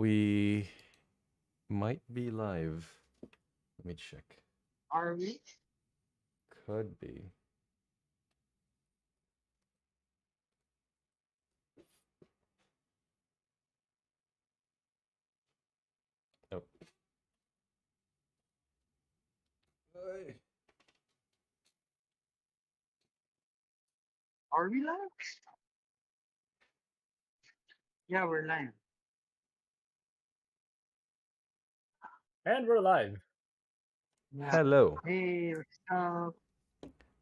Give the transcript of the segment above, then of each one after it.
We might be live. Let me check. Are we? Could be. Oh. Hey. Are we live? Yeah, we're live. And we're live. Yeah. Hello. Hey, what's up?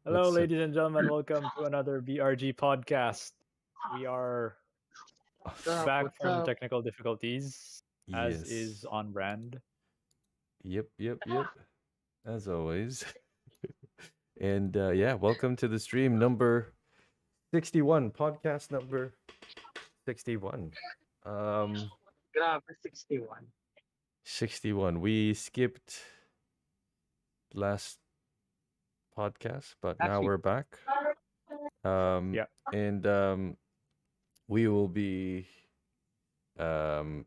Hello, What's up? ladies and gentlemen. Welcome to another BRG podcast. We are What's up? back What's from up? technical difficulties, as Yes. is on brand. Yep. As always. And yeah, welcome to the stream number 61, podcast number 61. Um Grabe, 61. 61. We skipped last podcast, but now Actually, we're back. Um Yeah. and we will be um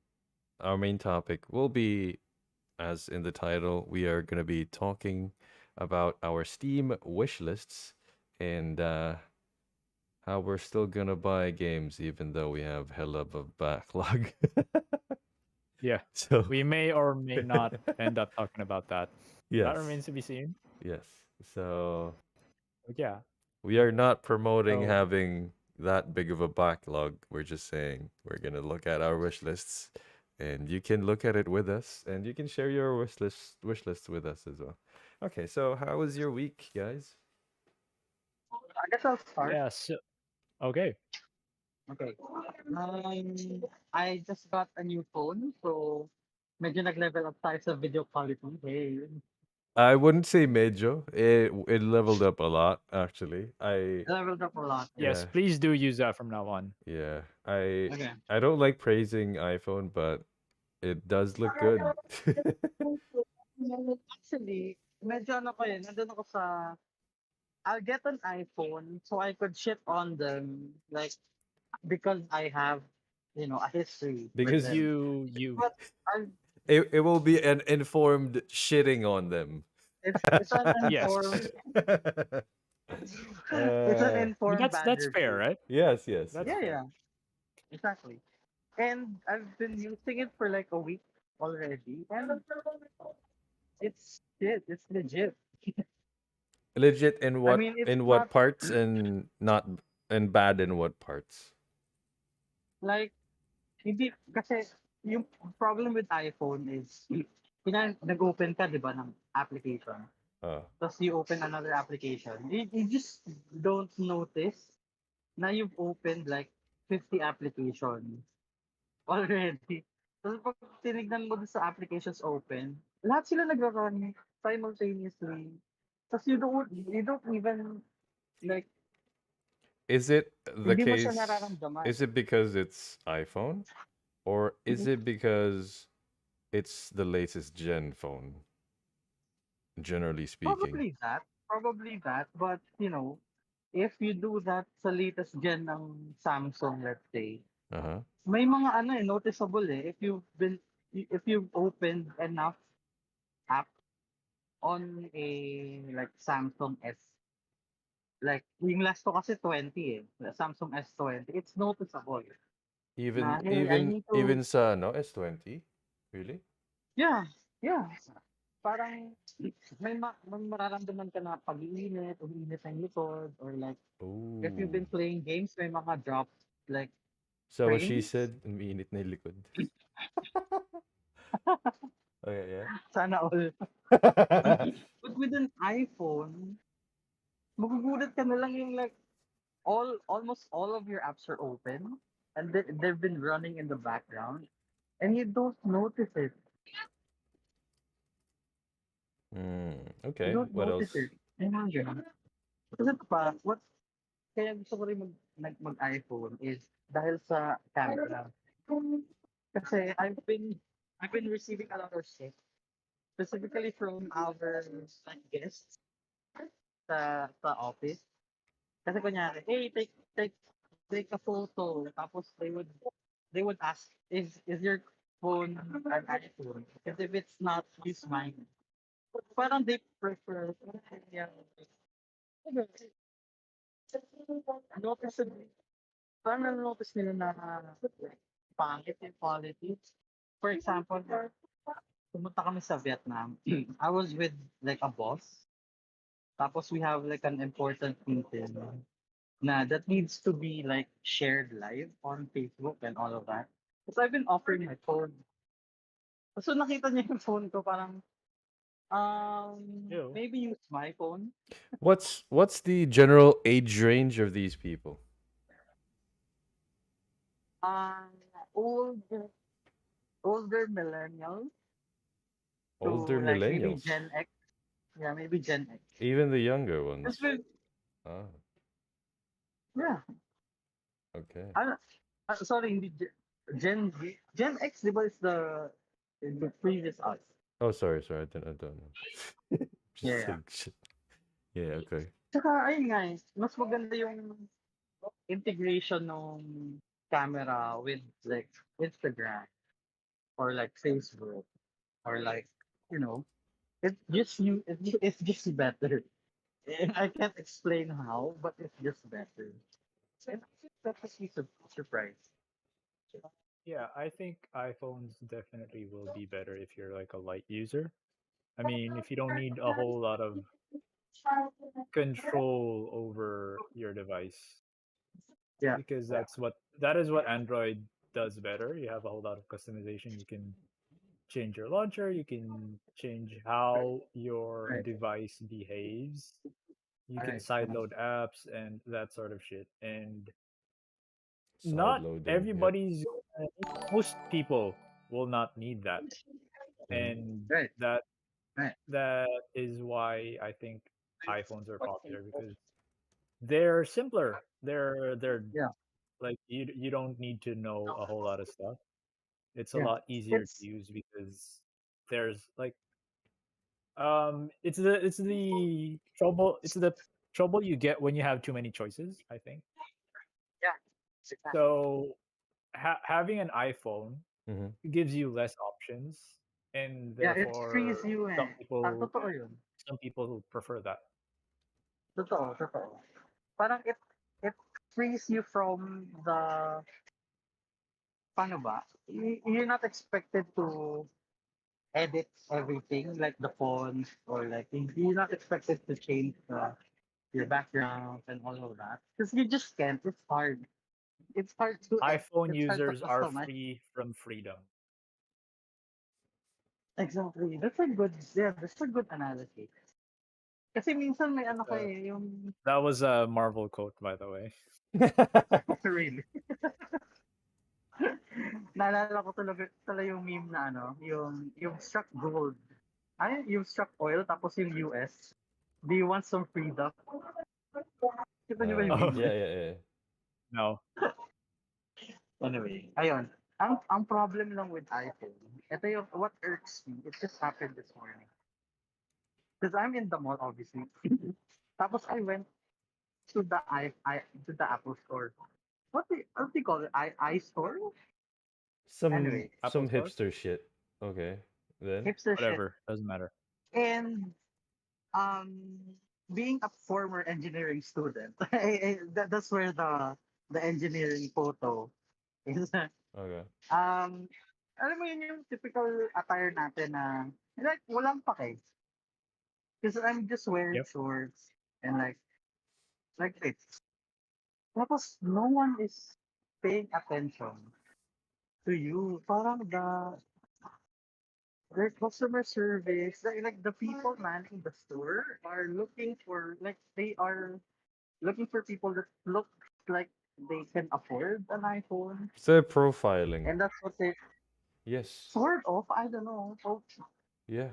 our main topic will be, as in the title, we are going to be talking about our Steam wish lists and how we're still going to buy games even though we have hell of a backlog. Yeah. So, We may or may not end up talking about that. That yes, remains to be seen. yes. So, But yeah. we are not promoting So, having that big of a backlog. We're just saying we're going to look at our wish lists and you can look at it with us and you can share your wish lists with us as well. Okay, so how was your week, guys? I guess I'll start. yeah. So, okay. Okay. I just got a new phone, so medyo nag-level up tayo sa video quality. Hey, I wouldn't say major. It leveled up a lot actually. leveled up a lot. Yeah. Yes, Yeah, please do use that from now on. yeah. I Okay. I don't like praising iPhone, but it does look good. Actually, medyo ano ko yun, nandun ako sa, I'll get an iPhone so I could shit on them, like, because I have, a history with Because them. You. But I, it will be an informed shitting on them. it's an Yes. informed, it's an uh, I mean, informed that's banter fair, too. right? yes. That's Yeah, fair. yeah, exactly. And I've been using it for like a week already, and it's shit. It's legit. Legit I mean, it's in what not parts and not and bad in what parts? like hindi kasi yung problem with iPhone is nag-open ka, 'di ba, ng application. Uh, Tapos you open another application. You just don't notice na you've opened like 50 applications already. Tapos pag tinignan mo dun sa applications open, lahat sila nag-run simultaneously. Tapos you don't even like is it the hindi mo siya case? nararamdaman. Is it because it's iPhone, or is it because it's the latest gen phone, generally speaking? Probably that, but if you do that sa latest gen ng Samsung, let's say, Uh-huh. may mga noticeable if you've opened enough app on a like Samsung S. Like yung last ko kasi 20 the Samsung S20. It's noticeable na Even hey, I even need to even sa no S20? Really? yeah, yeah. Parang may mararamdaman ka na pag-iinit, umiinit ang likod, or like if you've Oh. been playing games, may mga drops like So what she frames. said, umiinit na yung likod. Okay, Sana all. yeah. But with an iPhone, magugulat ka na lang yung like almost all of your apps are open and they've been running in the background and you don't notice it. You Okay, don't what notice else? it. Ayun ganun. Kasi ito pa, kaya gusto ko rin mag-iPhone is dahil sa camera. Kasi I've been receiving a lot of shit, specifically from our like guests sa office. Kasi kunyari, hey, take a photo. Tapos they would ask, is your phone an iPhone. Because if it's not, use mine. Parang they prefer. Yeah. Noticeably, parang notice nila na pangit yung quality. For example, pumunta kami sa Vietnam. I was with like a boss. Tapos we have like an important meeting na that needs to be like shared live on Facebook and all of that. So I've been offering my phone. So nakita niya yung phone ko parang Ew. maybe use my phone. What's the general age range of these people? Um older older millennials Older to like maybe millennials, Gen X. Yeah, maybe Gen X. even the younger That's ones. been, Ah, yeah. okay. Sorry, hindi Gen Z. Gen X, di ba, is the previous us. Oh, sorry. I don't know. Yeah, Just yeah. saying shit. Yeah, okay. Tsaka, ayun nga eh, mas maganda yung integration ng camera with like Instagram or like Facebook or like, you know, it's just better. And I can't explain how, but it's just better. And that was me surprised. Yeah, I think iPhones definitely will be better if you're like a light user. I mean, if you don't need a whole lot of control over your device, Yeah, because yeah, that is what Android does better. You have a whole lot of customization. You can change your launcher, you can change how your right, device behaves. You can right. sideload apps and that sort of shit. And Side not loading. Yep. everybody's most people will not need that. Mhm. And Right, that right. that is why I think iPhones are popular because they're simpler. They're Yeah, like you don't need to know a whole lot of stuff. It's a yeah. lot easier to It's use because there's like it's the trouble you get when you have too many choices, I think. yeah, exactly. So having an iPhone Mhm. gives you less options, and Yeah, it frees therefore you eh. Totoo yun. some people who prefer that. Totoo. Parang it frees you from the, paano ba? You're not expected to edit everything like the fonts or like you're not expected to change your background and all of that because you just can't. It's hard. iPhone It's hard to users are customize. free from freedom. Exactly. That's a good analogy. Kasi minsan may ano Uh, kayo yung that was a Marvel quote, by the way. really. Naalala ko talaga yung meme na ano, yung struck gold. Ay, yung struck oil tapos yung US. Do you want some freedom? Kita niyo ba yung Oh meme? Yeah. no, Anyway, ayun. Ang problem lang with iPhone, ito yung what irks me. It just happened this morning. Because I'm in the mall, obviously. Tapos I went to the to the Apple store. What do you call it? iStore? Some Anyway, Apple some Store, hipster shit. Okay. Then. hipster shit. whatever, doesn't matter. And um, being a former engineering student, that's where the engineering photo is. Okay. Um, alam mo yun yung typical attire natin na like walang pake. Because I'm just wearing Yep. shorts and like this. Tapos no one is paying attention to you. Parang their customer service, like the people manning the store are looking for like they are looking for people that look like they can afford an iPhone, So profiling. and that's what they Yes. sort of. I don't know. So, Yeah.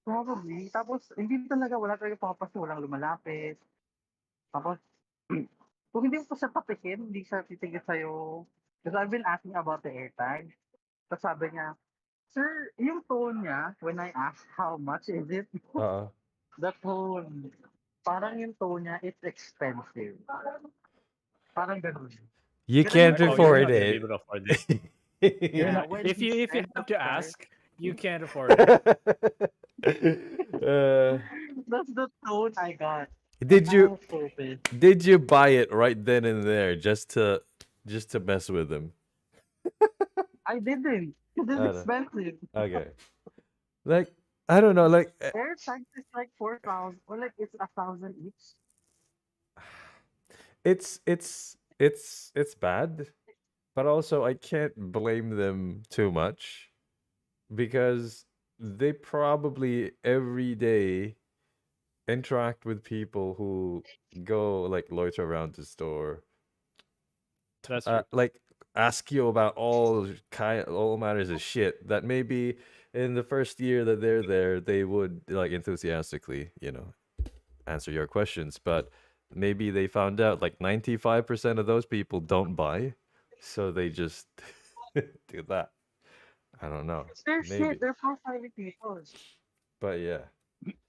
probably. Tapos hindi talaga wala talaga papasok, walang lumalapit. Tapos kung hindi mo pa siya patikin, hindi siya titigil sa'yo. Because I've been asking about the AirTag. Tapos sabi niya, sir, yung tone niya, when I asked how much is it, Uh-uh. the tone, parang yung tone niya, it's expensive. Parang ganun. You Pero yung can't Oh, you're tone, afford not gonna be it. able to afford this. You're Yeah, not. when If he you said have the to part, ask, you can't afford it. uh, that's the tone I got. And did I you was so pissed. did you buy it right then and there just to mess with him? I didn't. Because I it's don't, expensive. okay. Like I don't know. Like Air tax is like 4,000 or like it's 1,000 each. it's bad, but also I can't blame them too much because they probably every day interact with people who go like loiter around the store, That's true. like ask you about all matters of shit that maybe in the first year that they're there they would like enthusiastically answer your questions, but maybe they found out like 95% of those people don't buy, so they just do that. I don't know, It's their maybe, shit. They're profiling people. but yeah.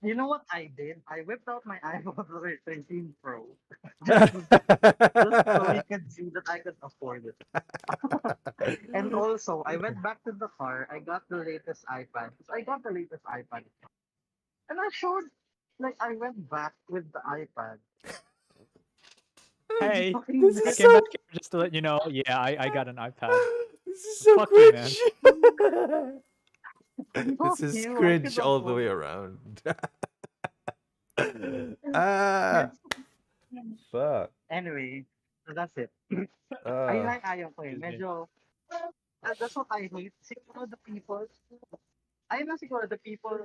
You know what I did? I whipped out my iPhone 13 Pro just, just so he could see that I could afford it. And also, I went back to the car. I got the latest iPad. So I got the latest iPad. And I showed, like, I went back with the iPad. And Hey, fucking This I is did. came back so here just to let you know. Yeah, I got an iPad. this is so Fuck you, man. cringe. This Fuck is you. I could cringe all the afford way it. around. Ah, fuck. Anyway, so that's it. Ayun Uh, lang ayaw ko eh. Excuse me. Medyo, that's what I hate. Siguro the people, ayun lang siguro the people,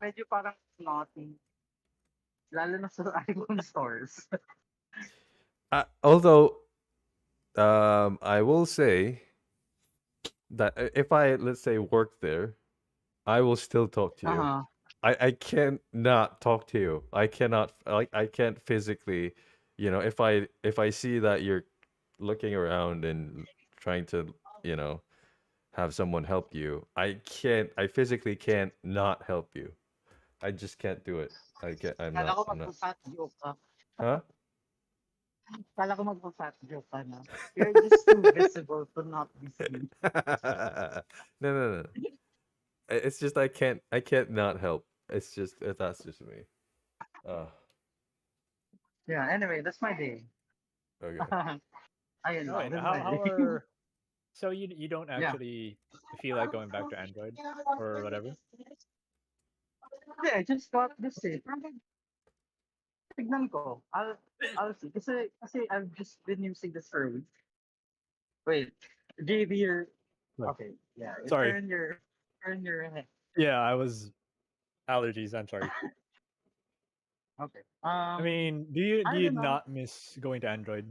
medyo parang naughty. Lalo na sa iPhone stores. although, I will say that if I, let's say, work there, I will still talk to you. Uh-huh. I can't not talk to you. I cannot, like, I can't physically, if I see that you're looking around and trying to, you know, have someone help you, I physically can't not help you. I just can't do it. Kala ko I'm not. magpa-fat joke ka. Huh? Kala ko magpa-fat joke ka na. You're just too visible to not be seen. No, no, no. It's just I can't not help. It's just that's just me. Uh, Yeah, anyway, that's my day. okay. Ayun All lang, right. that's How my how day. are so you don't Yeah. actually feel like going back to Android or whatever? Yeah, I just got this eh. Parang tignan ko. I'll see. Kasi I've just been using this for a week. Wait, give your What? okay. Yeah, Sorry. turn your head. Yeah, I was allergies. I'm sorry. Okay. I mean, do you I don't know. not miss going to Android?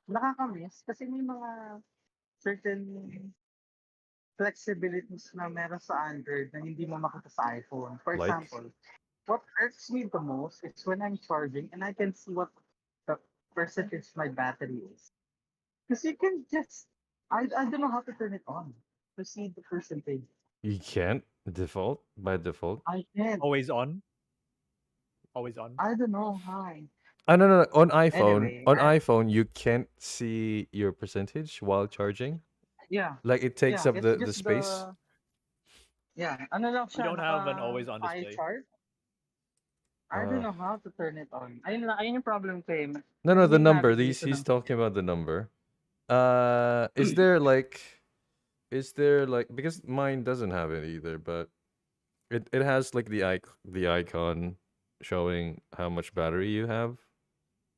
Nakakamiss kasi may mga certain flexibilities na meron sa Android na hindi mo makita sa iPhone. For Like, example, what hurts me the most is when I'm charging and I can see what the percentage my battery is. Because you can just, I don't know how to turn it on to see the percentage. you can't default by default. I can't. Always on? Always on? I don't know how. Oh, no, no, no. On iPhone, Anyway, on iPhone, you can't see your percentage while charging. yeah, Like it takes yeah, up it's the just space. yeah, ano lang You siya, don't have an always on pie display. chart. I don't Uh, know how to turn it on. Ayun yung problem ko eh. no, no, May the number. navigation He's ng talking about the number. Is there like because mine doesn't have it either, but it has like the icon showing how much battery you have,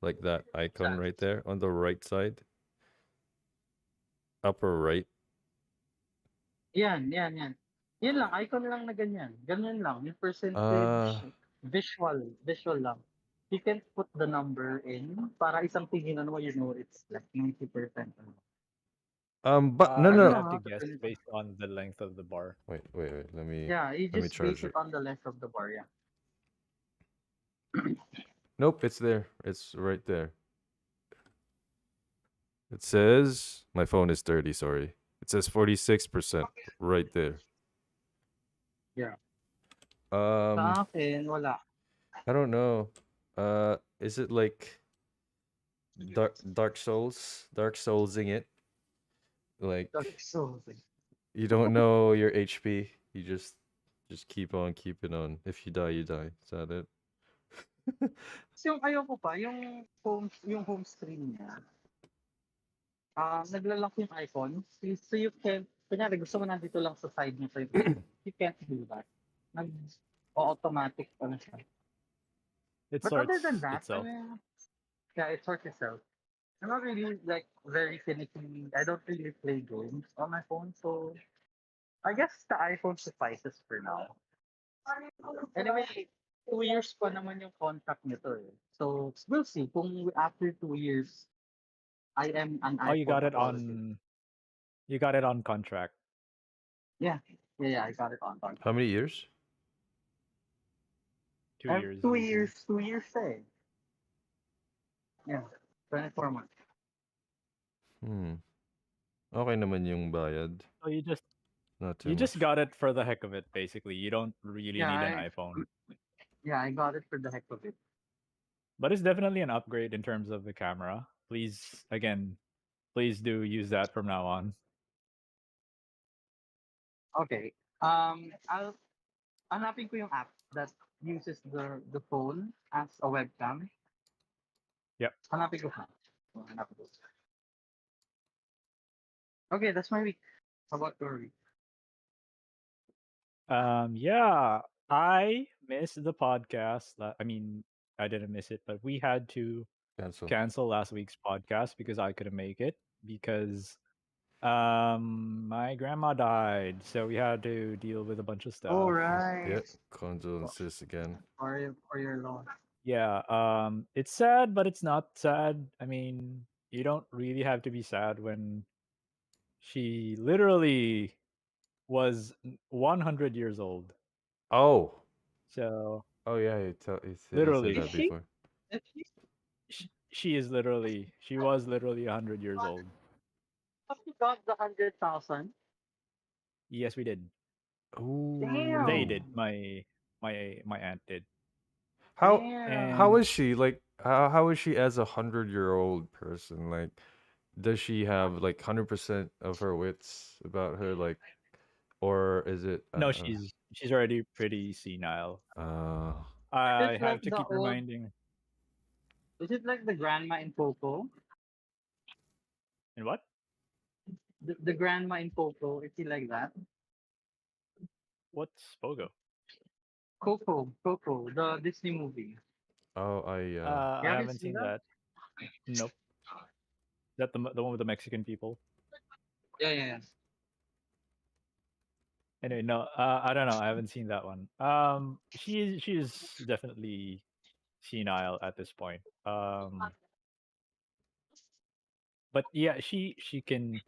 like that icon saan. right there on the right side, upper right. Yan. Yan lang, icon lang na ganyan. Ganyan lang, yung Uh percentage, visual lang. You can put the number in para isang tingin mo, you know, it's like 90%. but no, I I no, don't would no. know have to how to guess turn it on. based on the length of the bar. Wait. Let me Yeah, you let me just base charge it it. on the left of the bar, yeah. Nope, it's there. It's right there. It says my phone is 30, sorry. It says 46% right there. Yeah. Um Sa akin, wala. I don't know. Is it like Dark Soulsing it? Like That's so thing. you don't know your HP. You just keep on keeping on. If you die, you die. Is that it? So yung ayoko pa, yung home screen niya, naglalak yung icon. So you can, kunyari gusto mo nandito lang sa side niya, so you can't do that. Automatic pa na siya. It But other than sorts that, I itself. mean, yeah, it sorts itself. I'm not really like very finicky. I don't really play games on my phone, so I guess the iPhone suffices for now. Anyway, 2 years pa naman yung contract nito eh. So we'll see kung after 2 years I am an Oh, you iPhone got it apologist. on. You got it on contract. Yeah, yeah, I got it on How contract. many years? 2 years 2 years, usually. 2 years eh. Yeah, 24 months. Hmm. Okay naman yung bayad. So Not too you just much. got it for the heck of it, basically. You don't really Yeah, need an iPhone, I got it for the heck of it. but it's definitely an upgrade in terms of the camera. Please do use that from now on. Okay. I'll hanapin ko yung app that uses the phone as a webcam. Yep. Hanapin ko siya. Hanapin ko. Okay, that's my week. How about your week? Yeah, I missed the podcast. I mean, I didn't miss it, but we had to Cancel. cancel last week's podcast because I couldn't make it because my grandma died, so we had to deal with a bunch of Oh, stuff. right. Yep. Condolences again. Sorry for your loss. Yeah, it's sad, but it's not sad. I mean, you don't really have to be sad when she literally was 100 years old. Oh. So Oh yeah. You said literally, Is that she? before. Is she? she was literally 100 years old. Have you got the 100,000? Yes, we did. They Ooh. did. Damn. My aunt did. How how Damn. And is she like? How is she as a 100-year-old person? Like, does she have like 100% of her wits about her? Like, or is it? no, she's already pretty senile. Uh, Is I it like have to the keep old? reminding. Is it like the grandma in Coco? And what? The grandma in Coco? Is she like that? What's Pogo? Coco, the Disney movie. oh, You I haven't haven't seen seen that? that. Nope. That the one with the Mexican people? Yeah, yeah, yeah. Anyway, no. I don't know. I haven't seen that one. She's definitely senile at this point. But yeah, she can.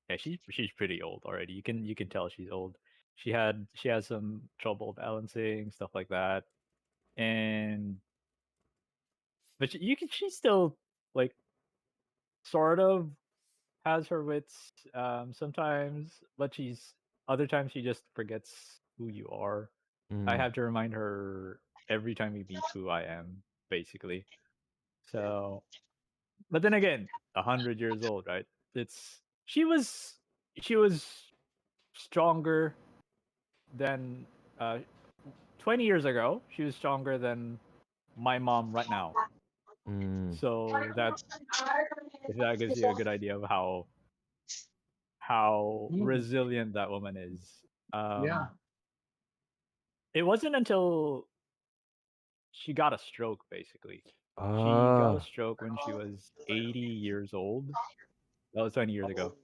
Yeah, she's pretty old already. You can tell she's old. She has some trouble balancing stuff like that, and but she's still like sort of has her wits sometimes, but she's other times she just forgets who you are. I mm, have to remind her every time we meet who I am, basically. So, but then again, 100 years old, right? It's she was stronger than uh 20 years ago. She was stronger than my mom right now. mm. So that if that gives you a good idea of how Mhm. resilient that woman is. Yeah. It wasn't until she got a stroke, basically. She got a Ah, stroke when she was 80 years old. That was 20 years ago.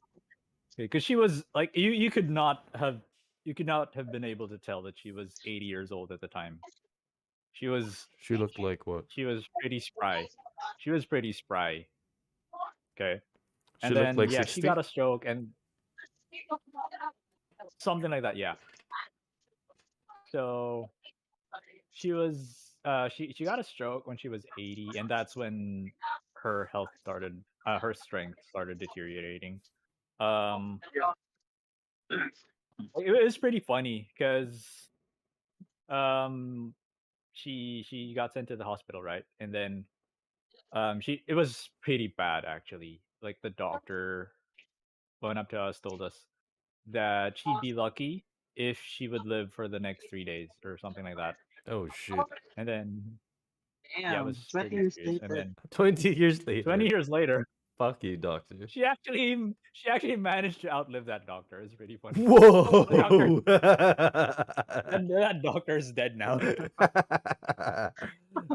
Because she was like you could not have been able to tell that she was 80 years old at the time. She was she looked like what? she was pretty spry. She was pretty spry. Okay. She And looked then like yeah, she got 60. a stroke and something like that, yeah. So she got a stroke when she was 80, and that's when her strength started deteriorating. Um it was pretty funny because um she got sent to the hospital, right? And then she it was pretty bad actually. Like the doctor went up to us, told us that she'd be lucky if she would live for the next 3 days or something like that. Oh shit. And then yeah, it Damn, was 20 pretty years serious. And later. then 20 years 20 later. years later, Fuck you, doctor. she actually managed to outlive that doctor. It's pretty funny. The doctor Whoa. that doctor is dead now.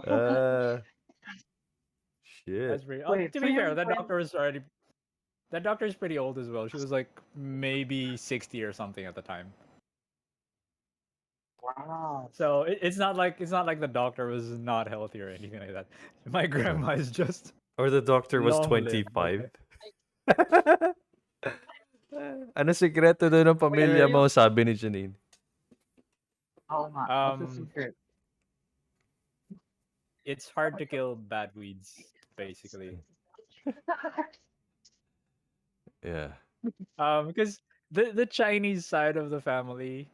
uh, That's shit. pretty. Wait, To so be fair, you're 20? that doctor is pretty old as well. She was like maybe 60 or something at the time. Wow. So it's not like the doctor was not healthy or anything like that. My grandma is just Or the doctor was long lived. 25. Ano sikreto doon ng Wait, pamilya so mo, you... sabi ni Janine? Oo nga, what's the Um, secret? it's hard to kill bad weeds, basically. Yeah. Because the Chinese side of the family,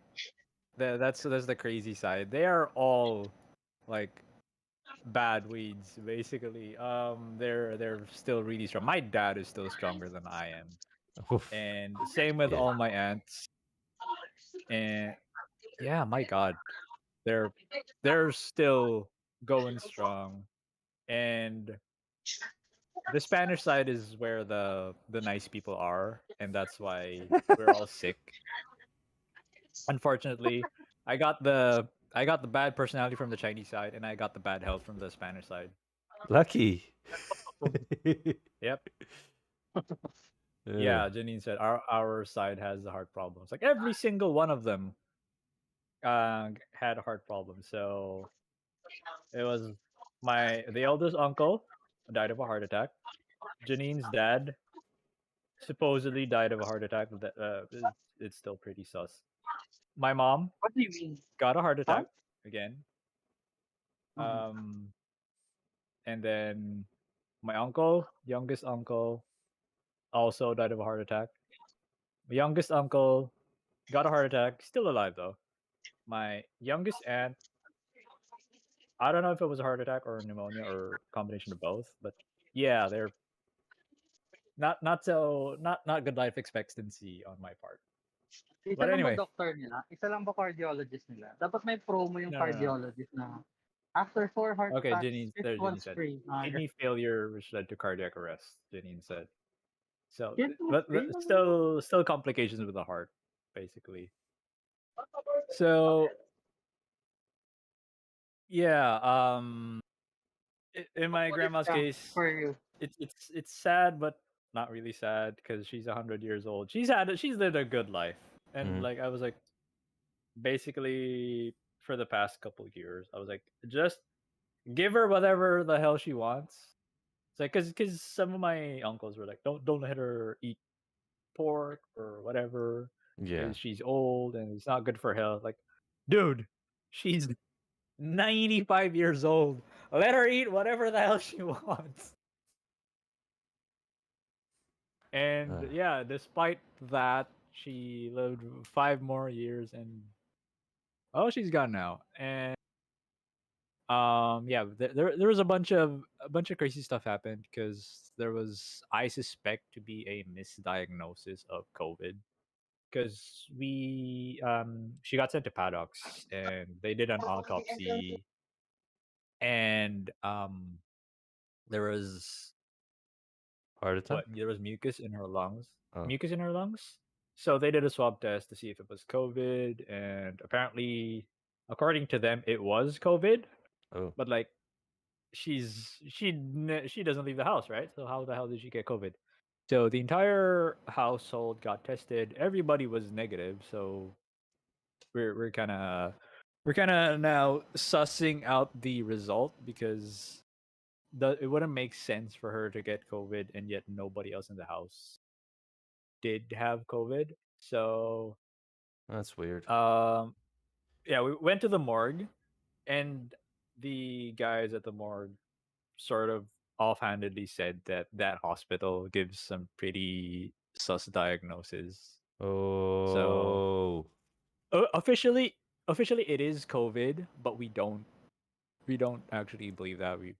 that's the crazy side. They are all like bad weeds, basically. They're still really strong. My dad is still stronger than I am, Oof. and same with Yeah. all my aunts. And yeah, my God, they're they're still going strong. And the Spanish side is where the nice people are, and that's why we're all sick. Unfortunately, I got the bad personality from the Chinese side, and I got the bad health from the Spanish side. Lucky. Yep. Yeah. Yeah, Janine said our side has the heart problems. Like every single one of them had a heart problem. So it was the eldest uncle died of a heart attack. Janine's dad supposedly died of a heart attack. But it's still pretty sus. My mom What do you mean? got a heart Huh? attack again. Mhm. Um, and then my uncle, youngest uncle, also died of a heart attack. My youngest uncle got a heart attack, still alive though. My youngest aunt, I don't know if it was a heart attack or pneumonia or combination of both, but yeah, they're not good life expectancy on my part. Isa But lang ba anyway, doctor nila? Isa lang ba cardiologist nila? Dapat may promo yung no. cardiologist na after 4 heart Okay, attacks, fifth Janine one's said free. kidney failure which led to cardiac arrest. Janine said so, Fifth was but free? still complications with the heart, basically. So yeah, in my grandma's Yeah, case, for you. it's sad, but not really sad because she's 100 years old. She's lived a good life, and Mhm. like I was like, basically for the past couple years, I was like, just give her whatever the hell she wants. It's like because some of my uncles were like, don't let her eat pork or whatever Yeah. because she's old and it's not good for her health. Like, dude, she's 95 years old. Let her eat whatever the hell she wants. And Uh, yeah, despite that, she lived 5 more years, and oh, she's gone now. And yeah, there was a bunch of crazy stuff happened because there was, I suspect, to be a misdiagnosis of COVID because she got sent to paddocks and they did an autopsy, and there was heart attack? there was mucus in her lungs. Oh. Mucus in her lungs. So they did a swab test to see if it was COVID, and apparently, according to them, it was COVID. Oh. But like, she doesn't leave the house, right? So how the hell did she get COVID? So the entire household got tested. Everybody was negative. So we're kind of now sussing out the result because it wouldn't make sense for her to get COVID and yet nobody else in the house did have COVID. So That's weird. yeah, we went to the morgue, and the guys at the morgue sort of offhandedly said that that hospital gives some pretty sus diagnoses. So Oh. officially it is COVID, but we don't actually believe that. We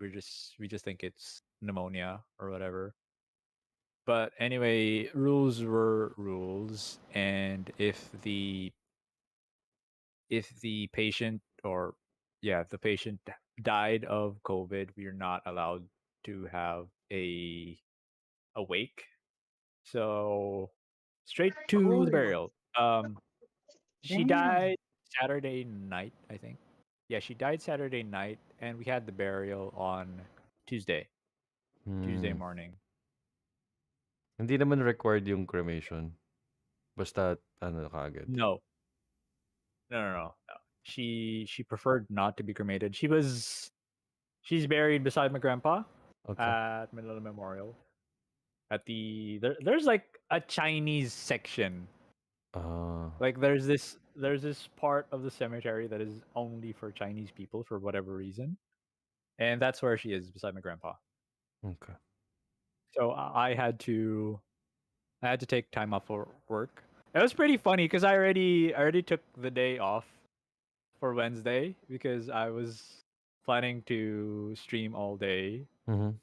just think it's pneumonia or whatever. But anyway, rules were rules, and if the patient or yeah, if the patient died of COVID, we're not allowed to have a wake. So straight to the Oh, burial. She damn. died Saturday night, I think. Yeah, she died Saturday night, and we had the burial on Tuesday, Tuesday Hmm. morning. Hindi naman required yung cremation. Basta ano kagad. No, no. She preferred not to be cremated. She's buried beside my grandpa Okay. at Manila Memorial. There's like a Chinese section. Ah, Like there's this part of the cemetery that is only for Chinese people for whatever reason, and that's where she is beside my grandpa. okay. So I had to take time off for work. It was pretty funny because I already took the day off for Wednesday because I was planning to stream all day. Mhm.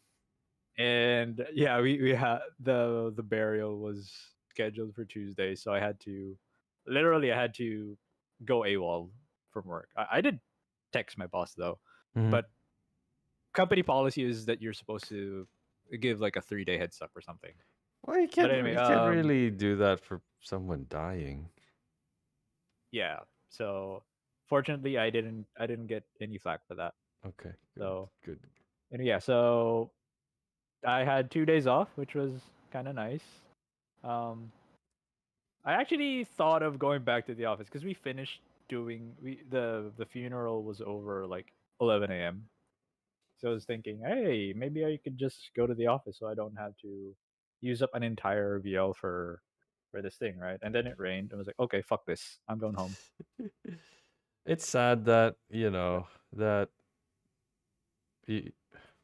And yeah, we had the burial was scheduled for Tuesday, so I had to go AWOL from work. I did text my boss though, Mhm. but company policy is that you're supposed to give like a 3-day heads up or something. Well, But anyway, you can't really do that for someone dying. yeah. So fortunately, I didn't get any flack for that. Okay, good, So good. and yeah, so I had 2 days off, which was kind of nice. Um, I actually thought of going back to the office because we finished doing the funeral was over like 11 a.m. So I was thinking, hey, maybe I could just go to the office so I don't have to use up an entire VL for this thing, right? And then it rained. I was like, okay, fuck this. I'm going home. It's sad that, that y-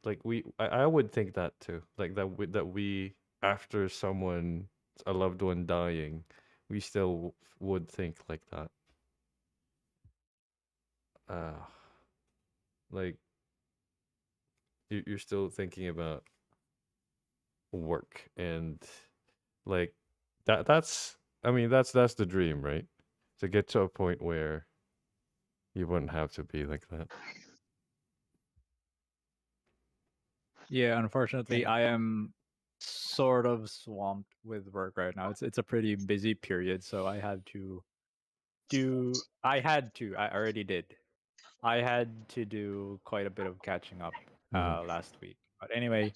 like I would think that too. Like that we after someone a loved one dying, we still would think like that. Uh like you're still thinking about work and like that's I mean that's the dream, right? To get to a point where you wouldn't have to be like that. Yeah, unfortunately, Yeah. I am sort of swamped with work right now. It's a pretty busy period, so I already did. I had to do quite a bit of catching up Mhm. last week. But anyway,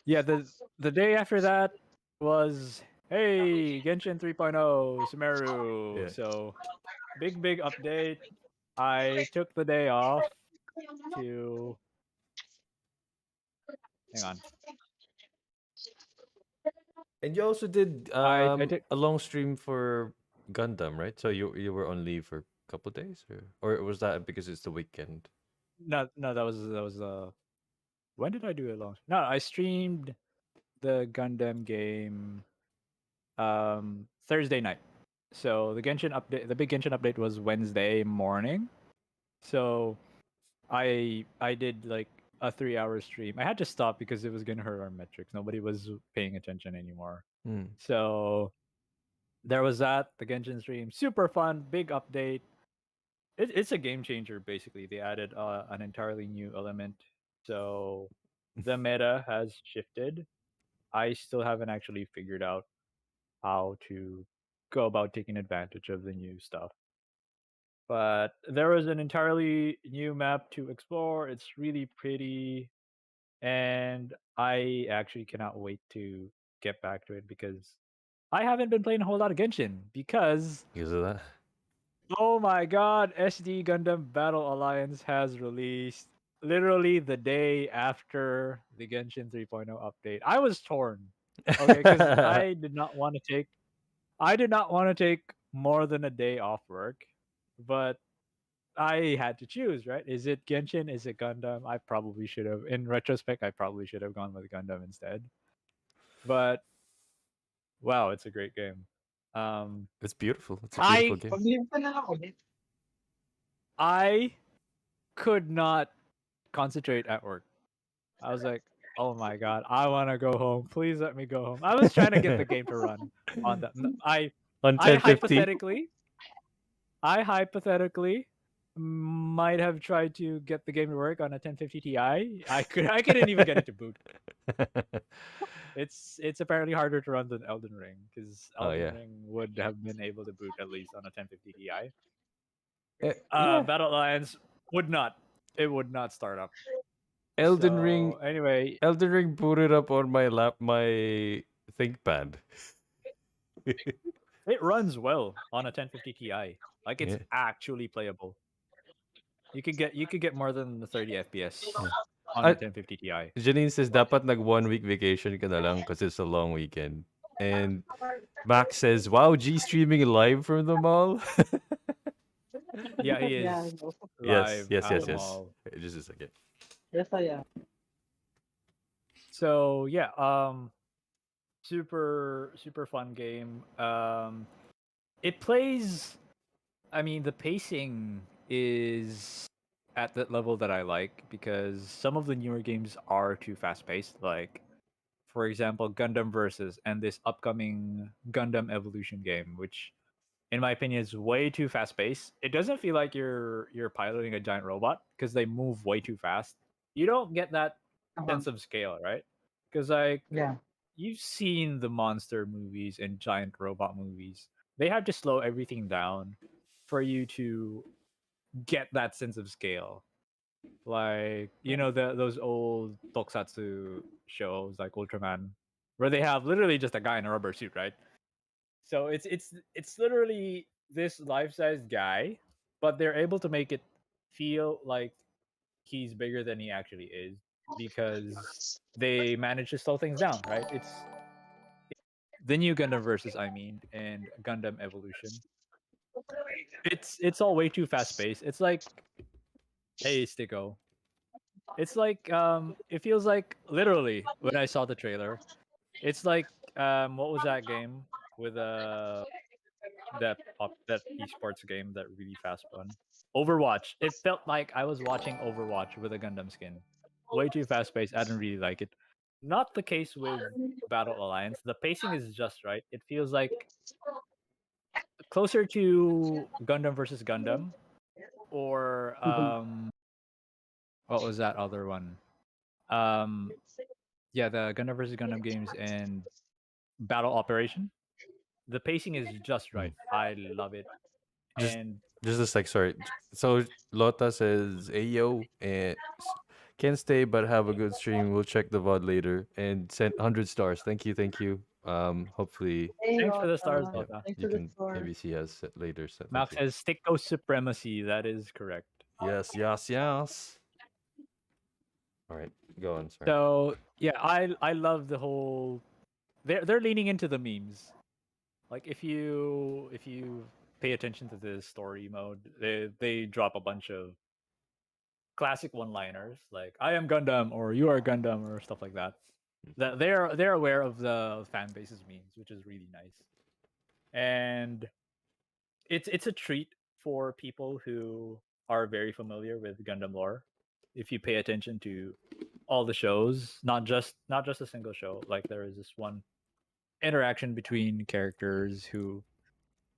yeah, the day after that was hey, Genshin 3.0 Sumeru. Yeah. So, big update. I took the day off to hang on. And you also did I took a long stream for Gundam, right? So you were on leave for a couple days, or was that because it's the weekend? no, that was when did I do it long? No, I streamed the Gundam game Thursday night. So the big Genshin update was Wednesday morning. So I did like a 3 hour stream. I had to stop because it was gonna hurt our metrics. Nobody was paying attention anymore. Hmm. So there was that, the Genshin stream. Super fun, big update. It's a game changer basically. They added an entirely new element. So the meta has shifted. I still haven't actually figured out how to go about taking advantage of the new stuff. But there is an entirely new map to explore. It's really pretty, and I actually cannot wait to get back to it because I haven't been playing a whole lot of Genshin because Because of that. oh my god, SD Gundam Battle Alliance has released literally the day after the Genshin 3.0 update. I was torn. Okay, because I did not want to take more than a day off work, but I had to choose, right? Is it Genshin? Is it Gundam? I probably should have, in retrospect, I probably should have gone with Gundam instead. But wow, it's a great game. Um, It's beautiful. It's a beautiful I game. Pag-game ka na lang ulit. I could not concentrate at work. I was like, Oh my god, I want to go home. Please let me go home. I was trying to get the game to run on the. On I 1050. hypothetically, I hypothetically might have tried to get the game to work on a 1050 Ti. I couldn't even get it to boot. It's apparently harder to run than Elden Ring because Oh Elden yeah. Ring would have been able to boot at least on a 1050 Ti. Yeah. Battle Alliance would not. It would not start up. Elden Ring So anyway, Elden Ring booted up on my ThinkPad. it runs well on a 1050 Ti. Like it's Yeah. actually playable. You could get more than the 30 FPS Yeah. on a Uh, 1050 Ti. Janine says dapat nag 1 week vacation ka na lang because it's a long weekend. And Max says, "Wow, G streaming live from the mall." Yeah, he Yeah, is I know. Yes, live yes, at yes, the yes. mall. Just a second. Yes, I am. So yeah, super super fun game. It plays. I mean, the pacing is at that level that I like because some of the newer games are too fast paced. Like, for example, Gundam Versus and this upcoming Gundam Evolution game, which, in my opinion, is way too fast paced. It doesn't feel like you're piloting a giant robot because they move way too fast. You don't get that Uh-huh. sense of scale, right? Because like Yeah. you've seen the monster movies and giant robot movies. They have to slow everything down for you to get that sense of scale. Like, those old tokusatsu shows like Ultraman where they have literally just a guy in a rubber suit, right? So it's literally this life-sized guy, but they're able to make it feel like he's bigger than he actually is because they manage to slow things down, right? It's the new Gundam versus, I mean, and Gundam Evolution. It's all way too fast paced. It's like, hey, Sticko. It's like it feels like literally when I saw the trailer. It's like what was that game with that esports game that really fast one? Overwatch. It felt like I was watching Overwatch with a Gundam skin. Way too fast paced. I didn't really like it. Not the case with Battle Alliance. The pacing is just right. It feels like closer to Gundam versus Gundam or Mhm. what was that other one? Um yeah, the Gundam versus Gundam games and Battle Operation. The pacing is just Mm. right. I love it. Just And just a sec, sorry. So Lota says, "Hey yo, can't stay but have a good stream. We'll check the VOD later and send 100 stars. Thank you, thank you. Hopefully, Hey, thanks for the stars, Rota. yep, Lota. Thanks you for the can star. maybe see us later. So thank Max you. says Sticko supremacy. That is correct. Yes, yes, yes. All right, go on. Sorry. So yeah, I love the whole. They're leaning into the memes. Like if you pay attention to the story mode, they drop a bunch of classic one-liners like "I am Gundam" or "You are Gundam" or stuff like that. That they're aware of the fan base's memes, which is really nice. And it's a treat for people who are very familiar with Gundam lore. If you pay attention to all the shows, not just a single show. Like there is this one interaction between characters who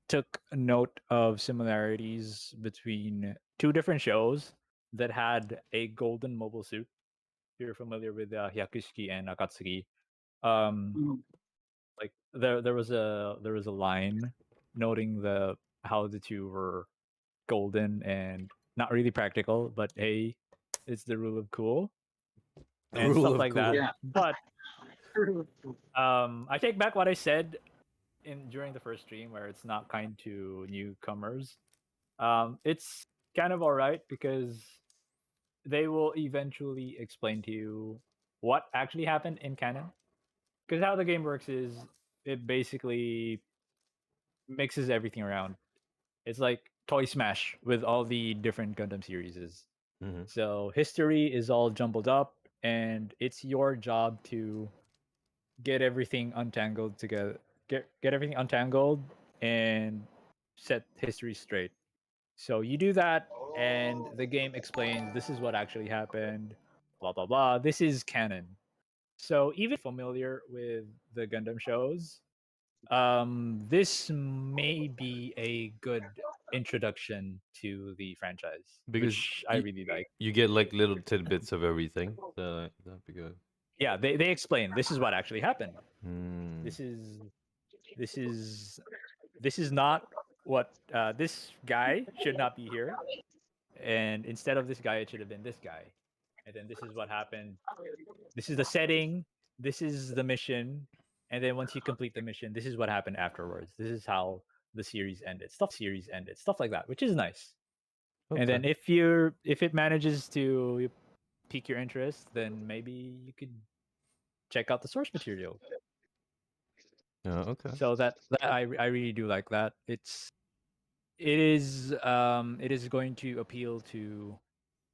took note of similarities between two different shows that had a golden mobile suit. If you're familiar with Hyakushiki and Akatsuki, um, Mhm. like there was a line noting the how the two were golden and not really practical, but hey, it's the rule of cool The and rule stuff of like that. cool. Yeah. But I take back what I said in during the first stream where it's not kind to newcomers. It's kind of all right because they will eventually explain to you what actually happened in canon. Because how the game works is it basically mixes everything around. It's like Toy Smash with all the different Gundam series. Hmm. So history is all jumbled up, and it's your job to get everything untangled together. Get everything untangled and set history straight. So you do that, and the game explains this is what actually happened. Blah blah blah. This is canon. So even familiar with the Gundam shows, this may be a good introduction to the franchise, Because which I really like. you get like little tidbits of everything. So that'd be good. Yeah, they explain this is what actually happened. Hmm. This is this is this is not what this guy should not be here, and instead of this guy, it should have been this guy. And then this is what happened. This is the setting. This is the mission. And then once you complete the mission, this is what happened afterwards. This is how the series ended. Stuff like that, which is nice. And Okay. then if it manages to pique your interest, then maybe you could check out the source material. Yeah. Okay. So I really do like that. It is going to appeal to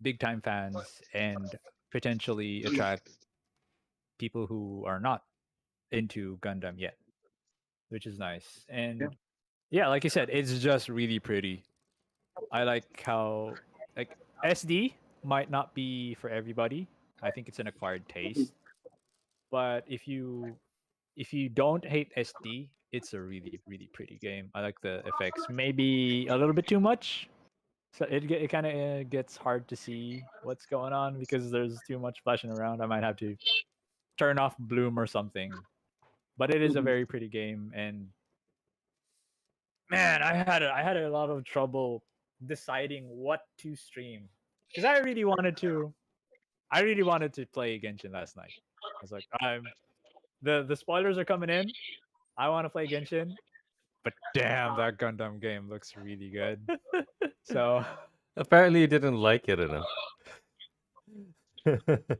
big time fans and potentially attract people who are not into Gundam yet, which is nice. Yeah. And yeah, like I said, it's just really pretty. I like how like SD might not be for everybody. I think it's an acquired taste. But if you don't hate SD, it's a really really pretty game. I like the effects. Maybe a little bit too much. So it kind of gets hard to see what's going on because there's too much flashing around. I might have to turn off Bloom or something. But it is a Mhm. very pretty game, and man, I had a lot of trouble deciding what to stream because I really wanted to play Genshin last night. I was like, the spoilers are coming in. I want to play Genshin, but damn, that Gundam game looks really good. So Apparently, you didn't like it enough.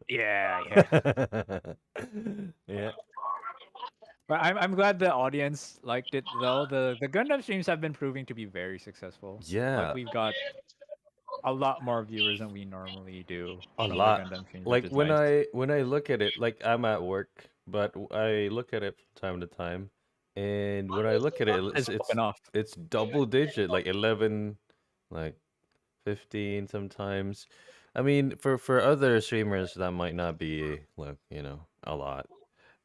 yeah. Yeah. But I'm glad the audience liked it though. The Gundam streams have been proving to be very successful. Like Yeah. we've got a lot more viewers than we normally do A from the lot. Gundam streams, which Like is when nice. I look at it, like I'm at work, but I look at it from time to time, and when I look at it, It's popping off. it's double digit, like 11, like 15 sometimes. I mean, for other streamers that might not be like, a lot.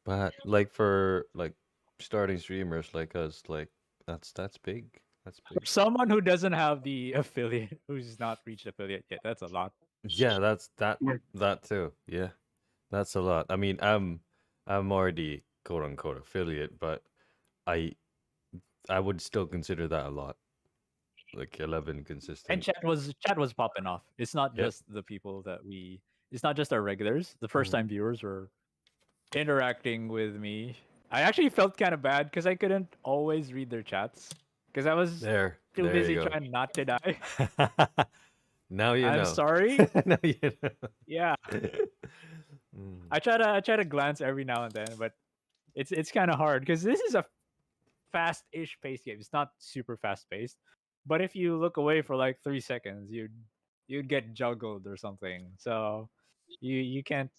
But like for like starting streamers like us, like that's big. That's For big. someone who doesn't have the affiliate, who's not reached affiliate yet, that's a lot. Yeah, that's Yeah. that too. Yeah. That's a lot. I mean, I'm already quote unquote affiliate, but I I would still consider that a lot. Like 11 And consistent. chat was popping off. It's not Yep. just the people that we. It's not just our regulars. The first Mhm. time viewers were interacting with me. I actually felt kind of bad because I couldn't always read their chats because I was too There busy you trying not to die. go. Now you I'm know. sorry. Now you know. Yeah, Mm. I try to glance every now and then, but it's kind of hard because this is a fast-ish paced game. It's not super fast-paced, but if you look away for like 3 seconds, you'd get juggled or something. So you can't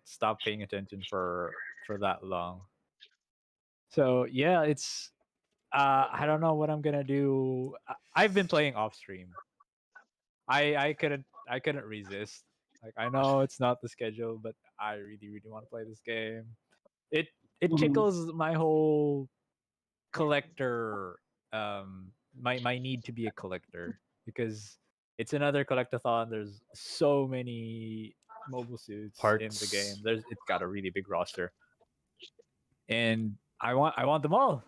stop paying attention for that long. So yeah, it's I don't know what I'm gonna do. I've been playing off stream. I couldn't resist. Like I know it's not the schedule, but I really really want to play this game. It it Mhm. tickles my whole collector my need to be a collector because it's another collectathon. There's so many mobile suits in the game. Parts. It's got a really big roster, and I want them all.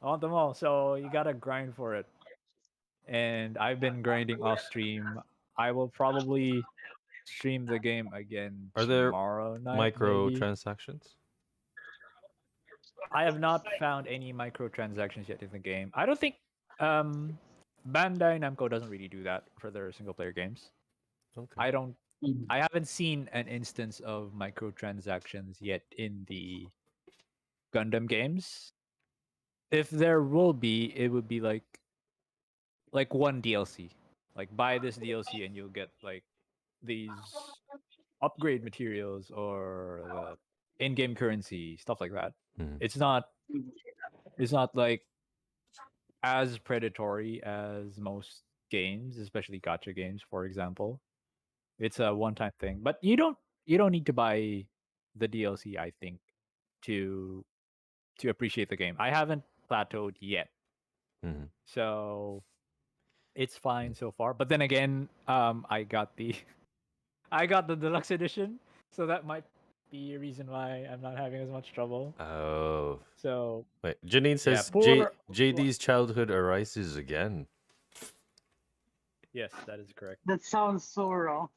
I want them all. So you gotta grind for it. And I've been grinding off stream. I will probably stream the game again Are there tomorrow night, maybe. microtransactions? I have not found any microtransactions yet in the game. I don't think um Bandai Namco doesn't really do that for their single player games. Okay. I don't Mhm. I haven't seen an instance of microtransactions yet in the Gundam games. If there will be, it would be like one DLC. Like buy this DLC and you'll get like these upgrade materials or the in-game currency, stuff like that. Mhm. It's not it's not like as predatory as most games, especially gotcha games, for example. It's a one-time thing, but you don't need to buy. the DLC, I think, to appreciate the game. I haven't plateaued yet, Hmm. so it's fine so far. But then again, I got the I got the deluxe edition, so that might be a reason why I'm not having as much trouble. Oh, So wait. Janine yeah, says poor. JD's childhood arises again. Yes, that is correct. That sounds so wrong.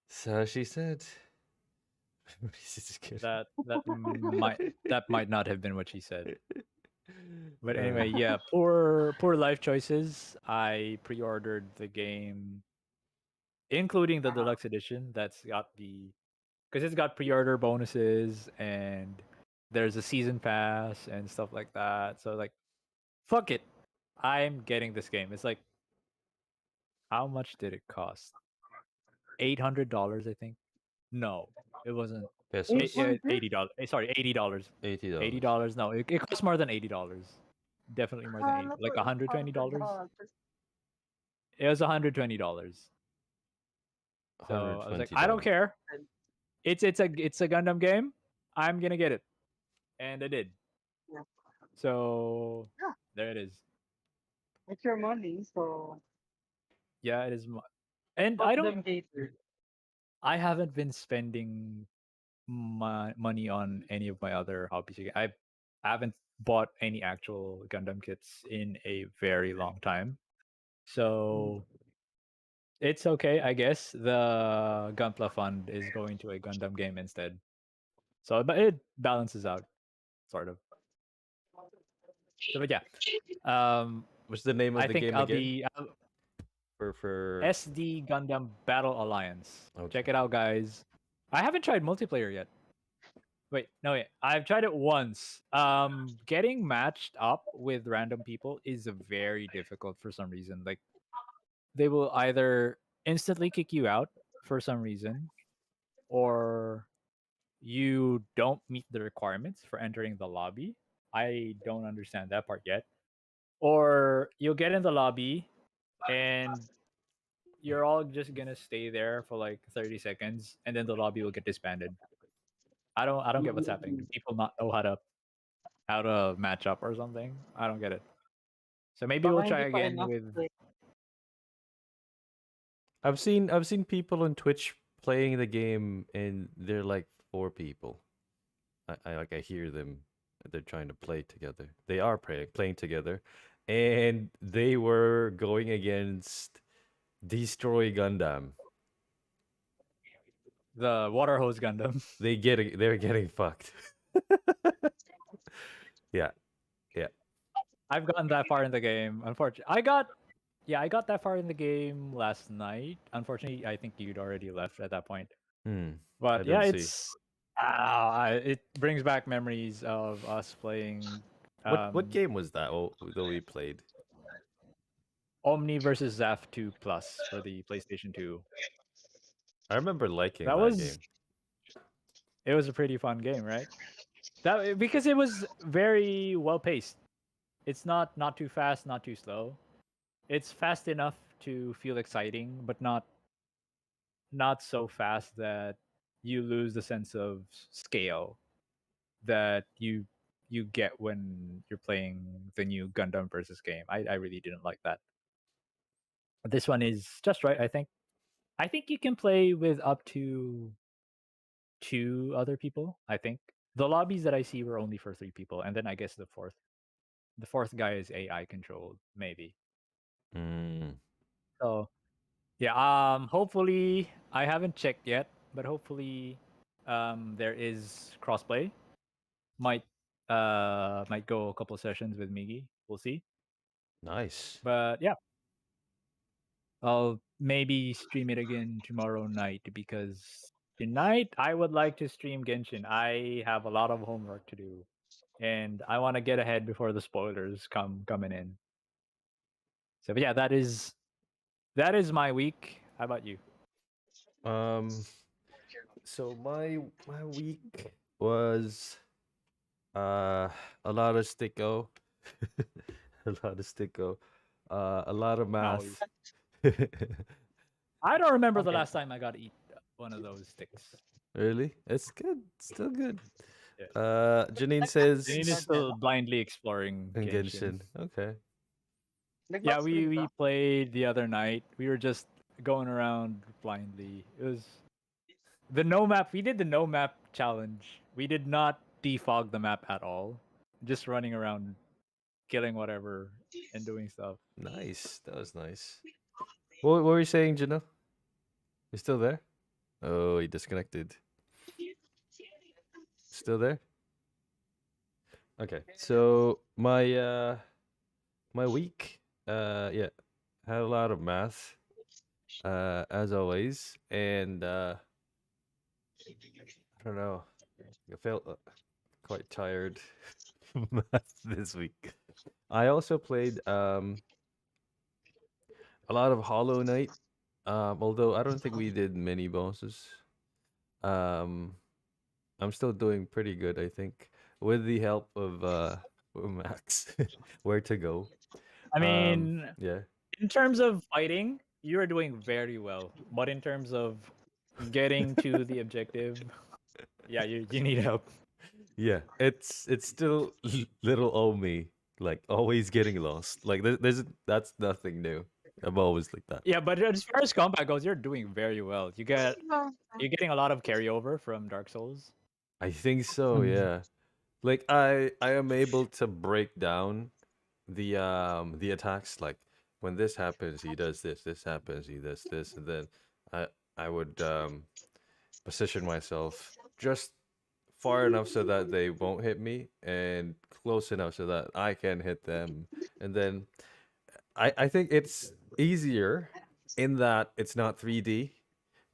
So she said. She's kidding. That might not have been what she said. But Uh, anyway, yeah, poor life choices. I pre-ordered the game, including the Uh-huh. deluxe edition. That's got the because it's got pre-order bonuses and there's a season pass and stuff like that. So like, fuck it, I'm getting this game. It's like, how much did it cost? $800, I think. No, it wasn't. pesos. $80. Sorry, $80. eighty $80. dollars. No, it costs more than $80. Definitely more than 80. Akala ko Like $120. $800. It was $120. So I was like, I don't $120. care. It's a Gundam game. I'm gonna get it, and I did. Yeah. So Yeah. there it is. It's your money, so Yeah, it is. And fuck them haters. I haven't been spending my money on any of my other hobbies. I haven't bought any actual Gundam kits in a very long time. Mm. So it's okay, I guess. The Gunpla fund is going to a Gundam game instead. So, but it balances out, sort of. So, but yeah, um, What's the name of I the think game again? I'll For SD Gundam Battle Alliance. okay. Check it out, guys. I haven't tried multiplayer yet. Wait, no, wait. I've tried it once. Getting matched up with random people is very difficult for some reason. Like they will either instantly kick you out for some reason, or you don't meet the requirements for entering the lobby. I don't understand that part yet. Or you'll get in the lobby and you're all just gonna stay there for like 30 seconds and then the lobby will get disbanded. I don't get what's happening. Do people not know how to match up or something? I don't get it. So maybe Baka we'll try hindi pa again enough with I've seen people on Twitch playing the game and they're like four people. I hear them. They're trying to play together. They are playing together, and they were going against Destroy Gundam. the water hose Gundam. They're getting fucked. Yeah, yeah. I've gotten that far in the game. Unfortunately, I got that far in the game last night. Unfortunately, I think you'd already left at that point. I But yeah, don't see. it brings back memories of us playing What game was that? That we played? Omni versus Zaf 2 Plus for the PlayStation 2. I remember liking That that was game. it was a pretty fun game, right? That because it was very well paced. It's not too fast, not too slow. It's fast enough to feel exciting, but not so fast that you lose the sense of scale that you get when you're playing the new Gundam versus game. I really didn't like that. This one is just right, I think. I think you can play with up to two other people, I think. The lobbies that I see were only for three people, and then I guess the fourth guy is AI controlled, maybe. Mm, So yeah, hopefully I haven't checked yet, but hopefully there is crossplay. Might go a couple sessions with Miggy. We'll see. nice. But yeah, I'll maybe stream it again tomorrow night because tonight I would like to stream Genshin. I have a lot of homework to do, and I want to get ahead before the spoilers coming in. So, but yeah, that is my week. How about you? Um. So my week was uh a lot of sticko, a lot of sticko, a lot of No, math. I don't remember the Okay. last time I got to eat one of those sticks. Really? It's good. Still good. Yeah. Janine Like what says Janine is God, yeah. still blindly exploring in Genshin. Genshin. Okay. Like Yeah, what we stream we ka? played the other night. We were just going around blindly. It was the no map. We did the no map challenge. We did not defog the map at all. Just running around, killing whatever, and doing stuff. Nice. That was nice. What were you saying, Jino? You still there? Oh, he disconnected. Still there? Okay. So my week, yeah, had a lot of math, as always, and I don't know. I felt quite tired of math this week. I also played a lot of Hollow Knight. Although I don't think we did many bosses. Um, I'm still doing pretty good, I think, with the help of Max. Where to go? I mean, Yeah, in terms of fighting, you are doing very well. But in terms of getting to the objective, yeah, you need help. yeah. It's still little old me, like always getting lost. Like there's that's nothing new. I'm always like that. Yeah, but as far as combat goes, you're doing very well. You're getting a lot of carryover from Dark Souls. I think so. Mm. Yeah. Like I am able to break down the attacks. Like when this happens, he does this. This happens, he does this, and then I I would position myself just far enough so that they won't hit me, and close enough so that I can hit them. And then I think it's easier in that it's not 3D,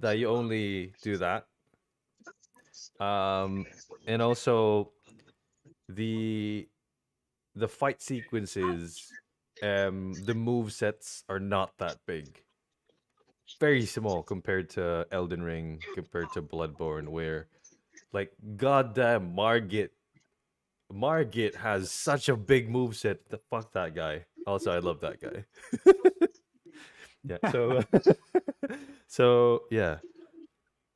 that you only do that. Um, and also the the fight sequences, the move sets are not that big. Very small compared to Elden Ring, compared to Bloodborne, where like goddamn Margit has such a big move set. The fuck that guy. Also, I love that guy. Yeah. So so yeah,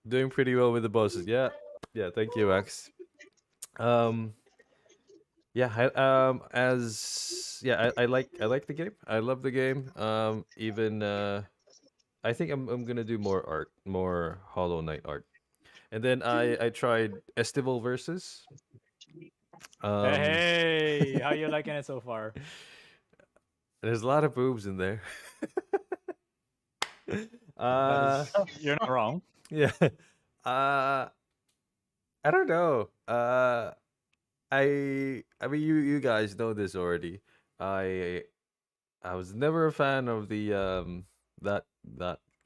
doing pretty well with the bosses. Yeah. Yeah, thank you, Max. Um yeah, as yeah, I like the game. I love the game. Even I think I'm gonna do more art, more Hollow Knight art. And then I tried Estival versus. Um, Hey, how you liking it so far? there's a lot of boobs in there. That uh, is, you're not wrong. yeah. Uh, I don't know. I mean you guys know this already. I I was never a fan of the that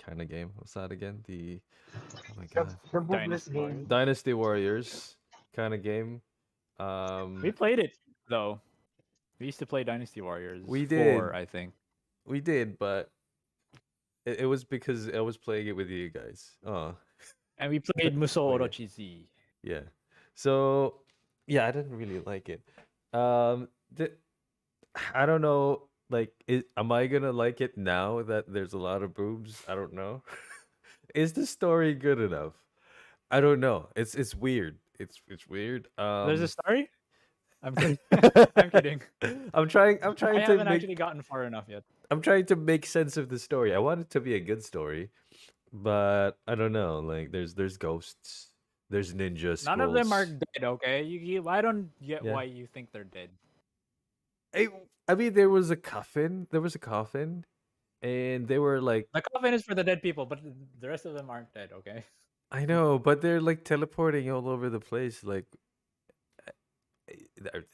kind of game. What's that again? The oh my The, god, the boobless Dynasty Warriors. game. Dynasty Warriors kind of game. We Um, played it though. We used to play Dynasty Warriors we 4, did, I think. we did, but it was because I was playing it with you guys. Oh, And we played Muso oh yeah, Orochizi. yeah. So yeah, I didn't really like it. The, I don't know. Like, am I gonna like it now that there's a lot of boobs? I don't know. Is the story good enough? I don't know. It's weird. It's weird. There's a story? I'm kidding. I'm kidding. I'm I trying to haven't make actually gotten far enough yet. I'm trying to make sense of the story. I want it to be a good story, but I don't know. Like there's ghosts, there's ninja None of them are skulls. dead, okay? I don't get Yeah. why you think they're dead. I, I mean there was a coffin. There was a coffin, and they were like, The coffin is for the dead people, but the rest of them aren't dead, okay? I know, but they're like teleporting all over the place. Like, are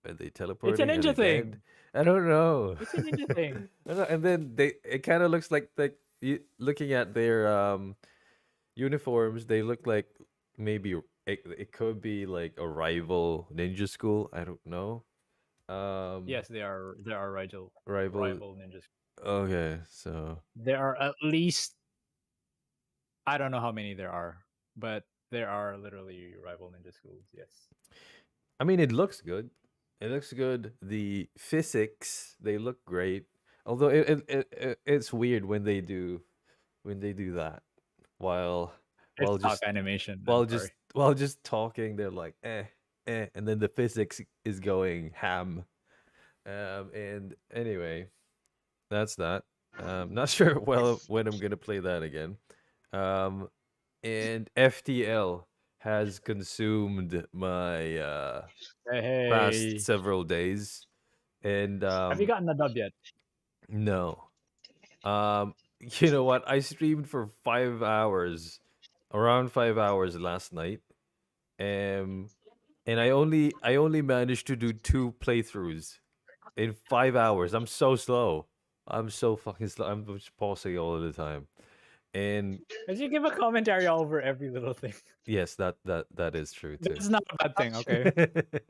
they It's a teleporting? Are they ninja dead? thing. I don't know. It's a ninja thing. I don't know. And then it kind of looks like you looking at their uniforms. They look like maybe it could be like a rival ninja school. I don't know. Um, Yes, there are rival. rival ninjas. Okay, so There are at least, I don't know how many there are, but there are literally rival ninja schools. Yes. I mean, it looks good. It looks good. The physics, they look great. Although it's weird when they do that while It's while stock just animation. I'm while sorry. just while just talking. They're like, and then the physics is going ham. And anyway, that's that. Not sure well when I'm gonna play that again. Um, and FTL has consumed my past Hey, several days, and have you gotten the dub yet? no. Um, you know what? I streamed for 5 hours, around 5 hours last night. Um, and I only managed to do two playthroughs in 5 hours. I'm so slow. I'm so fucking slow. I'm just pausing all the time. And As you give a commentary over every little thing. yes, that is true too. That's not a bad thing, okay?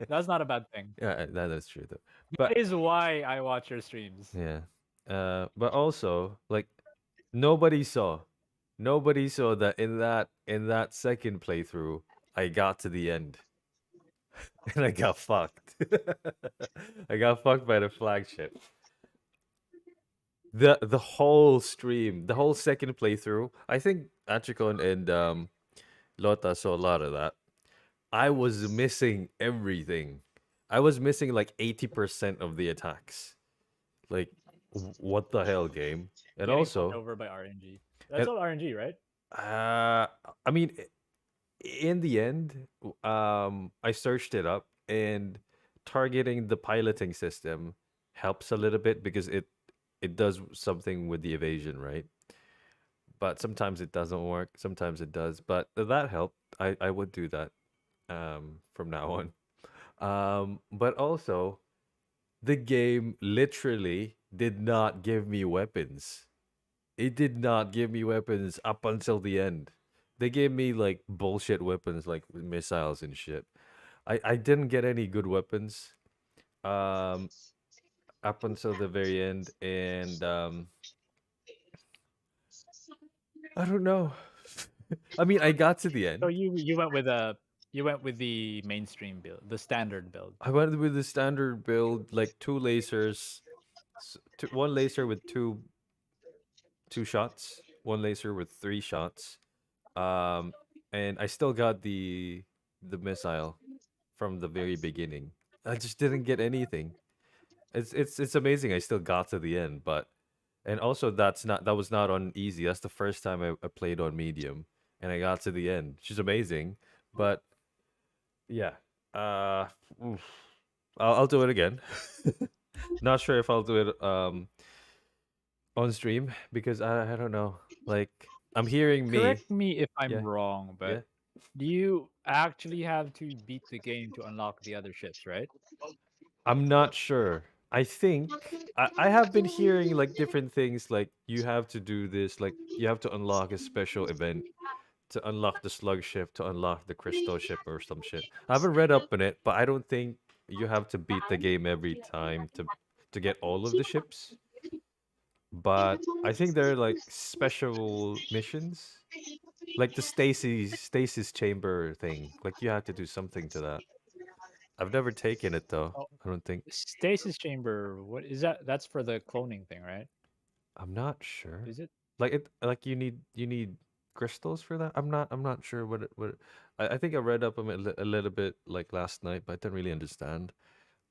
That's not a bad thing. Yeah, that is true though. That But is why I watch your streams. yeah. But also like nobody saw. Nobody saw that in that second playthrough, I got to the end and I got fucked. I got fucked by the flagship. The whole stream, the whole second playthrough, I think Achikon and Lota saw a lot of that. I was missing everything. I was missing like 80% of the attacks. Like what the hell game? And Getting fucked also, over by RNG. That's and all RNG, right? I mean in the end, I searched it up and targeting the piloting system helps a little bit because it does something with the evasion, right? But sometimes it doesn't work. Sometimes it does. But that helped. I would do that from now on. But also, the game literally did not give me weapons. It did not give me weapons up until the end. They gave me like bullshit weapons like missiles and shit. I didn't get any good weapons um up until the very end, and I don't know. I mean, I got to the So end. you went with the mainstream build, the standard build. I went with the standard build, like two lasers, one laser with two shots, one laser with three shots. Um, and I still got the missile from the very beginning. I just didn't get anything. It's amazing. I still got to the end, but and also that was not on easy. That's the first time I played on medium, and I got to the end. She's amazing, but yeah, uh, oof. I'll do it again. Not sure if I'll do it on stream because I don't know. Like I'm hearing me. Correct me if I'm Yeah, wrong, yeah. but do you actually have to beat the game to unlock the other ships, right? I'm not sure. I think I have been hearing like different things like you have to do this, like you have to unlock a special event to unlock the slug ship, to unlock the crystal ship or some shit. I haven't read up on it, but I don't think you have to beat the game every time to get all of the ships. But I think there are like special missions. Like the stasis chamber thing. Like you have to do something to that. I've never taken it though. Oh, I don't think. stasis chamber. What is that? That's for the cloning thing, right? I'm not sure. Is it? Like it like you need crystals for that? I'm not sure I think I read up on it a little bit like last night, but I didn't really understand.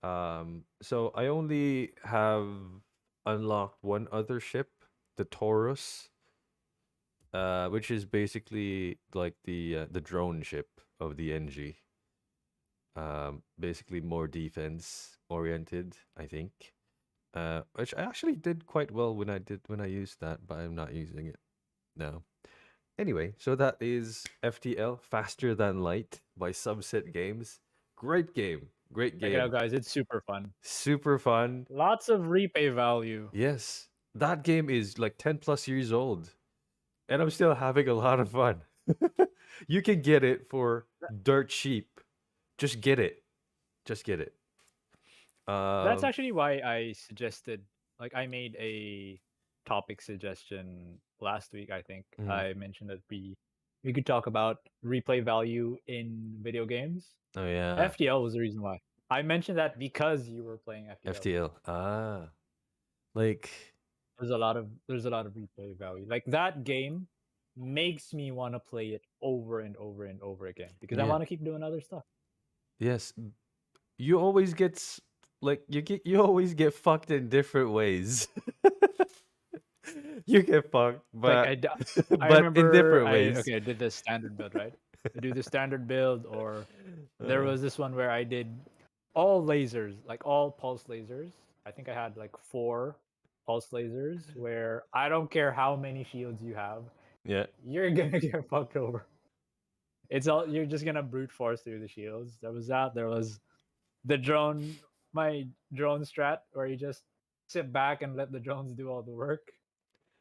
So I only have unlocked one other ship, the Taurus, which is basically like the drone ship of the NG. Basically more defense oriented, I think. Which I actually did quite well when I used that, but I'm not using it now. Anyway, so that is FTL, Faster Than Light by Subset Games. Great game. Great Check it out, game. guys. It's super fun. Super fun. Lots of repay value. Yes. That game is like 10 plus years old. And I'm still having a lot of fun. You can get it for dirt cheap. Just get it. Just get it. That's Um, actually why I suggested, like, I made a topic suggestion last week. I think mhm. I mentioned that we could talk about replay value in video games. Oh yeah. FTL was the reason why. I mentioned that because you were playing FTL. FTL. Like There's a lot of replay value. Like that game makes me want to play it over and over and over again because I Yeah. want to keep doing other stuff. Yes. You always get like you always get fucked in different ways. You get fucked, Like but I but in remember different ways. I did the standard build, right? I do the standard build, or there Uh, was this one where I did all lasers, like all pulse lasers. I think I had like 4 pulse lasers where I don't care how many shields you have, yeah. you're gonna get fucked over. It's all you're just gonna brute force through the shields. There was that. There was the drone, my drone strat, where you just sit back and let the drones do all the work.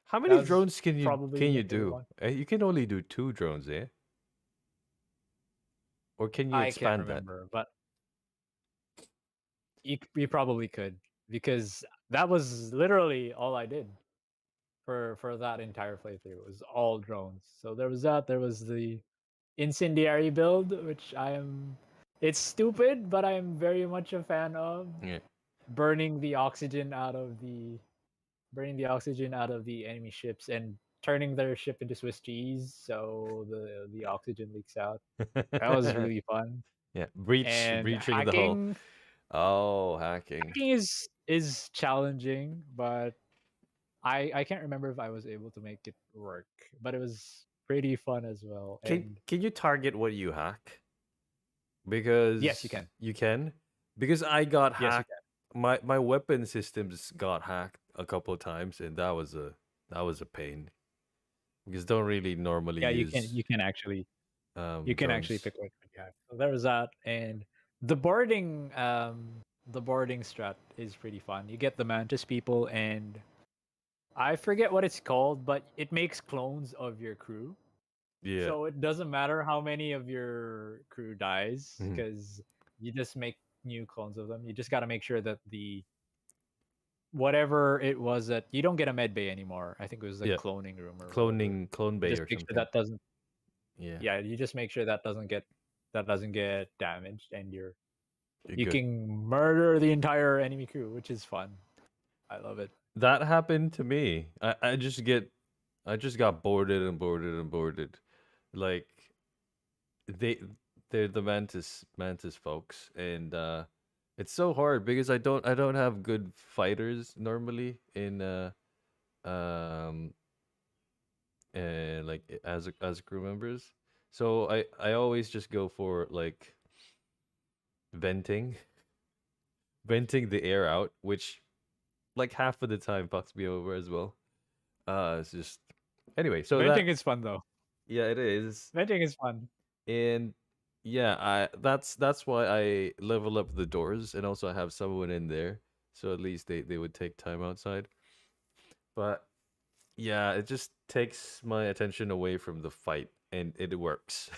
How That many was drones can probably my you favorite do? one. You can only do 2 drones, eh? Or can you I can't expand that? remember, but you probably could because that was literally all I did for that entire playthrough. It was all drones. So there was that. There was the incendiary build, which I am. It's stupid, but I'm very much a fan of Yeah. burning the oxygen out of the burning the oxygen out of the enemy ships and turning their ship into Swiss cheese, so the oxygen leaks out. That was really fun. Yeah. And Breaching the hull. hacking Oh, hacking. hacking is challenging, but I can't remember if I was able to make it work, but it was pretty fun as well. And Can you target what you hack? yes, you Because can. you can. Because I got Yes, you hacked. My weapon systems got hacked a couple of times, and that was a pain. Because don't really normally yeah, use you can actually drones. pick what you have. So there was that, and the boarding strat is pretty fun. You get the mantis people, and I forget what it's called, but it makes clones of your crew. Yeah. So it doesn't matter how many of your crew dies, Mhm. because you just make new clones of them. You just got to make sure that the whatever it was that you don't get a med bay anymore. I think it was the Yeah. cloning room or whatever. Clone You bay just or make sure something. that doesn't. Yeah. Yeah, you just make sure that doesn't get damaged, and You're you good. can murder the entire enemy crew, which is fun. I love it. That happened to me. I just got boarded and boarded and boarded. Like they they're the mantis folks, and it's so hard because I don't have good fighters normally in um like as crew members. So I always just go for like venting venting the air out, which like half of the time fucks me over as well. It's just anyway. So Venting that is fun though. yeah, it is, Venting is fun. and yeah, I that's why I level up the doors, and also I have someone in there, so at least they would take time outside. But yeah, it just takes my attention away from the fight, and it works.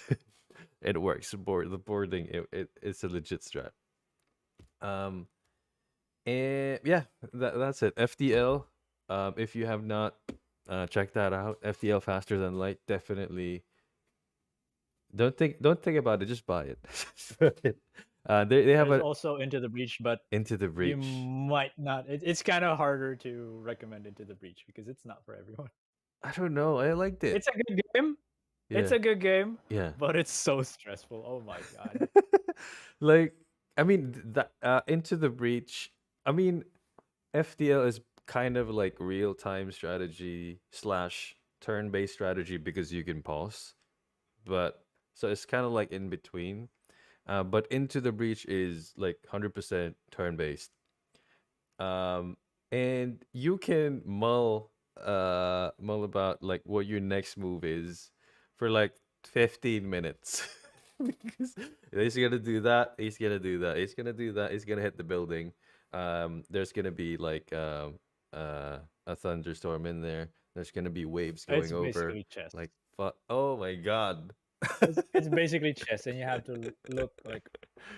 It works. The boarding, it's a legit strat. Um, and yeah, that's it. FDL. If you have not checked that out, FDL faster than light, definitely. Don't think about it. Just buy it. They have There's a also Into the Breach, but Into the you Breach. might not. It's kind of harder to recommend Into the Breach because it's not for everyone. I don't know. I liked it. It's a good game. It's Yeah, a good game, yeah. but it's so stressful. Oh my god. Like I mean that Into the Breach. I mean FDL is kind of like real time strategy slash turn based strategy because you can pause, but so it's kind of like in between. But Into the Breach is like 100% turn based. Um, and you can mull about like what your next move is for like 15 minutes. Because he's gonna do that, he's gonna do that, he's gonna do that, he's gonna hit the building. There's gonna be like a thunderstorm in there. There's gonna be waves It's going over. basically chess. Like fuck, oh my god. It's basically chess, and you have to look like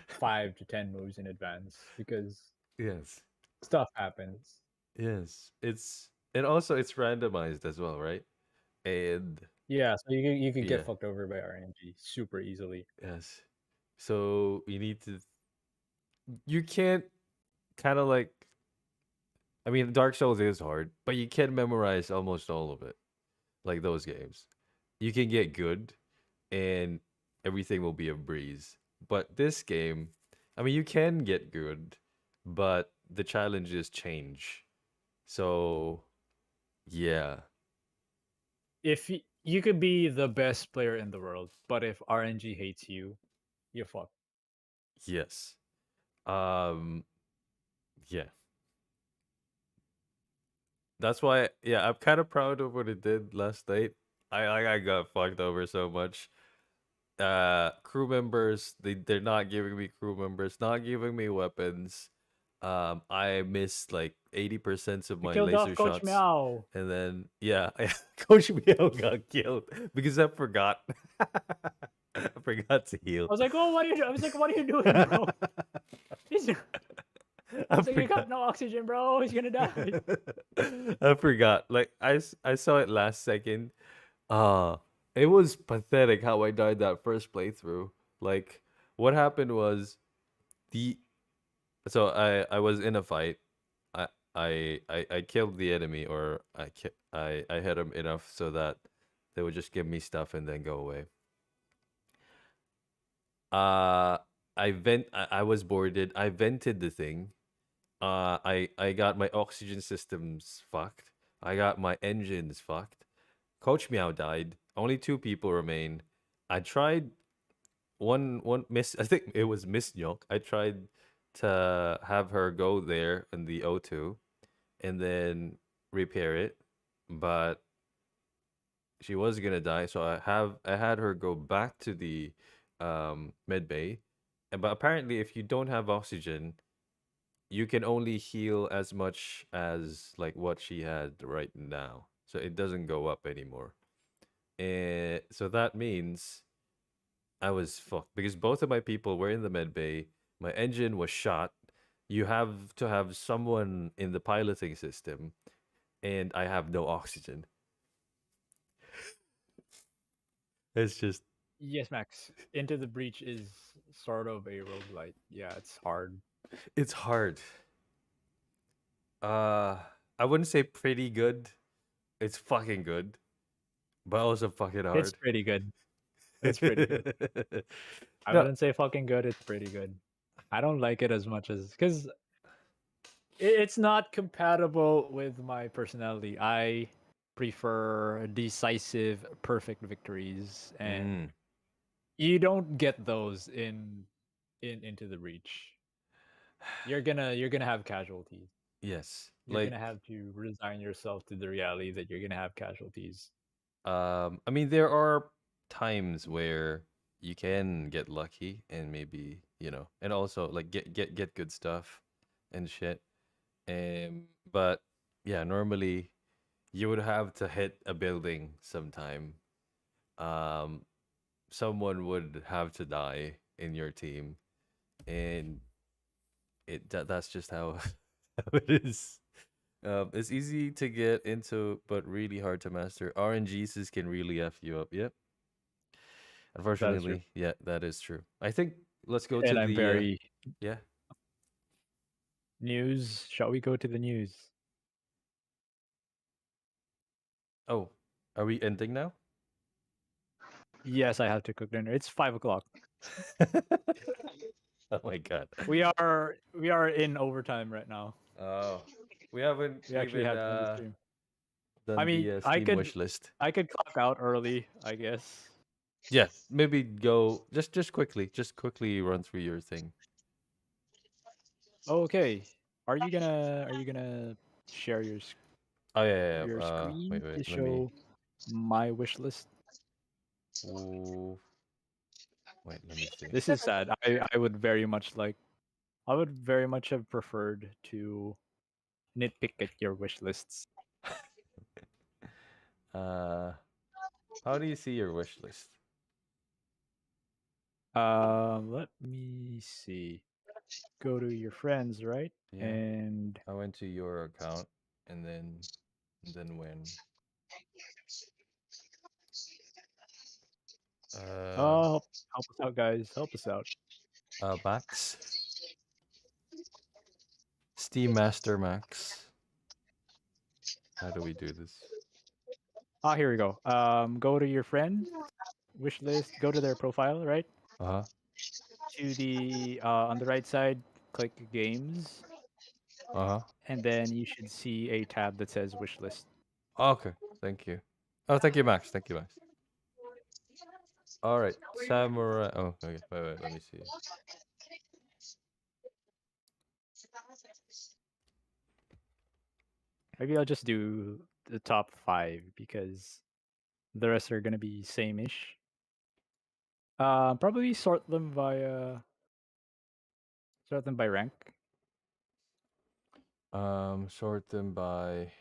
5 to 10 moves in advance because Yes. stuff happens. Yes. And also it's randomized as well, right? And Yeah, so you could yeah, get fucked over by RNG super easily. yes. So you can't kind of like, I mean, Dark Souls is hard, but you can memorize almost all of it, like those games. you can get good and everything will be a breeze. But this game, I mean, you can get good, but the challenges change. So, yeah, If you could be the best player in the world, but if RNG hates you, you're fucked. yes. Um, yeah. That's why, yeah, I'm kind of proud of what it did last night. I got fucked over so much. Crew members, they're not giving me crew members, not giving me weapons. I missed like 80% of You my killed laser off Coach shots. Meow. And then yeah, Coach Meow got killed because I forgot. I forgot to heal. I was like, oh, what are you? I was like, what are you doing, bro? He's, I I was like, you got forgot. no oxygen, bro. He's gonna die. I forgot. Like I saw it last second. Uh it was pathetic how I died that first playthrough. Like what happened was the so I was in a fight. I I killed the enemy, or I hit him enough so that they would just give me stuff and then go away. Uh I was boarded. I vented the thing. I got my oxygen systems fucked. I got my engines fucked. Coach Meow died. Only two people remain. I tried one miss. I think it was Miss Nyok. I tried to have her go there in the O2 and then repair it, but she was gonna die. So I had her go back to the med bay, and but apparently if you don't have oxygen, you can only heal as much as like what she had right now. So it doesn't go up anymore. And so that means I was fucked because both of my people were in the med bay. My engine was shot. You have to have someone in the piloting system, and I have no oxygen. It's just, Yes, Max. Into the Breach is sort of a roguelite. Yeah, it's hard. it's hard. Uh, I wouldn't say pretty good. It's fucking good, but also fucking It's hard. pretty good. It's pretty good. I No, wouldn't say fucking good. It's pretty good. I don't like it as much as because it's not compatible with my personality. I prefer decisive, perfect victories, and mm, you don't get those in Into the Breach. You're gonna have casualties. yes, You're like gonna have to resign yourself to the reality that you're gonna have casualties. I mean, there are times where you can get lucky and maybe, and also like get good stuff and shit. But yeah, normally you would have to hit a building sometime. Um, someone would have to die in your team, and that's just how how it is. It's easy to get into, but really hard to master. RNGs can really f you up. Yep. That is true. Unfortunately, yeah, that is true. I think let's go to And I'm the very yeah. news. Shall we go to the news? Oh, are we ending now? Yes, I have to cook dinner. It's 5 o'clock. Oh my god. We are in overtime right now. Oh, we haven't We actually even have to end the stream. I done mean, the Steam wish list. I could clock out early, I guess. Yeah, maybe go just quickly run through your thing. Okay. Are you gonna share Oh yeah, your yeah. screen Wait, to let me. show my wish list? Ooh, wait, let me see. This is sad. I would very much have preferred to nitpick at your wish lists. uh, how do you see your wish list? Let me see. Go to your friends, right? Yeah, And I went to your account, and then when uh help us out, guys. Help us out. Max, Steam Master Max. How do we do this? Here we go. Go to your friends wish list. Go to their profile, right? Uh-huh. To the on the right side, click games, Uh-huh. and then you should see a tab that says wish list. Okay. Thank you. Oh, thank you, Max. Thank you, Max. All right. Samurai. Oh, okay. Wait. Let me see. Maybe I'll just do the top 5 because the rest are gonna be same-ish. Probably sort them by rank. Sort them by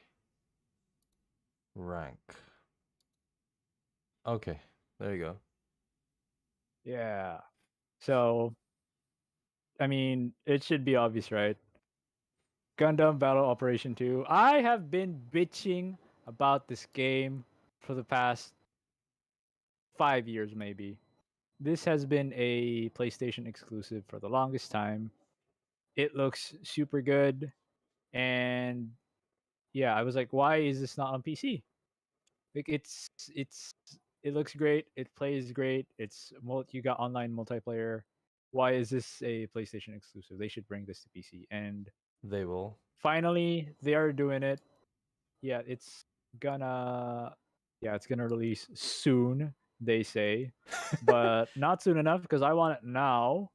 rank. Okay. There you go. Yeah. So, I mean, it should be obvious, right? Gundam Battle Operation 2. I have been bitching about this game for the past 5 years, maybe. This has been a PlayStation exclusive for the longest time. It looks super good. And yeah, I was like, why is this not on PC? Like it looks great. It plays great. You got online multiplayer. Why is this a PlayStation exclusive? They should bring this to PC. And They will. finally, they are doing it. Yeah, gonna it's gonna release soon, they say. But not soon enough because I want it now.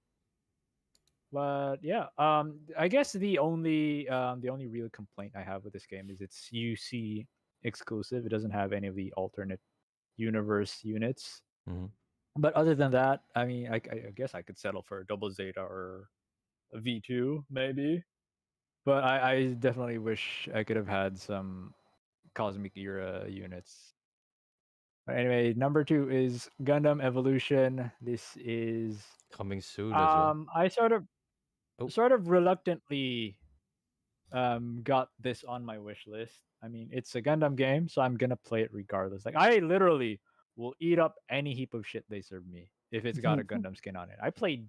But yeah, I guess the only real complaint I have with this game is it's UC exclusive. It doesn't have any of the alternate universe units. Hmm. But other than that, I mean, I guess I could settle for a double Zeta or a V2 maybe. But I definitely wish I could have had some Cosmic Era units. But anyway, number 2 is Gundam Evolution. This is Coming soon as well. I Oh. sort of reluctantly got this on my wish list. I mean, it's a Gundam game, so I'm gonna play it regardless. Like I literally will eat up any heap of shit they serve me if it's got a Gundam skin on it. I played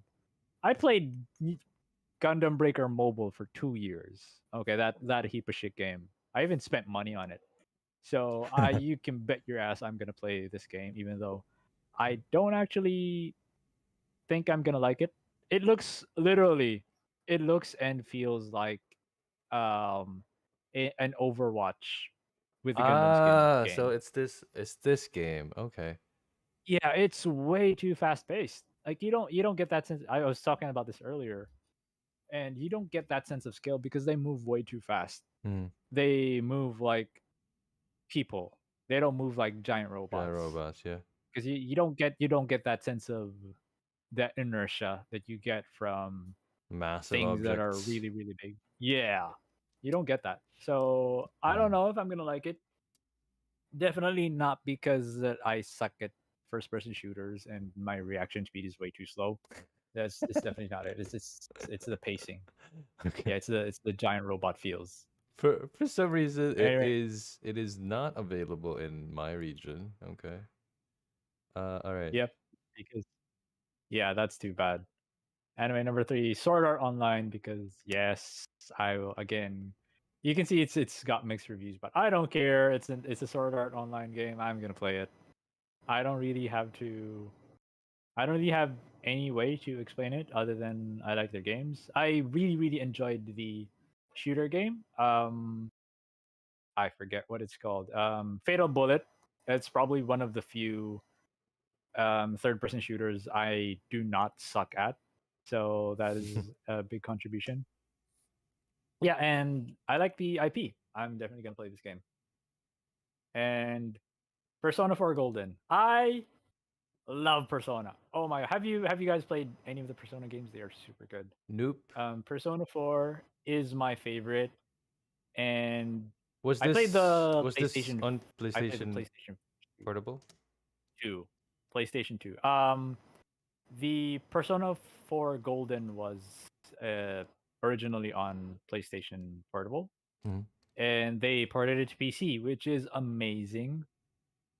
Gundam Breaker Mobile for 2 years. Okay, that heap of shit game. I even spent money on it. So I you can bet your ass I'm gonna play this game, even though I don't actually think I'm gonna like it. It looks literally, it looks and feels like um an Overwatch with the Gundam skin So game. it's this game. Okay. Yeah, it's way too fast paced. Like you don't get that sense. I was talking about this earlier, and you don't get that sense of scale because they move way too fast. Mm. They move like people. They don't move like giant Giant robots. robots, yeah. Because you don't get that sense of that inertia that you get from Massive things that are objects. really really big. Yeah, you don't get that. So I don't know if I'm gonna like it. Definitely not because that I suck at first person shooters and my reaction speed is way too slow. It's definitely not it. It's the pacing. Okay. Yeah, it's the giant robot feels. For some reason Anyway, it is not available in my region. Okay. All right. yep. Because yeah, that's too bad. Anime number 3, Sword Art Online, because yes, I will again. You can see it's got mixed reviews, but I don't care. It's a Sword Art Online game. I'm gonna play it. I don't really have to. I don't really have any way to explain it other than I like their games. I really really enjoyed the shooter game. I forget what it's called. Fatal Bullet. It's probably one of the few third person shooters I do not suck at. So that is a big contribution. Yeah, and I like the IP. I'm definitely gonna play this game. And Persona 4 Golden. I love Persona. Oh my! Have you guys played any of the Persona games? They are super good. Nope. Persona 4 is my favorite, and Was I played this the was this PlayStation. on I played the PlayStation PlayStation Portable? 2. PlayStation 2. The Persona 4 Golden was uh, originally on PlayStation Portable, Mhm. and they ported it to PC, which is amazing.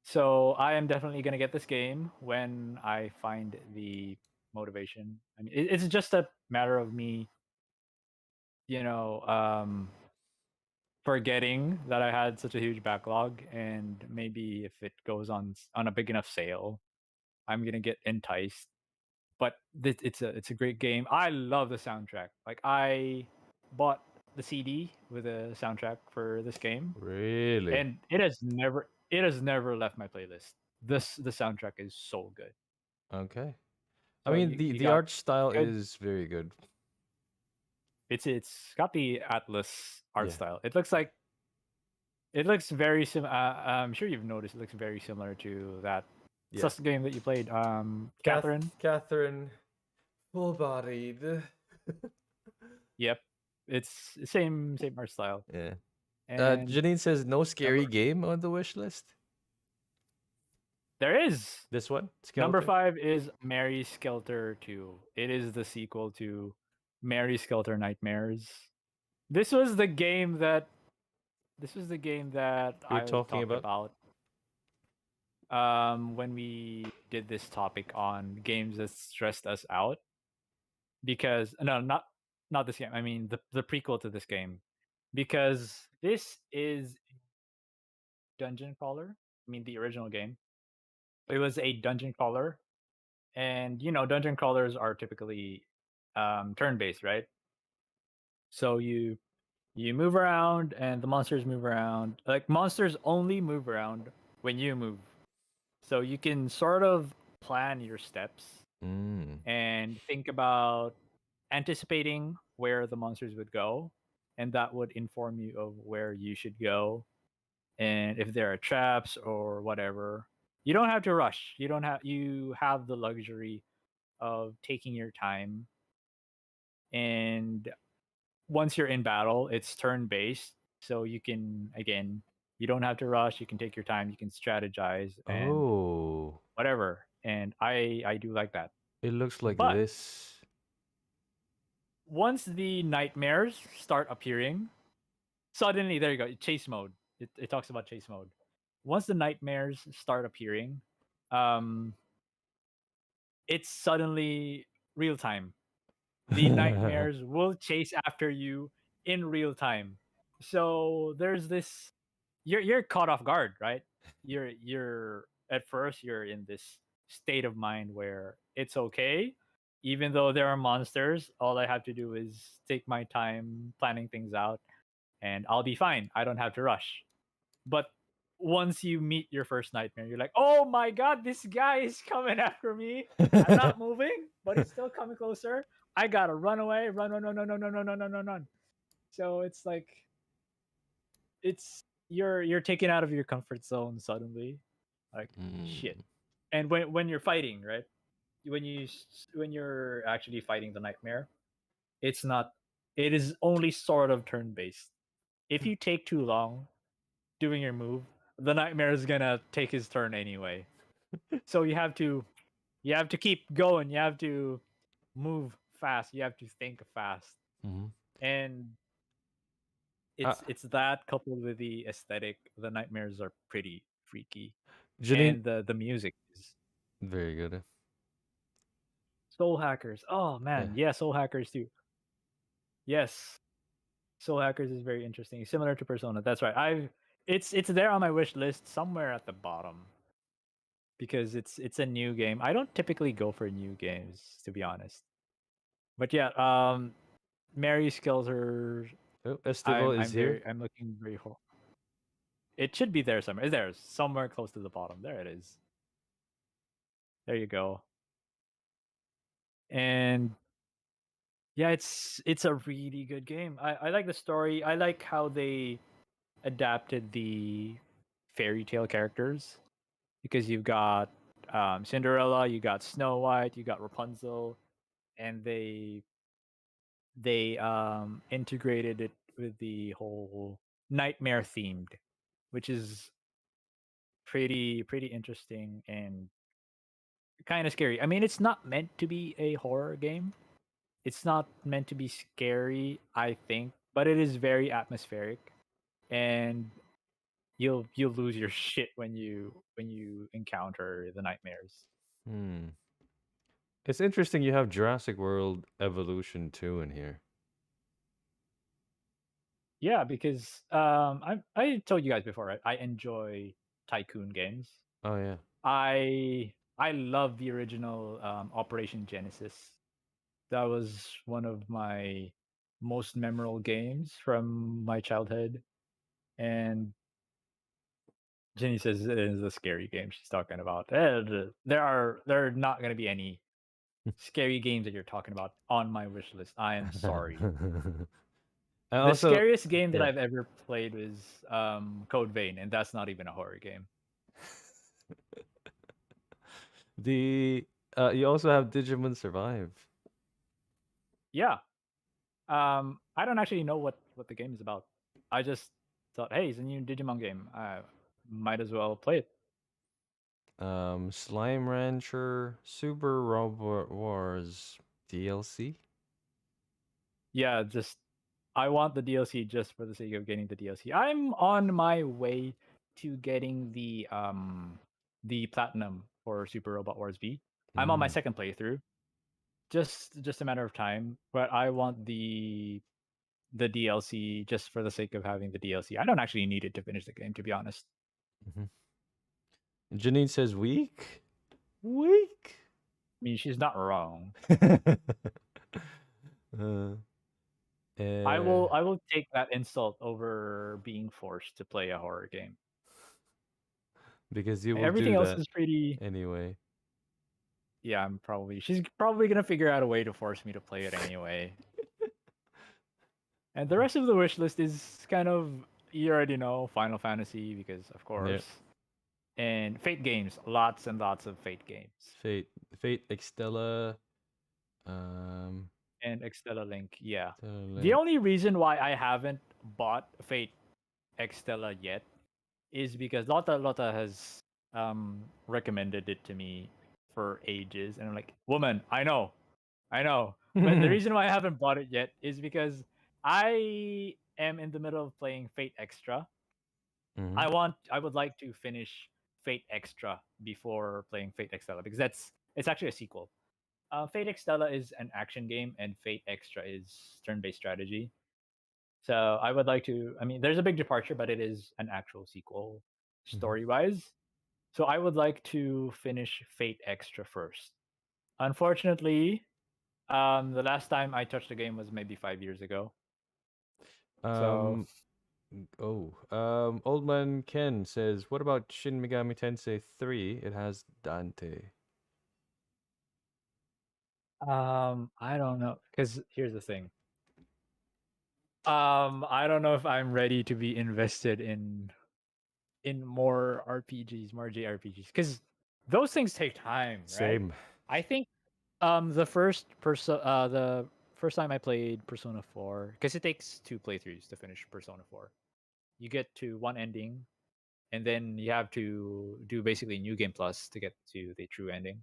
So I am definitely gonna get this game when I find the motivation. I mean, it's just a matter of me, you know, forgetting that I had such a huge backlog, and maybe if it goes on a big enough sale, I'm gonna get enticed. But it's a great game. I love the soundtrack. Like I bought the CD with a soundtrack for this game, Really? and it has never left my playlist. The soundtrack is so good. Okay. I So mean, you the got art style good. is very good. It's got the Atlas art Yeah. style. It looks very sim. I'm sure you've noticed. It looks very similar to that Yeah. sus game that you played, Catherine. Catherine, full bodied. Yep, it's same art style. Yeah. And Janine says no number scary game on the wish list. there is This one, number Skeleton. 5 is Mary Skelter 2. It is the sequel to Mary Skelter Nightmares. This was the game that You're I talking talked about? about when we did this topic on games that stressed us out. Because no, not this game. I mean the prequel to this game, because this is dungeon crawler. I mean the original game. It was a dungeon crawler, and dungeon crawlers are typically turn based, right? So you move around, and the monsters move around. Like monsters only move around when you move, so you can sort of plan your steps Mm. and think about anticipating where the monsters would go, and that would inform you of where you should go, and if there are traps or whatever. You don't have to rush. You have the luxury of taking your time, and once you're in battle, it's turn based, so you can, again, you don't have to rush. You can take your time, you can strategize and Oh, whatever, and I do like that. it looks like But this. once the nightmares start appearing, suddenly there you go, chase mode. It talks about chase mode. Once the nightmares start appearing, um it's suddenly real time. The nightmares will chase after you in real time. So there's this, you're caught off guard, right? You're at first you're in this state of mind where it's okay. Even though there are monsters, all I have to do is take my time planning things out, and I'll be fine. I don't have to rush. But once you meet your first nightmare, you're like, oh my god, this guy is coming after me. I'm not moving, but he's still coming closer. I gotta run away, run. So it's like, you're taken out of your comfort zone suddenly, like shit. Mm. And when you're fighting, right? When you're actually fighting the nightmare, it's not. It is only sort of turn based. If you take too long doing your move, the nightmare is gonna take his turn anyway. So you have to keep going. You have to move fast. You have to think fast, Mhm. and Uh, it's that coupled with the aesthetic. The nightmares are pretty freaky, Janine, and the music is very good. Soul Hackers. Oh Yeah. man, yeah, Soul Hackers too. Yes, Soul Hackers is very interesting. Similar to Persona. That's right. It's there on my wish list somewhere at the bottom, because it's a new game. I don't typically go for new games, to be honest. But yeah, Mary Skelter. Oh, Estival is here. I'm looking very It should be there somewhere. It's there somewhere close to the bottom. There it is. There you go. And yeah, it's a really good game. I like the story. I like how they adapted the fairy tale characters, because you've got Cinderella, you got Snow White, you got Rapunzel, and they integrated it with the whole nightmare themed, which is pretty interesting and kind of scary. I mean, it's not meant to be a horror game. It's not meant to be scary, I think, but it is very atmospheric, and you'll lose your shit when you encounter the nightmares. Hmm. It's interesting you have Jurassic World Evolution 2 in here. Yeah, because I told you guys before, right? I enjoy tycoon games. Oh yeah. I love the original Operation Genesis. That was one of my most memorable games from my childhood. And Jenny says it is a scary game she's talking about. There are not going to be any scary games that you're talking about on my wish list. I am sorry. I The also scariest game that yeah. I've ever played was Code Vein, and that's not even a horror game. The you also have Digimon Survive. Yeah. I don't actually know what the game is about. I just thought, hey, it's a new Digimon game. I might as well play it. Slime Rancher Super Robot Wars DLC. Yeah, just I want the DLC just for the sake of getting the DLC. I'm on my way to getting the platinum for Super Robot Wars V. I'm on my Mm. second playthrough. Just a matter of time, but I want the DLC just for the sake of having the DLC. I don't actually need it to finish the game, to be honest. Mhm. Janine says weak. Weak. I mean, she's not wrong. uh, I eh, will I will take that insult over being forced to play a horror game. because you will Everything do else that is pretty. anyway. Yeah, she's probably gonna figure out a way to force me to play it anyway. And the rest of the wish list is kind of, you already know, Final Fantasy, because of Yeah. course, and Fate games, lots and lots of Fate games, Fate Extella. and Extella Link. Yeah, the Link. only reason why I haven't bought Fate Extella yet is because Lotta has recommended it to me for ages, and I'm like, woman, I know, but the reason why I haven't bought it yet is because I am in the middle of playing Fate Extra. Mhm. I would like to finish Fate Extra before playing Fate Extella, because it's actually a sequel. Fate Extella is an action game, and Fate Extra is turn-based strategy. So I would like to. I mean, there's a big departure, but it is an actual sequel Mhm. story-wise. So I would like to finish Fate Extra first. Unfortunately, the last time I touched the game was maybe 5 years ago. So Um. Old man Ken says, "What about Shin Megami Tensei 3? It has Dante." I don't know, because here's the thing. I don't know if I'm ready to be invested in more RPGs, more JRPGs, because those things take time, right? Same. I think the first time I played Persona 4, because it takes 2 playthroughs to finish Persona 4. You get to one ending, and then you have to do basically New Game Plus to get to the true ending.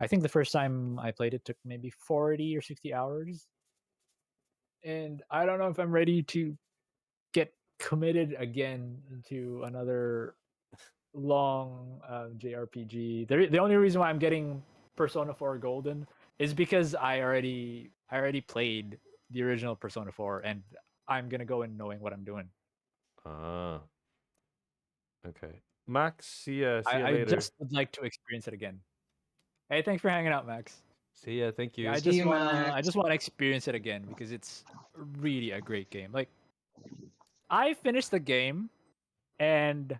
I think the first time I played it took maybe 40 or 60 hours, and I don't know if I'm ready to get committed again into another long JRPG. The only reason why I'm getting Persona 4 Golden is because I already played the original Persona 4, and I'm gonna go in knowing what I'm doing. Ah. Okay. Max, see ya. See ya I later. just would like to experience it again. Hey, thanks for hanging out, Max. See ya. Thank Yeah, you. See you, I Max. just wanna experience it again because it's really a great game. Like, I finished the game and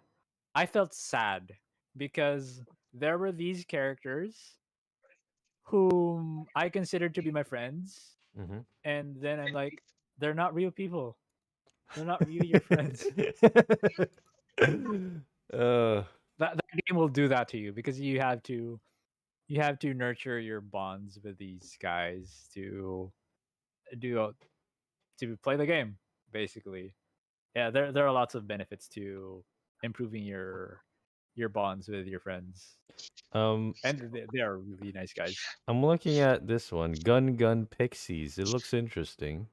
I felt sad because there were these characters whom I considered to be my friends, Mm-hmm. and then I'm like, they're not real people. They're not really your friends. uh, That game will do that to you because you have to nurture your bonds with these guys do to play the game, basically. Yeah, there are lots of benefits to improving your bonds with your friends, um, and they are really nice guys. I'm looking at this one, Gun Pixies. It looks interesting.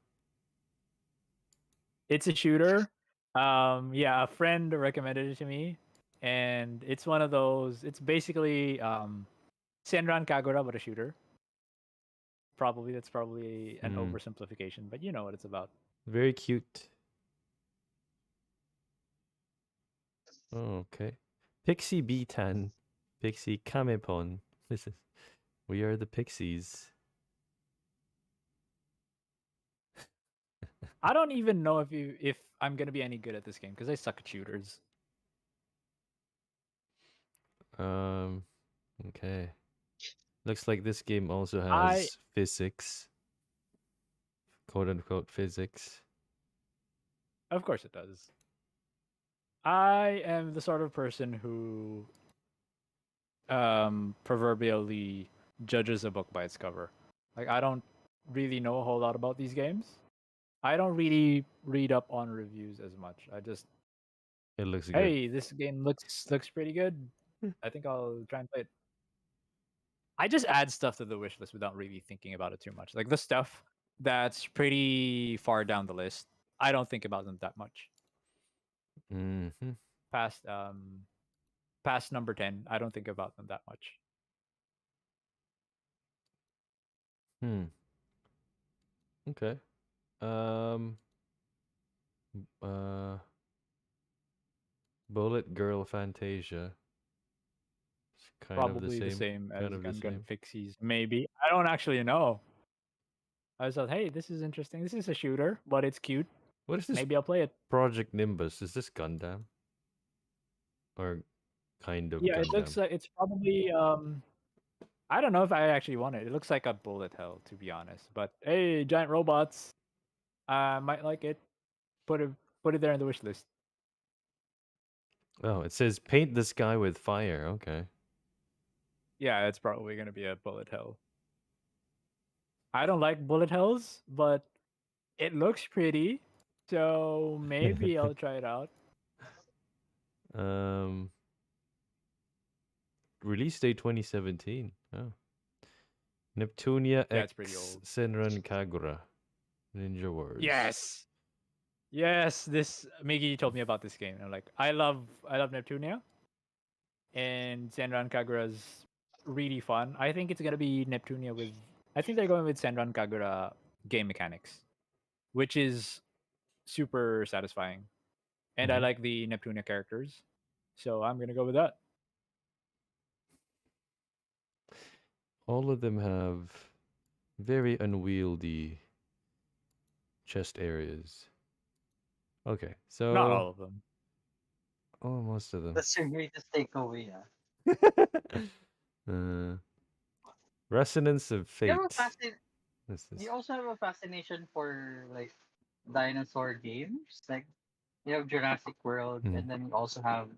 It's a shooter. Yeah, a friend recommended it to me, and it's one of those. It's basically Senran Kagura, but a shooter. Probably that's probably an Mm, oversimplification, but you know what it's about. very cute. Oh, okay. Pixie Bitan, Pixie Kamepon. This is we are the Pixies. I don't even know if I'm gonna be any good at this game because I suck at shooters. Um. Okay. Looks like this game also I has physics, quote unquote physics. Of course it does. I am the sort of person who proverbially judges a book by its cover. Like I don't really know a whole lot about these games. I don't really read up on reviews as much. I just, It looks good. hey, this game looks pretty good. I think I'll try and play it. I just add stuff to the wish list without really thinking about it too much. Like the stuff that's pretty far down the list, I don't think about them that much. Mm-hmm. Past past number 10, I don't think about them that much. Hmm. Okay. Um. Uh. Bullet Girl Fantasia. It's kind of the Probably the same. same Kind as of the Gun Gun same. Pixies. Maybe. I don't actually know. I was like, hey, this is interesting. This is a shooter, but it's cute. What is this Maybe I'll play it. Project Nimbus? Is this Gundam or kind of Yeah, it looks Gundam? like it's probably I don't know if I actually want it. It looks like a bullet hell, to be honest. But hey, giant robots. I might like it. Put it put it there in the wish list. Oh, it says paint the sky with fire. Okay. Yeah, it's probably gonna be a bullet hell. I don't like bullet hells, but it looks pretty. So maybe I'll try it out. um, release date 2017. Oh. Neptunia Yeah, it's pretty X old. Senran Kagura. Ninja Wars. Yes. Yes, this Miggy told me about this game. I'm like, I love Neptunia, and Senran Kagura's really fun. I think it's gonna be Neptunia with. I think they're going with Senran Kagura game mechanics, which is super satisfying, and I Mhm. like the Neptunia characters, so I'm gonna go with that. All of them have very unwieldy chest areas. Okay, Not so all of them. most of them. That's your greatest takeaway, ah. uh, Resonance of You have a Fate. This you is. also have a fascination for like dinosaur games. Like you have Jurassic World, Mhm. and then you also have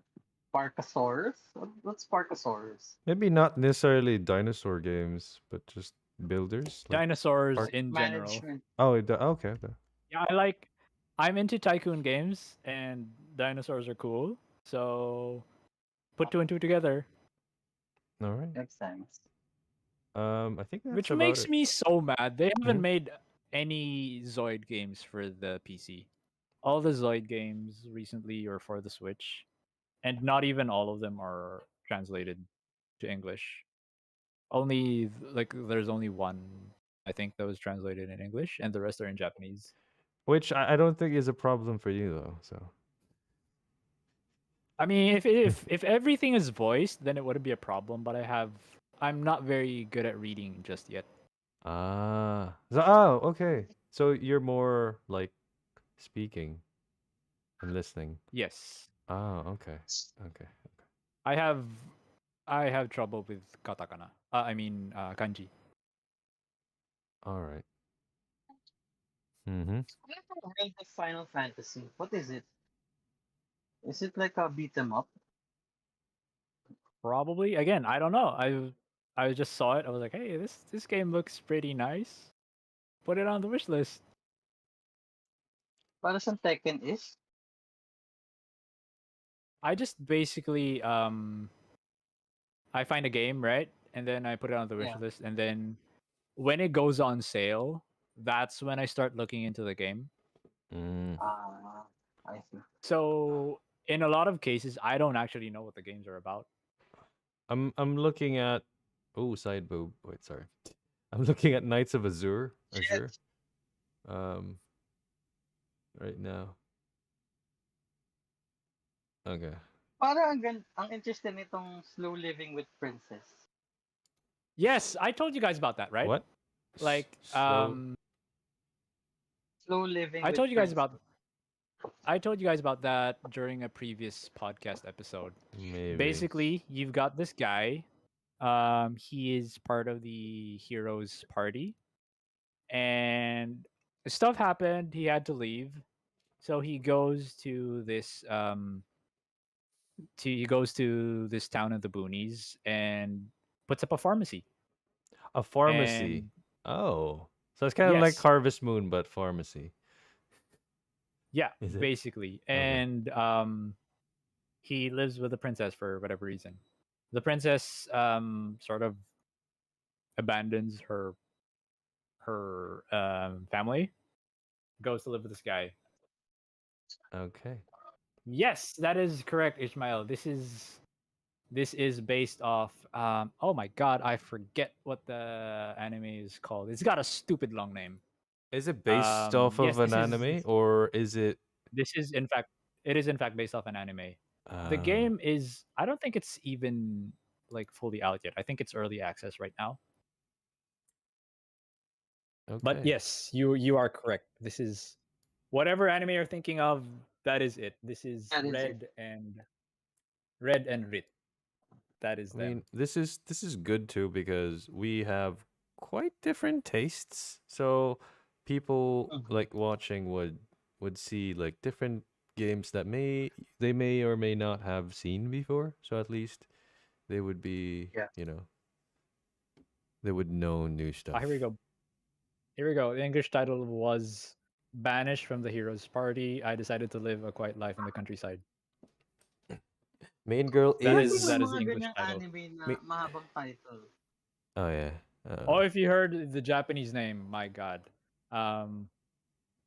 Parkasaurus. What's Parkasaurus? Maybe not necessarily dinosaur games, but just builders like Dinosaurs park. in general. Management. Oh, okay. Okay. Yeah, I like. I'm into tycoon games, and dinosaurs are cool. So put two and two together. All right. Makes sense. I think that's Which about makes it. me so mad. They haven't Mhm. made any Zoid games for the PC. All the Zoid games recently or for the Switch, and not even all of them are translated to English. Only like there's only one I think that was translated in English, and the rest are in Japanese. Which I don't think is a problem for you though. So. I mean, if everything is voiced, then it wouldn't be a problem. But I'm not very good at reading just yet. Okay. So you're more like speaking and listening. Yes, Okay. Okay. I have I have trouble with katakana. I mean kanji. All right. Mm-hmm. I haven't read the Final Fantasy. What is it? Is it like a beat 'em up? Probably again. I don't know. I just saw it. I was like, hey, this game looks pretty nice. Put it on the wish list. Para sa Tekken is? I just basically I find a game, right? And then I put it on the wish Yeah. list, and then when it goes on sale, that's when I start looking into the game. Mm. Ah, I see. So in a lot of cases, I don't actually know what the games are about. I'm looking at side boob. Wait, sorry. I'm looking at Knights of Azure. Shit. Um right now. Okay. Parang ang interesting nitong Slow Living with Princess. Yes, I told you guys about that, right? What? Like, Slow? Slow Living I with told you guys Princess. about I told you guys about that during a previous podcast episode. Maybe. Basically, you've got this guy. He is part of the heroes party, and stuff happened. He had to leave, so he goes to this town in the boonies and puts up a pharmacy. A pharmacy. And Oh. So it's kind of like yes, Harvest Moon, but pharmacy. yeah, Is it? basically. Okay. And he lives with the princess for whatever reason. The princess sort of abandons her family, goes to live with this guy. Okay. Yes, that is correct, Ishmael. This is based off oh my god, I forget what the anime is called. It's got a stupid long name. Is it based off Yes, of an anime or is it this is in fact it is in fact based off an anime. The uh game is, I don't think it's even like fully out yet. I think it's early access right now. But okay. yes, you are correct. This is whatever anime you're thinking of, that is it. This is That is it. Red and Rit. That is I them. mean, this is good too because we have quite different tastes. So people Mhm. like watching would see like different games that they may or may not have seen before. So at least they would be, Yeah. they would know new Ah, here we stuff. go. Here we go. The English title was Banished from the Heroes Party. I decided to live a quiet life in the countryside. Main girl That Meron is din is that yung is mga the English ganyang title. anime na me. mahabang title. Oh yeah. Oh, if you heard the Japanese name, my god. Um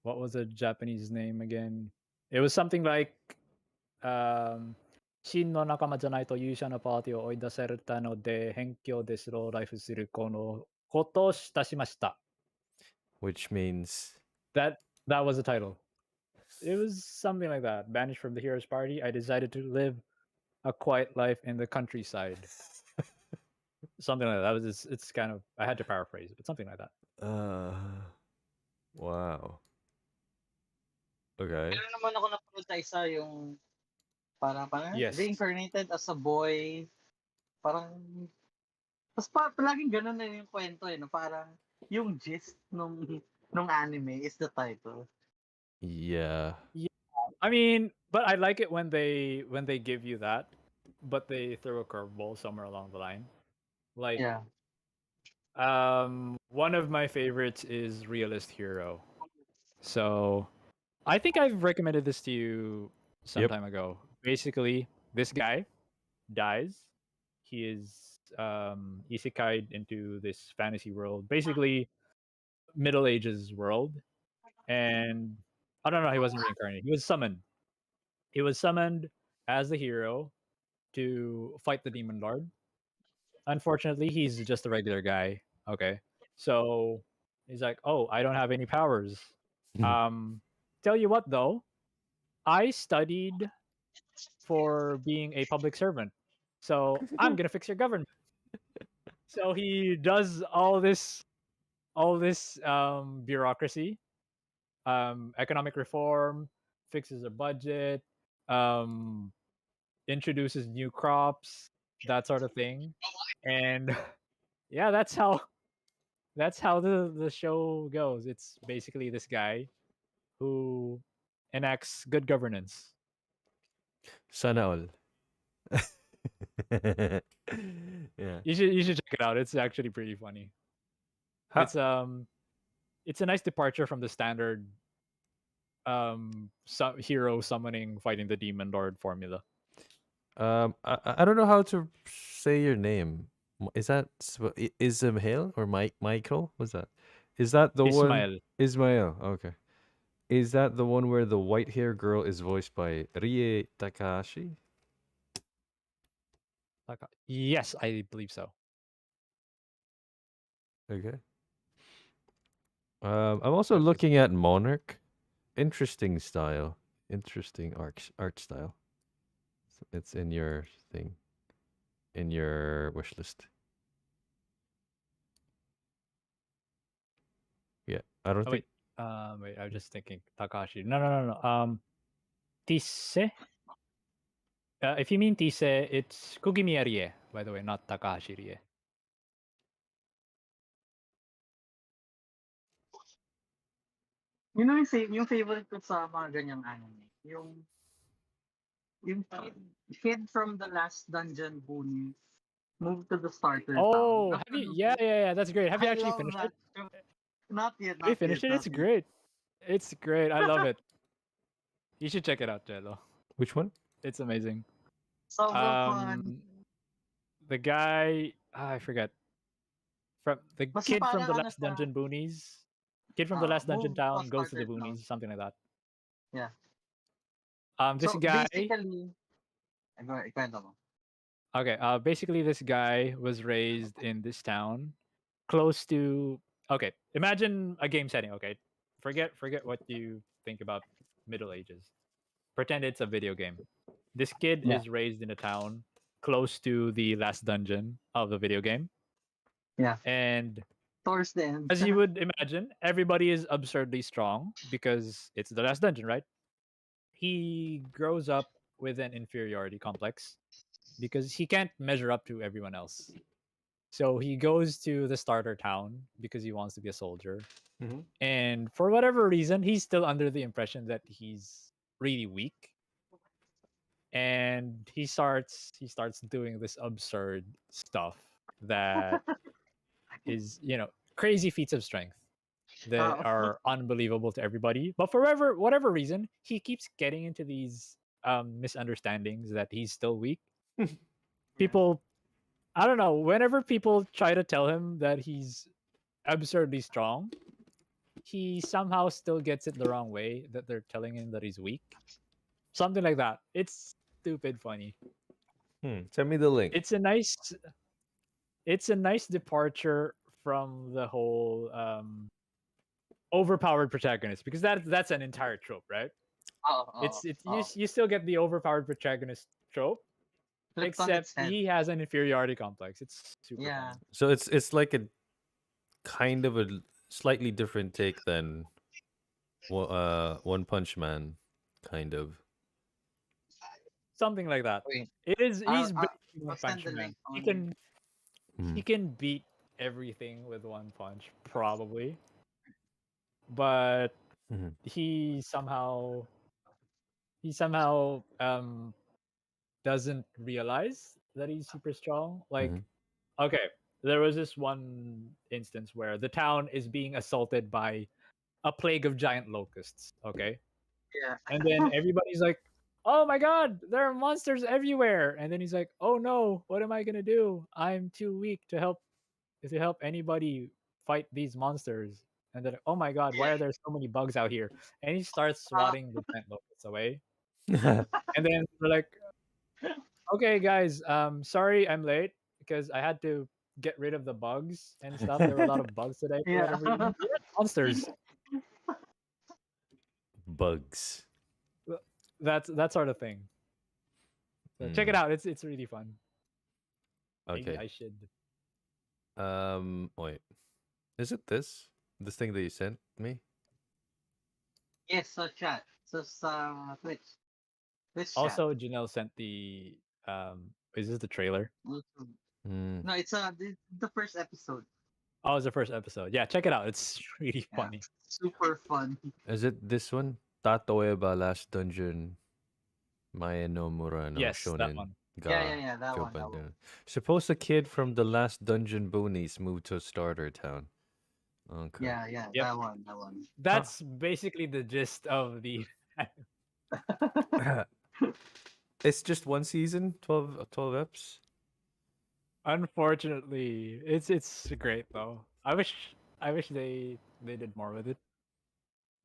what was the Japanese name again? It was something like Shin no nakama janai to yusha no party o oidasereta no de henkyo desu ro life suru kono koto shitashimashita. Which means That was the title. It was something like that. Banished from the hero's party, I decided to live a quiet life in the countryside. Something like that. That was it's kind of, I had to paraphrase, but something like that. uh wow. Okay. Meron naman ako napanood sa isa yung parang Yes. reincarnated as a boy. Parang, tapos palaging ganun na yung kwento no? Parang yung gist nung anime is the title. Yeah. Yeah. I mean, but I like it when they give you that, but they throw a curveball somewhere along the line. Like Yeah. one of my favorites is Realist Hero. So I think I've recommended this to you some Yep. time ago. Basically, this guy dies. He is isekai'd into this fantasy world, basically Middle Ages world. And I don't know, he wasn't reincarnated. He was summoned. He was summoned as the hero to fight the demon lord. Unfortunately, he's just a regular guy. Okay. So he's like, "Oh, I don't have any powers." Um tell you what though, I studied for being a public servant. So I'm gonna fix your government. So he does all this bureaucracy, economic reform, fixes a budget, um, introduces new crops, that sort of thing. And yeah, that's how the show goes. It's basically this guy who enacts good governance. Sana all. Yeah. You should check it out. It's actually pretty funny. Ha, It's it's a nice departure from the standard hero summoning fighting the demon lord formula. I don't know how to say your name. Is that Ismail or Michael? What's that? Is that the one? Ismael. Ismail. Okay. Is that the one where the white hair girl is voiced by Rie Takahashi? Yes, I believe so. Okay. I'm also Okay. looking at Monarch. Interesting style. Interesting art style. It's in your thing, in your wish list. Yeah, I don't Oh think. wait. I was just thinking Takashi. No. Tise. If you mean Tise, it's Kugimiya Rie, by the way, not Takahashi Rie. You know yung favorite ko sa mga ganyang anime, yung kid from the last dungeon boon moved to the starter town. Oh, have you? Yeah. That's great. Have you I actually love finished that it? show. Not yet, Have you not yet, finished it? not It's yet. great. It's great. I love it. You should check it out, Jello. Which one? It's amazing. Sobrang fun. The guy, I forget. From the Basta kid from parang the ano last siya, dungeon boonies. Kid from the last dungeon move to a town goes to the starter town. boonies, something like that. Yeah. This So guy. basically, ikwento mo. Okay. Basically, this guy was raised in this town, close to. Okay, imagine a game setting. Okay, forget what you think about Middle Ages. Pretend it's a video game. This kid Yeah. is raised in a town close to the last dungeon of the video game, Yeah. and Towards the end. as you would imagine, everybody is absurdly strong because it's the last dungeon, right? He grows up with an inferiority complex because he can't measure up to everyone else. So he goes to the starter town because he wants to be a soldier. Mm-hmm. And for whatever reason, he's still under the impression that he's really weak. And he starts doing this absurd stuff that is, crazy feats of strength that Oh. are unbelievable to everybody. But for whatever reason, he keeps getting into these misunderstandings that he's still weak. People, I don't know, whenever people try to tell him that he's absurdly strong, he somehow still gets it the wrong way that they're telling him that he's weak. Something like that. It's stupid funny. Send me the link. It's a nice departure from the whole overpowered protagonist, because that's an entire trope, right? You still get the overpowered protagonist trope, Flipped on except its head. he has an inferiority complex. It's super Yeah. fun. So it's like a kind of a slightly different take than One Punch Man, kind of. Something like that. Wait. He's I'll basically One send Punch the Man. link He on. can Mhm. he can beat everything with one punch, probably. But Mhm. he somehow doesn't realize that he's super strong. Like, Mhm. okay, there was this one instance where the town is being assaulted by a plague of giant locusts, okay? Yeah. And then everybody's like, "Oh my god, there are monsters everywhere." And then he's like, "Oh no, what am I going to do? I'm too weak to help anybody fight these monsters." And then, "Oh my god, why are there so many bugs out here?" And he starts swatting the giant locusts away. And then we're like, "Okay, guys, sorry I'm late because I had to get rid of the bugs and stuff. There were a lot of bugs today for Yeah. whatever reason. We're monsters." Bugs. That sort of thing. So check it Mm. out. It's really fun. Maybe Okay. I should. Wait. Is it this thing that you sent me? Yes, so chat. So sa Twitch. Twitch chat. Also, Janelle sent the is this the trailer? YouTube. Mm. No, it's the first episode. Oh, it's the first episode. Yeah, check it out. It's really Yeah. funny. Super fun. Is it this one? Tatoeba Last Dungeon Mae no Mura no Yes, that Shonen one. Yeah, that one. Kyopan. Suppose a kid from the last dungeon boonies moved to a starter town. Okay. Yeah, Yep. that one. That's basically the gist of the. It's just one season, 12 eps. Unfortunately, it's great though. I wish they did more with it,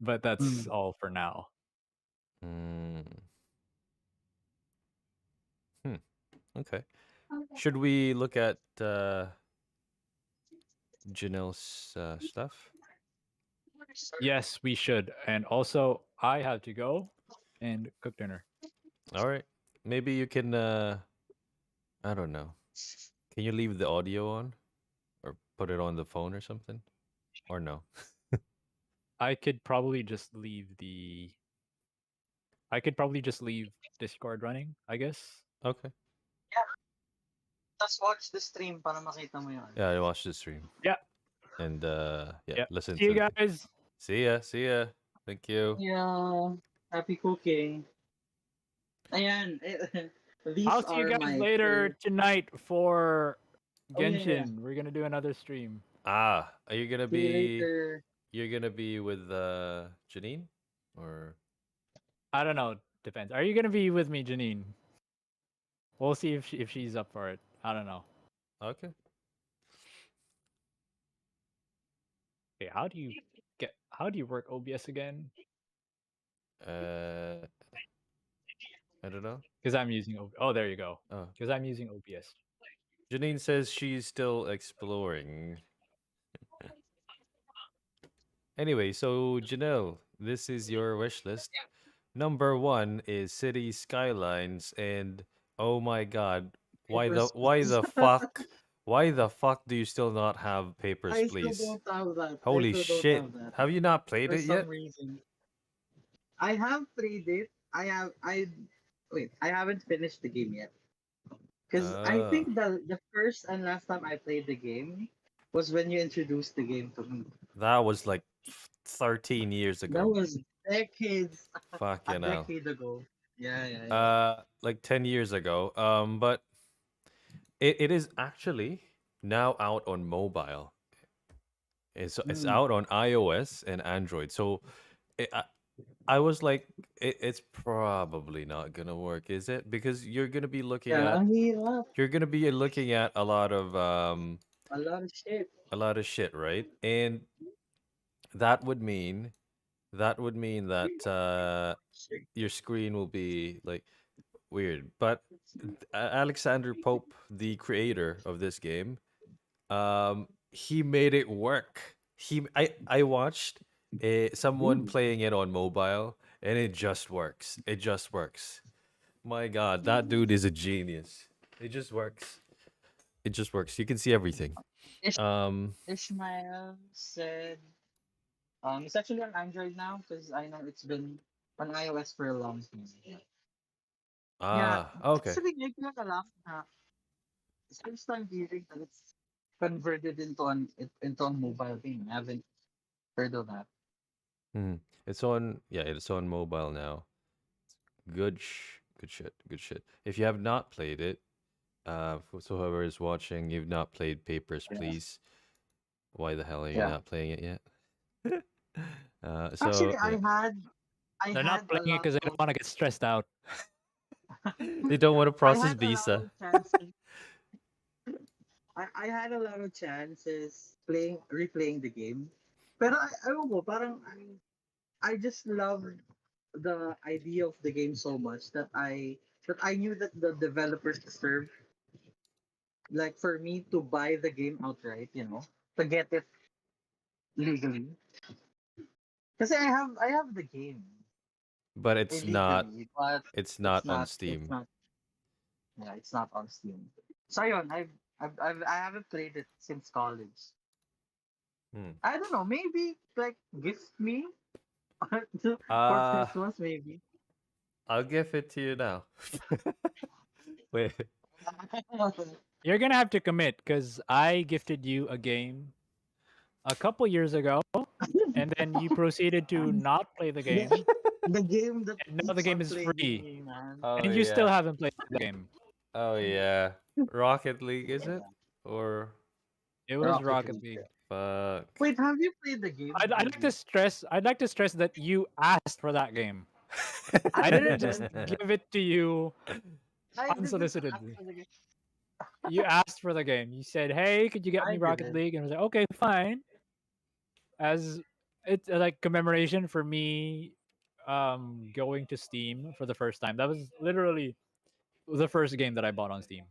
but that's all for now. Mm. Okay. Should we look at Janelle's stuff? Yes, we should. And also, I have to go and cook dinner. All right. maybe you can. I don't know. Can you leave the audio on, or put it on the phone or something, or no? I could probably just leave the. I could probably just leave Discord running. I guess. Okay. Yeah, just watch the stream para makita mo yun. Yeah, I watched the stream Yeah. and yeah, Yeah. listen See to you the thing. guys. See ya. See ya. Thank you. Yeah, happy cooking. Ayan, these I'll see you are guys my later favorite. tonight for Oh yeah. Genshin. We're gonna do another stream. Ah, are you gonna See you be? later. You're gonna be with Janine, or I don't know. Depends. Are you gonna be with me, Janine? We'll see if she's up for it. I don't know. okay? Okay, how do you work OBS again? Uh, I don't know. Because I'm using oh, there you go. Oh, Because I'm using OBS. Janine says she's still exploring. Anyway, so Janelle, this is your wish list. Number one is city skylines, and oh my god, Papers, why please. the fuck do you still not have Papers, I still Please? don't have that. I Holy still don't shit! have that. Have you not played For it some yet? reason. I have played it. I haven't finished the game yet. Because I Uh, think the first and last time I played the game was when you introduced the game to me. that was like 13 years That ago. was decades, a Fucking hell. decade ago. Yeah, yeah, yeah. Like 10 years ago. But it is actually now out on mobile. It's Mm. out on iOS and Android. So it, I was like, it's probably not gonna work, is it? Because Yeah, ang hirap. you're gonna be looking at A lot of shit. a lot of shit, right? And that would mean that your screen will be like weird. But Alexander Pope, the creator of this game, he made it work. I watched someone Ooh. playing it on mobile, and it just works. It just works. My God, that dude is a genius. It just works. It just works. You can see everything. Ish- Um. Ishmael said, it's actually on Android now because I know it's been on iOS for a long time. Yeah, Okay. actually, like a laugh na it's first time hearing that it's converted into a mobile game. I haven't heard of that. It's on. Yeah, it's on mobile now. Good shit. Good shit. If you have not played it, so whoever is watching, you've not played Papers, Yeah. Please. Why the hell are you Yeah. not playing it yet? Actually, So yeah, I They're not had a playing it lot because they don't of want to get stressed out. they don't want to I process had a lot visa. of chances. I had a lot of chances replaying the game. Pero I don't know, parang I just love the idea of the game so much that I knew that the developers deserve like for me to buy the game outright, to get it legally. Because I have the game But illegally, but it's it's not on it's Steam. not yeah, it's not on Steam. So yun, I haven't played it since college. Hmm. I don't know, maybe like gift me for Uh Christmas, maybe. I'll give it to you now. Wait. You're gonna have to commit because I gifted you a game a couple years ago, and then you proceeded to not play the the, game, the game that and now the keeps game on is playing free, me, man. Oh and you still yeah. haven't played the game. Oh yeah. Rocket League, is it? Yeah. Or It was Rocket Rocket League. League. fuck. Wait, have you played the game, I'd like to Ruby? stress. I'd like to stress that you asked for that game. I I didn't just didn't. give it to you I didn't ask unsolicitedly. for the game. You asked for the game. You said, "Hey, could you get I me Rocket didn't. League?" And I was like, "Okay, fine." As it's like commemoration for me going to Steam for the first time. That was literally the first game that I bought on Steam.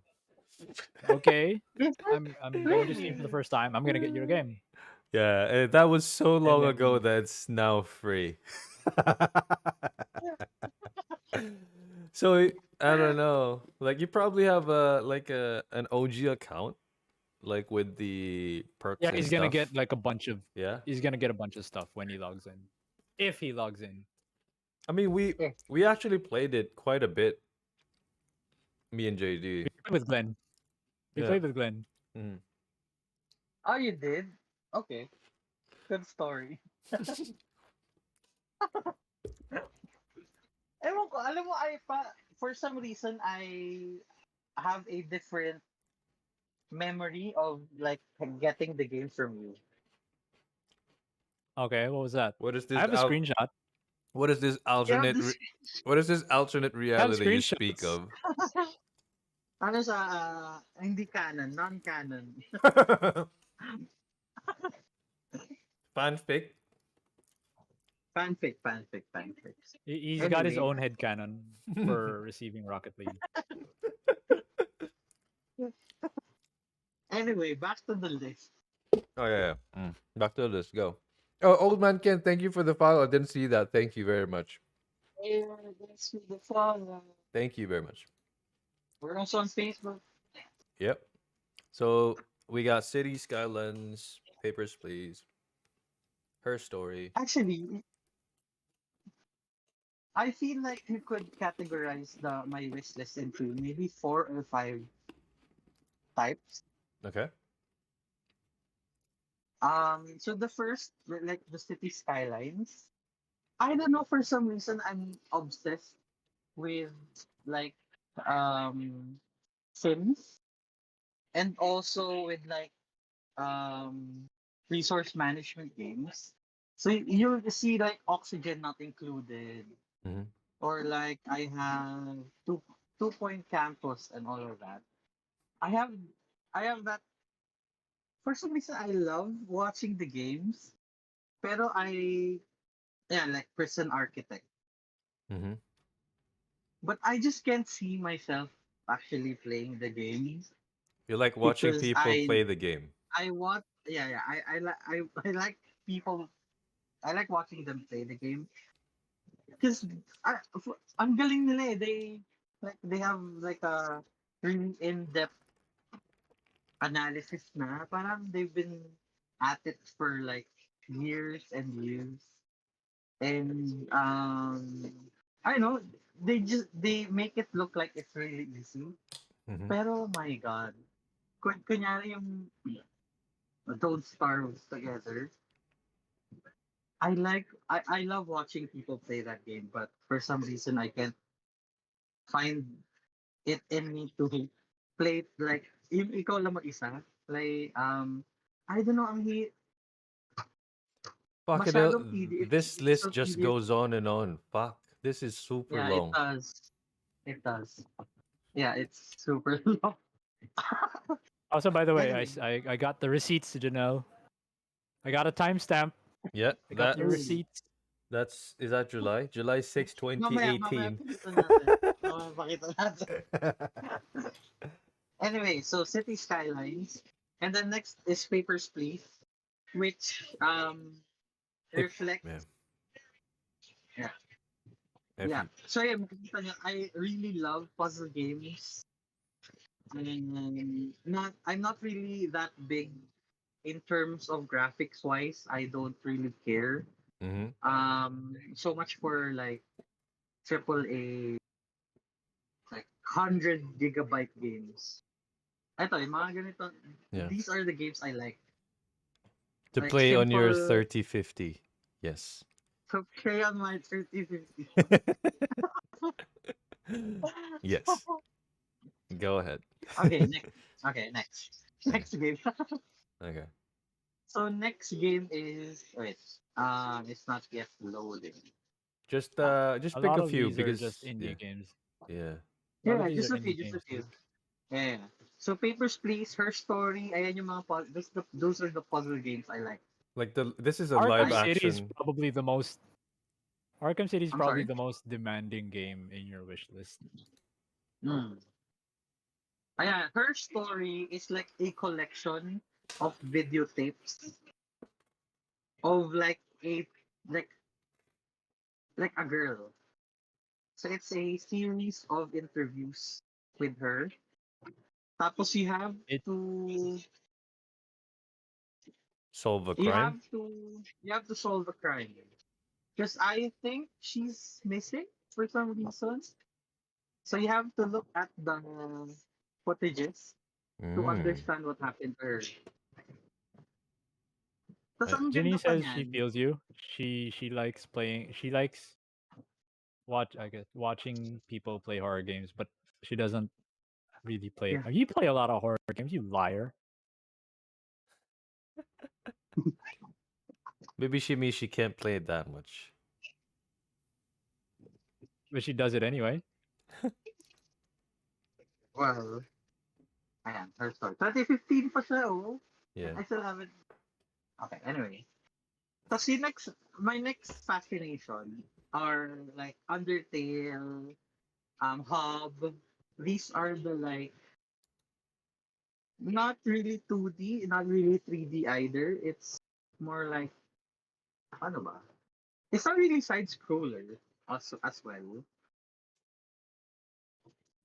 Okay, Yes, I'm going to Steam for the first time. I'm gonna get you a game. Yeah, that was so And long ago then that it's now free. So I don't know. Like you probably have a like a an OG account, like with the perks Yeah, and he's gonna stuff. get like a bunch of Yeah. he's gonna get a bunch of stuff when he logs in. If he logs in. I mean, Yeah. we actually played it quite a bit. Me and JD. We played with Glenn. We Yeah. played with Glenn. Mhm. Oh, you did? Okay, good story. Ewan ko, alam mo, for some reason, I have a different memory of like getting the game from you. Okay, what was that? What is I this have a out? screenshot. What is this You have alternate? this, What is this alternate I have reality you speak screenshots. of? ano sa, hindi canon, non-canon. Fanfic. Fanfic. He's got his Anyway, own headcanon for receiving Rocket League. anyway, back to the list. Oh yeah. Back to this. Go. Oh, old man Ken, thank you for the follow. I didn't see that. Thank you very much. Yeah, that's the follow. Thank you very much. We're also on Facebook. Yep. So we got City Skylines, Papers, Please, Her Story. Actually, I feel like you could categorize my wish list into maybe 4 or 5 types. Okay. So the first, like the city skylines. I don't know, for some reason I'm obsessed with like um Sims, and also with like um resource management games. So you'll see like oxygen not included, Mm-hmm. or like I have two point campus and all of that. I have I have that. For some reason I love watching the games, pero yeah, like prison architect. Mm-hmm. But I just can't see myself actually playing the game, You like watching because people play the game. I want, yeah, I like people, I like watching them play the game, because ang galing nila eh. They have like a really in-depth analysis na, parang they've been at it for like years and years. And I know, they make it look like it's really easy. Mm-hmm. Pero my God, kunyari yung Don't Starve Together. I love watching people play that game, but for some reason I can't find it in me to play it like yung ikaw lang mag-isa. Like I don't know, Fuck it. masyadong tedious. This It's list so just tedious. goes on and on. Fuck. This is super Yeah, it long. does. It does. Yeah, it's super long. Also, by the way, Anyway, I got the receipts, Janelle. I got a timestamp. Yeah, I got the ooh. receipts. that's is that July? July 6, Mamaya 2018. pakita natin. Mamaya pakita natin. Anyway, so City Skylines. And then next is Papers, Please, which if yeah, reflects, yeah. if Yeah. you So yeah, makikita niyo, I really love puzzle games. And I'm not really that big in terms of graphics wise. I don't really care. mm-hmm. So much for like triple A, like 100 GB games. Ito, yung mga ganito, Yeah. these are the games I like. To Like play on your simple, 3050. Yes. to play on my 3050. Yes. Go ahead. Okay, next. Okay, next. Next game. Okay. So next game is, wait. It's not yet loading. Just A pick lot a of few these are because just yeah. indie games. Yeah. A lot of Yeah, these just are a few, indie just a games, few. dude. Yeah. So Papers, Please, Her Story, ayan yung mga those are the puzzle games I like. Like this is a live Arkham City is action. probably the most. Arkham City is I'm probably sorry. the most demanding game in your wish list. Hmm. Ayan, Her Story is like a collection of videotapes of like like a girl. So it's a series of interviews with her. Tapos It to Solve a you crime? have to you have to solve a crime. Because I think she's missing for some reason. So you have to look at the footages to Mm. understand what happened to her. Tapos ang Ginny ganda pa says she niyan. feels you. She likes playing. She likes watching people play horror games, but she doesn't really play. Yeah. You play a lot of horror games, you liar. Maybe she means she can't play it that much. But she does it anyway. Well, ayan, her story. 2015 pa siya, oh. Yeah. I still haven't. Okay, anyway. Tapos my next fascination are like Undertale, Hub. These are the like not really 2D, not really 3D either. It's more like ano ba? It's not really side scroller as well.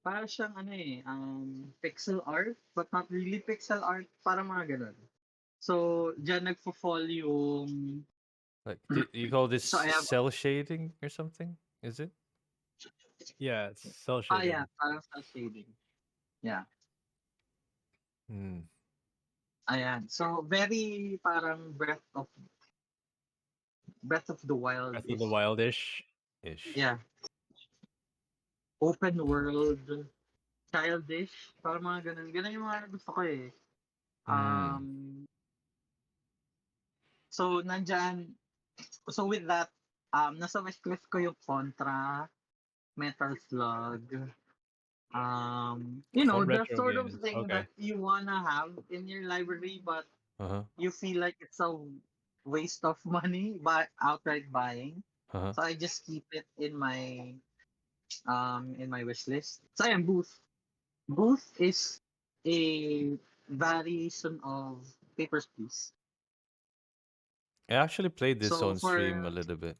Para siyang pixel art, but not really pixel art, para mga ganun. So, diyan nagfo-fall yung Like, do you call this so I have cell shading or something? Is it? Yeah, it's cell shaded. yeah, parang cel shading. Yeah. Hmm. Ayan. So, very parang Breath of the Wild Breath of is, the Wildish. Ish. yeah, open world, childish, parang mga ganun. Ganun yung mga gusto ko eh. Mm. So, so with that, nasa wishlist ko yung Contra, Metal Slug, Oh, the retro sort of games. thing Okay. that you wanna have in your library, but Uh-huh. you feel like it's a waste of money by outright buying. Uh-huh. So I just keep it in my wish list. So ayan, Booth. Booth is a variation of Papers, Please. I actually played this So on stream a little bit.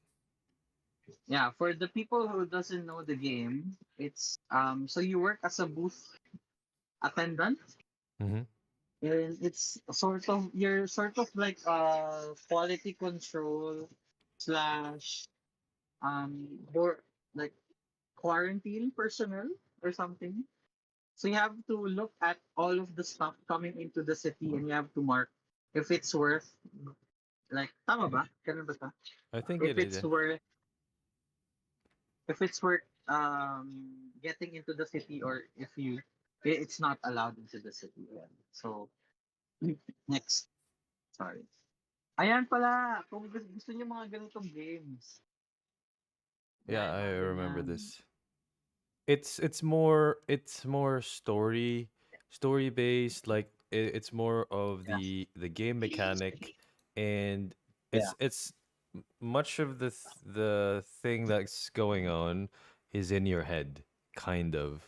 for the people who doesn't know the game, it's so you work as a booth attendant, Mm-hmm. and it's you're sort of like quality control slash or like quarantine personnel or something. So you have to look at all of the stuff coming into the city, and you have to mark if it's worth, like, tama ba? Ganun ba ta? I think If it is. it's worth if it's worth getting into the city, or if it's not allowed into the city. Yeah. So next, sorry. Ayan pala, kung gusto niyo mga ganitong games. Yeah, Ayan, I mga remember ganyan. this. It's more story based. Like it's more of Yeah. the game mechanic, and Yeah. it's much of the thing that's going on is in your head, kind of,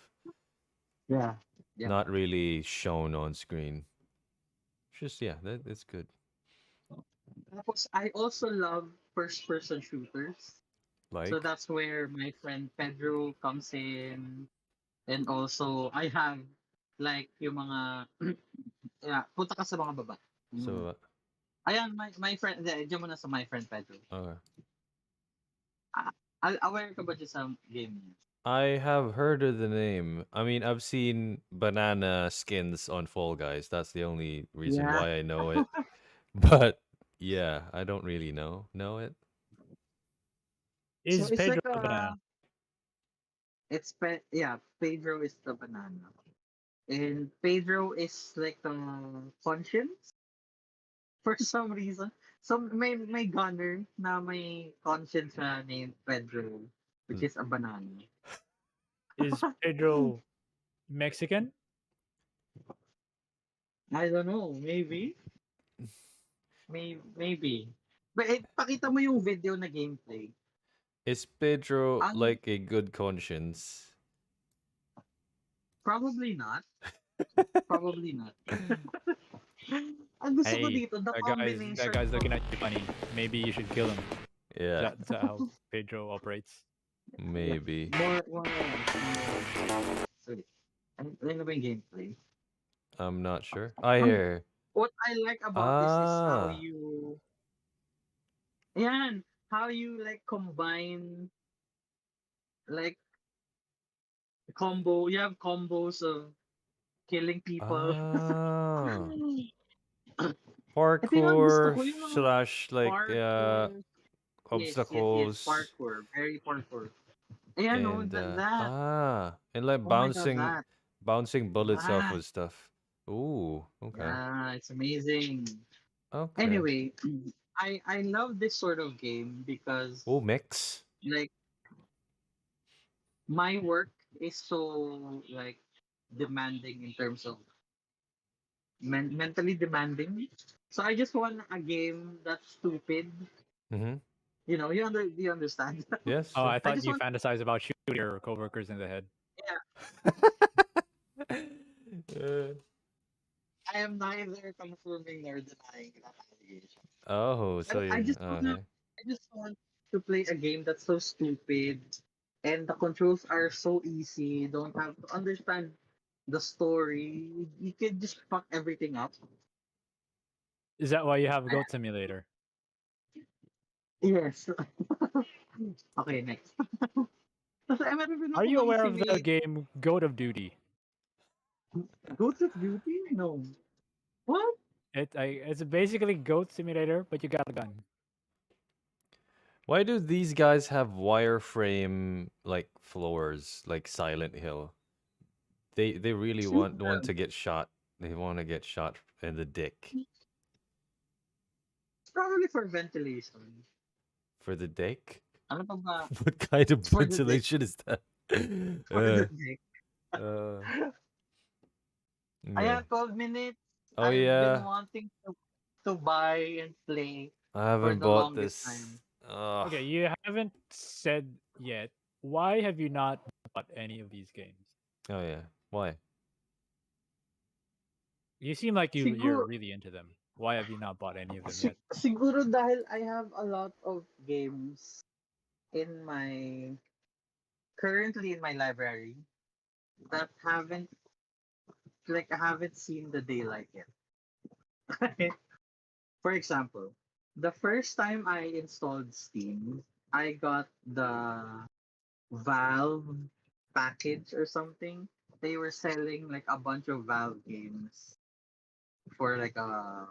Yeah. Yeah. not really shown on screen. Just yeah, that's good. Tapos, I also love first-person shooters. So Like, that's where my friend Pedro comes in. And also, I have like yung mga, yeah, punta ka sa mga baba. Yung mga, so ayan, my friend, diyan muna sa my friend Pedro. okay. Ah, aware ka ba dyan sa game niya? I have heard of the name. I mean, I've seen banana skins on Fall Guys. That's the only reason Yeah. why I know it. But yeah, I don't really know it. So Is it's Pedro like a banana? Pedro is the banana. And Pedro is like the conscience for some reason. So may gunner na may conscience na named Pedro, which is a banana. Is Pedro Mexican? I don't know, maybe. But pakita mo yung video na gameplay. Is Pedro Ang like a good conscience? probably not. Probably not. Ang gusto ko Hey, dito, the that combination guy's of looking at you funny. Maybe you should kill him. Yeah. Is that how Pedro operates? Maybe. Sorry. Ano ba yung gameplay? I'm not sure. I Um, hear. what I like about this is Ah. how you like combine like you have combos of killing people. Ah. Ito yung mga gusto Parkour ko, yung mga slash like parkour. Yes, obstacles parkour. Very parkour. Ayan, no, and that. and like Oh my god, that. bouncing bullets off That. with stuff. Ooh, okay. Yeah, it's amazing. Okay. Anyway, I love this sort of game because Oh, mix. like my work is so like demanding in terms of mentally demanding. So I just want a game that's stupid. Mm-hmm. Do you understand? Yes, Oh, yes. I I thought just you want fantasize about shooting your coworkers in the head. yeah, Uh, I am neither confirming nor denying that allegation. oh, But so you okay. I just want to play a game that's so stupid and the controls are so easy. You don't have to understand the story. You can just fuck everything up. Is that why you have I, Goat Simulator? yes. Okay, next. Kasi meron din Are ako you ng aware of the simulator. game Goat of Duty? Ghost of Beauty? No. What? It's basically Goat Simulator, but you got a gun. Why do these guys have wireframe like floors like Silent Hill? They really want to get shot. They want to get shot in the dick. It's probably for ventilation. For the dick? Ano pa ba? What kind of It's for the dick. ventilation is that? It's for the dick. uh, I yeah. have 12 minutes. Oh I've been yeah. wanting to buy and play I for haven't the bought longest this. time. Ugh. Okay, you haven't said yet. Why have you not bought any of these games? Oh yeah. Why? You seem like you're Siguro, really into them. Why have you not bought any of them yet? siguro dahil I have a lot of games in my currently in my library that I haven't seen the daylight yet. For example, the first time I installed Steam, I got the Valve package or something. They were selling like a bunch of Valve games for like a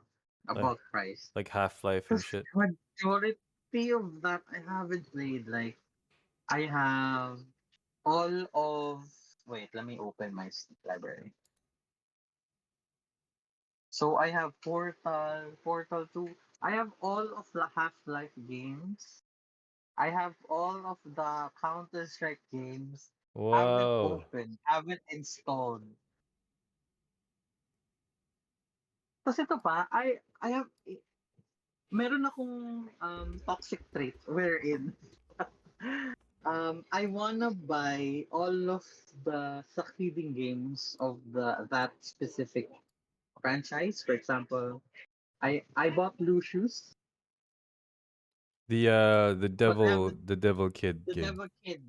Like bulk price. Half-Life and The shit. majority of that I haven't played. Like I have all of wait, let me open my Steam library. So I have Portal 2. I have all of the Half-Life games. I have all of the Counter-Strike games. Haven't Whoa. opened, haven't installed. Kasi ito pa, I have meron akong toxic trait wherein I wanna buy all of the succeeding games of that specific franchise. For example, I bought Lucius, but I haven't The devil kid the game. Devil Kid,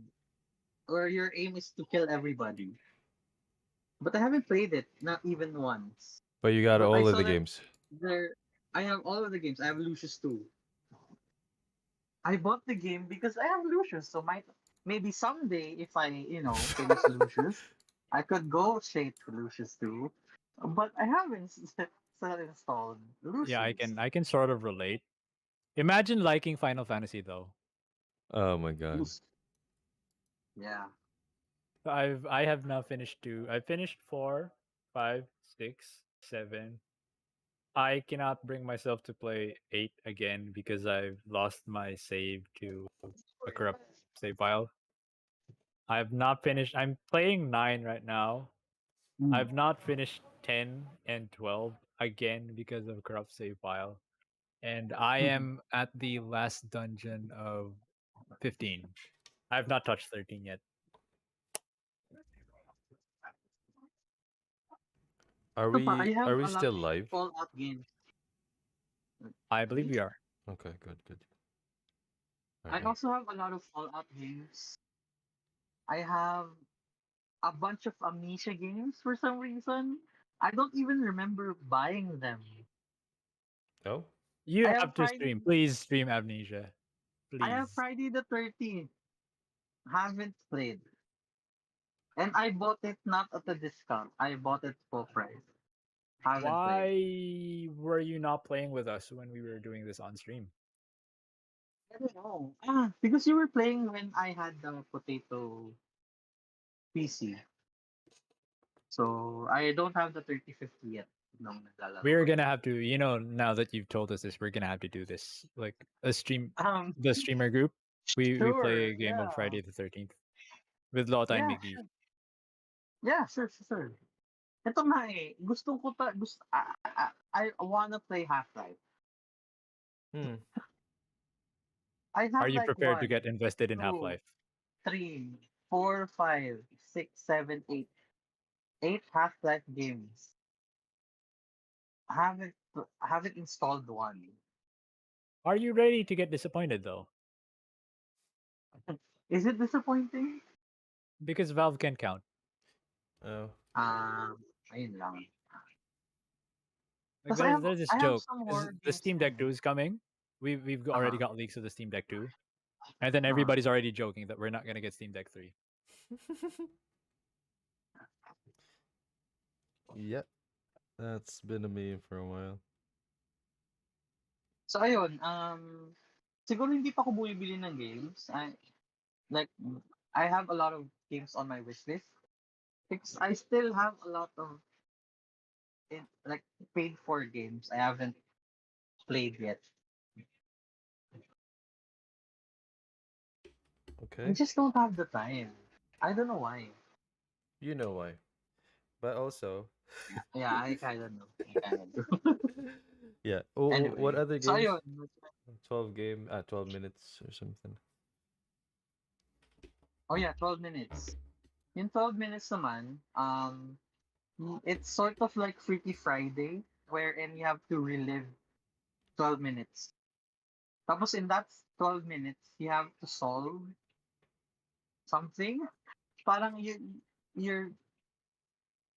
where your aim is to kill everybody. But I haven't played it, not even once. But you got But I all of saw the that games. there I have all of the games. I have Lucius too. I bought the game because I have Lucius, so maybe someday if I finish Lucius, I could go straight to Lucius too. But I haven't still installed Yeah, Lucius. I can sort of relate. Imagine liking Final Fantasy though. Oh my god. Oof. Yeah. I have now finished two. I finished 4, 5, 6, 7. I cannot bring myself to play 8 again because I've lost my save to a corrupt save file. I have not finished. I'm playing 9 right now. Mm. I've not finished 10 and 12 again because of corrupt save file. And I Mhm. am at the last dungeon of 15. I have not touched 13 yet. Ito pa, I have Are we a lot still of live? Fallout games. I believe we are. Okay, good, good. I Okay. also have a lot of Fallout games. I have a bunch of Amnesia games for some reason. I don't even remember buying them. Oh, You I have have to stream. Please stream Amnesia. Please. Friday the 13th. Haven't played. And I bought it not at a discount. I bought it full price. Haven't played. Why were you not playing with us when we were doing this on stream? I don't know. Because you were playing when I had the potato PC. So I don't have the 3050 yet. No, naglalaro We're ko gonna yun. have to, now that you've told us this, we're gonna have to do this. Like a stream, Um, the streamer group. We play sure, a game on yeah. Friday the 13th with Lota and Yeah, Miggy. yeah, sure. Ito nga eh, I wanna play Half-Life. hmm. I Are have you like prepared to one, get invested in Half two, Life? three, four, five, six, seven, eight. Eight Half-Life games. I haven't installed one. Are you ready to get disappointed though? Is it disappointing? Because Valve can count. Oh, Ayun lang. Like Because I have there's this I have joke. some Is more the games Steam to Deck 2 beat. is coming. We've already Uh-huh. got leaks of the Steam Deck 2. And then Uh-huh. everybody's already joking that we're not gonna get Steam Deck 3. yeah, that's been a meme for a while. So ayun, siguro hindi pa ako bumibili ng games. Like I have a lot of games on my wish list. Because I still have a lot of like paid for games I haven't played yet. I Okay, just don't have the time. I don't know why. you know why. But also, Yeah, I kind of know. I kind of do. yeah. Oh, what Anyway, other so games? ayun. 12 minutes or something. Oh yeah, 12 minutes. In 12 minutes naman, it's sort of like Freaky Friday, wherein you have to relive 12 minutes. Tapos in that 12 minutes, you have to solve something. Parang you're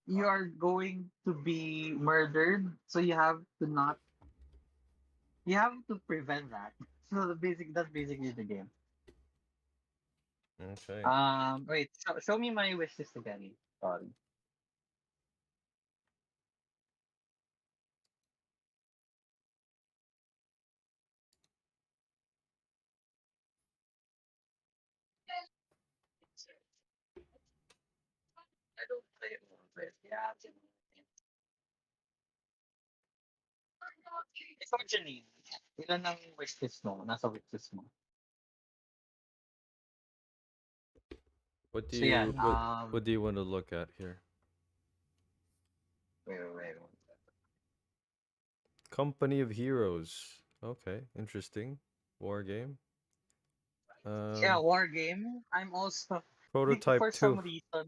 you are going to be murdered, so you have to prevent that. So that's basically the game. Okay. Wait, show me my wish list again. Sorry. I don't play it. Yeah. Ikaw, Janine, ilan ang wishlist mo? Nasa wishlist mo? What do So yan, you what do you want to look at here? wait. Company of Heroes. Okay, interesting. War game. Yeah, Um, war game. I'm also Prototype for some 2 reason.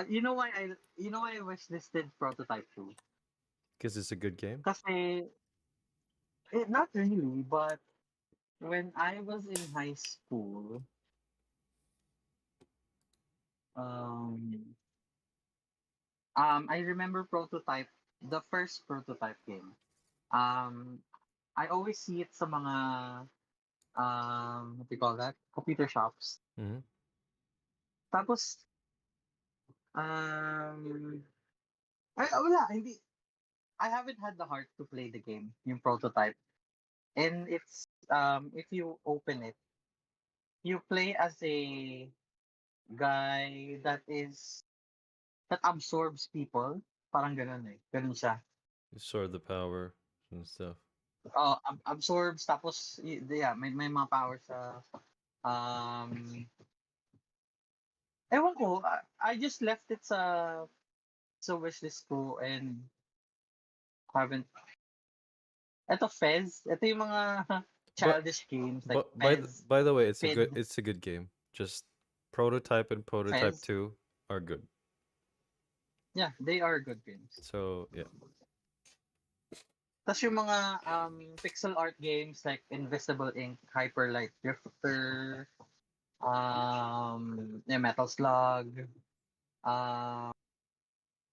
You know why I wishlisted Prototype 2? because it's a good game. Kasi not really, but when I was in high school, um, I remember Prototype, the first Prototype game. Um, I always see it sa mga what do you call that? Computer shops. Hmm. Tapos wala, hindi I haven't had the heart to play the game, yung Prototype. And it's if you open it, you play as a guy that absorbs people. Parang ganun eh. Ganun siya. You sort the power and stuff. Absorbs tapos yeah, may mga powers sa um ewan ko, I just left it sa wishlist ko and haven't eto Fez, ito yung mga But childish games like but Fez, by the way, Fid, it's a good game. Just Prototype and Prototype Fez. 2 are good. Yeah, they are good games. So, yeah. Tapos yung mga pixel art games like Invisible Ink, Hyper Light Drifter, Metal Slug. Um,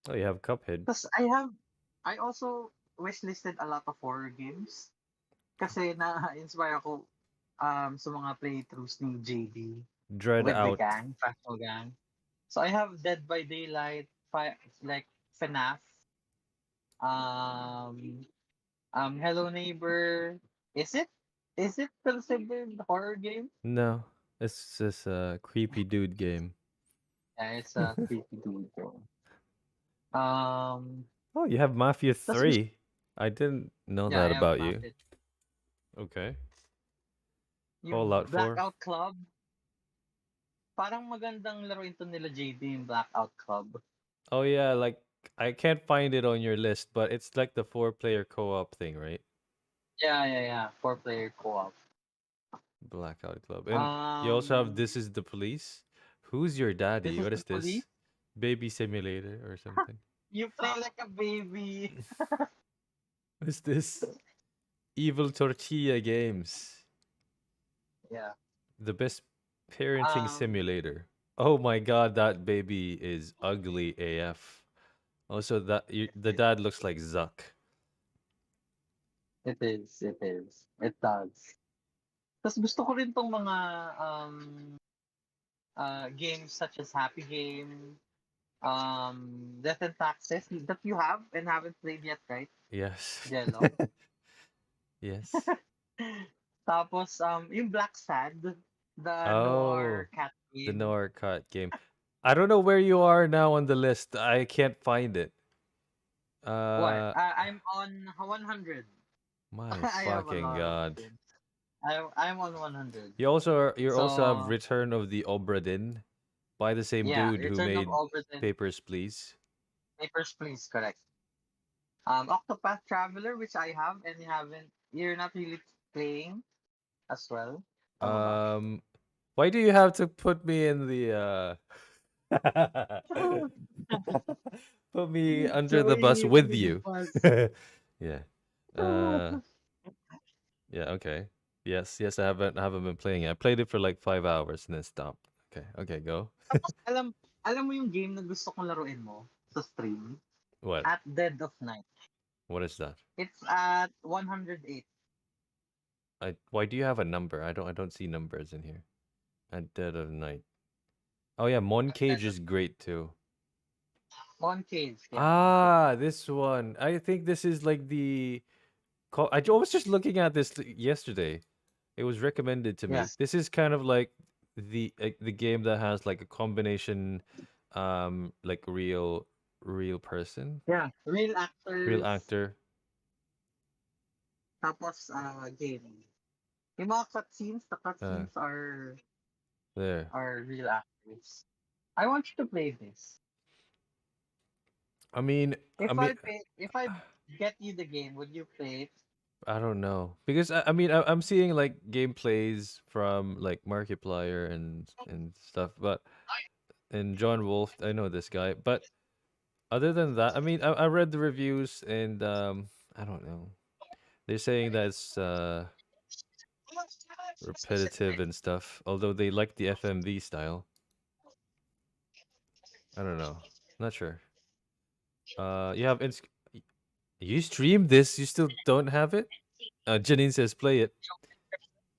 Oh, you have Cuphead. Plus I also wishlisted a lot of horror games kasi na-inspire ako sa mga playthroughs ni JD Dread with the Out. gang, Fractal Gang. So I have Dead by Daylight, like FNAF, um, Hello Neighbor. Is it is it considered horror game? No, it's just a creepy dude game. Yeah, it's a creepy dude game. Um, Oh, you have Mafia tas gusto, 3. I didn't know yeah, that I have about you. Muppet. Okay. Yung Fallout 4. Blackout Club, parang magandang laruin to nila JD yung Blackout Club. Oh yeah, like I can't find it on your list, but it's like the 4-player co-op thing, right? Yeah. 4-player co-op. Blackout Club. And you also have This Is the Police. Who's your This daddy? is What the is police. this? Baby Simulator or something? You play like a baby. What is this? Evil Tortilla Games. Yeah. The best parenting Um, simulator. Oh my god, that baby is ugly AF. Also, the it, dad looks like Zuck. it is. It is. It does. Tapos gusto ko rin tong mga games such as Happy Game, Death and Taxes that you have and haven't played yet, right? Yes. Jello. Yes. Tapos yung Black Sad, the Oh, noir cat the game. Noir Cut game. I don't know where you are now on the list. I can't find it. What? I'm on 100. My I have a fucking lot of god. games. I'm on 100. You also have So Return of the Obra Dinn by the same yeah, dude who Return of made Overton. Papers, Please. Papers, Please, correct. Octopath Traveler, which I have and you haven't. You're not really playing as well. Tama ba? Why do you have to put me in the put me under the Throwing bus you with under the you? bus. Yeah. Uh yeah, okay. Yes, I haven't been playing it. I played it for like 5 hours and then stopped. Okay, go. Tapos alam mo yung game na gusto kong laruin mo sa stream? What? At Dead of Night. What is that? It's at 108. Why do you have a number? I don't see numbers in here. At Dead of Night. Oh yeah, At Dead Moncage of is great too. One Cage. Yeah, One Cage. Ah, this one. I think this is like I was just looking at this yesterday. It was recommended to me. Yes. This is kind of like the game that has like a combination, like real person, Yeah. Real real actors. actor. Tapos game. Yung mga the Uh, cutscenes there. are real actors. I want you to play this. I mean, I mean, If I get you the game, would you play it? I don't know because I'm seeing like gameplays from like Markiplier and stuff, but and John Wolf. I know this guy, but other than that, I mean, I read the reviews and I don't know. They're saying that it's repetitive and stuff. Although they like the FMV style. I don't know. Not sure. You have you streamed this. You still don't have it. Janine says play it.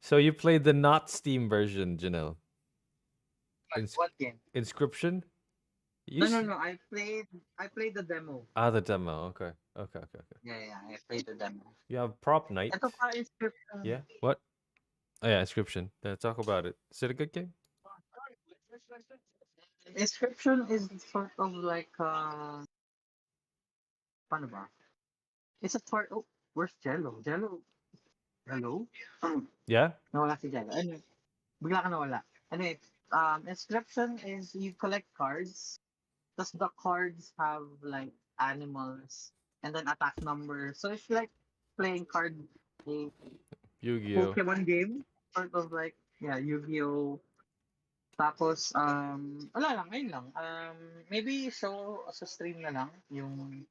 So you played the not Steam version, Janelle. What game? Inscription. No. I played the demo. The demo. Okay. Yeah. I played the demo. You have Prop Night. Ito pa inscription. Yeah. What? Oh yeah, Inscription. Talk about it. Is it a good game? Inscription is sort of like paano ba? It's a part. Oh, where's Jello? Jello. Hello? Yeah. Nawala si Jello. Anyway, bigla ka nawala. Anyway, inscription is you collect cards. Does the cards have like animals and then attack numbers? So it's like playing a Yu-Gi-Oh. Pokemon game, sort of like Yu-Gi-Oh. Tapos wala lang, ngayon lang. Maybe show sa stream na lang yung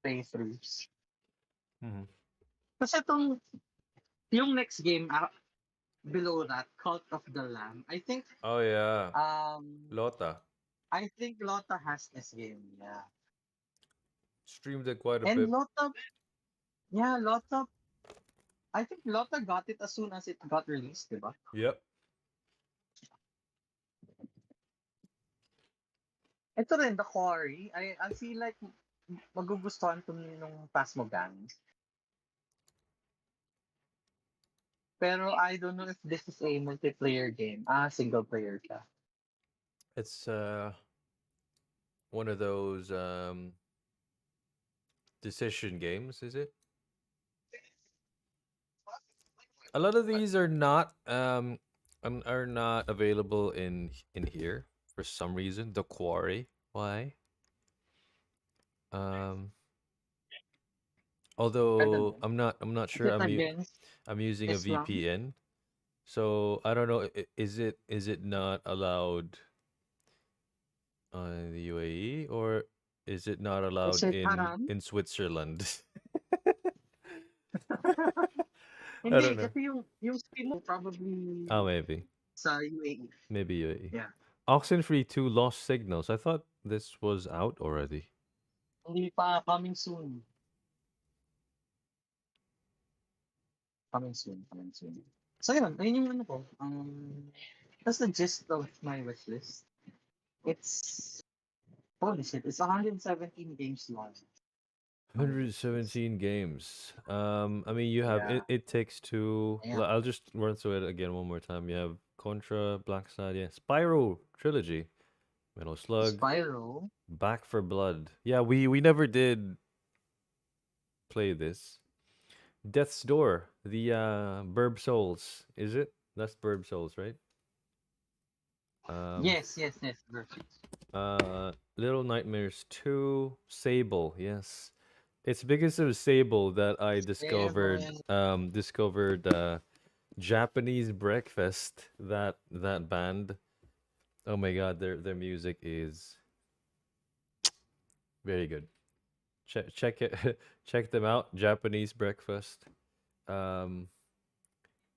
playthroughs. Mhm. Kasi yung next game, below that, Cult of the Lamb. Oh yeah, Um Lota I think Lota has this game, yeah. streamed it quite a And bit. Lota, yeah, Lota. I think Lota got it as soon as it got released, diba? Yep. Ito rin, The Quarry. I feel like magugustuhan to nung Phasmogan. Pero I don't know if this is a multiplayer game. Single player siya. It's one of those decision games, is it? A lot of these are not are not available in here for some reason. The Quarry. Why? Um I don't although know. I'm not Is sure it against I'm using a Islam? VPN. So I don't know is it not allowed in the UAE or is it not Is allowed it haram? in Switzerland? I don't Hindi, know. kasi yung Steam mo probably Oh, maybe. sa UAE. Maybe UAE. Yeah. Oxenfree 2 lost signals. I thought this was out already. Hindi pa, coming soon. Coming soon, coming soon. So yun, ayun yung ano ko. That's the gist of my wish list. It's, holy shit, it's 117 games long. My wish list. 117 games. I mean, you have Yeah. It Takes Two. Yeah. I'll just run through it again one more time. You have Contra, Black Side, yeah, Spyro Trilogy, Metal Slug, Spyro. Back for Blood. Yeah, we never did play this. Death's Door, the Burb Souls, is it? That's Burb Souls, right? Um, Yes. Perfect. Little Nightmares 2, Sable, yes. It's because of Sable that I discovered Seven. Japanese Breakfast, that band. Oh my god, their music is very good. Check it check them out, Japanese Breakfast. Um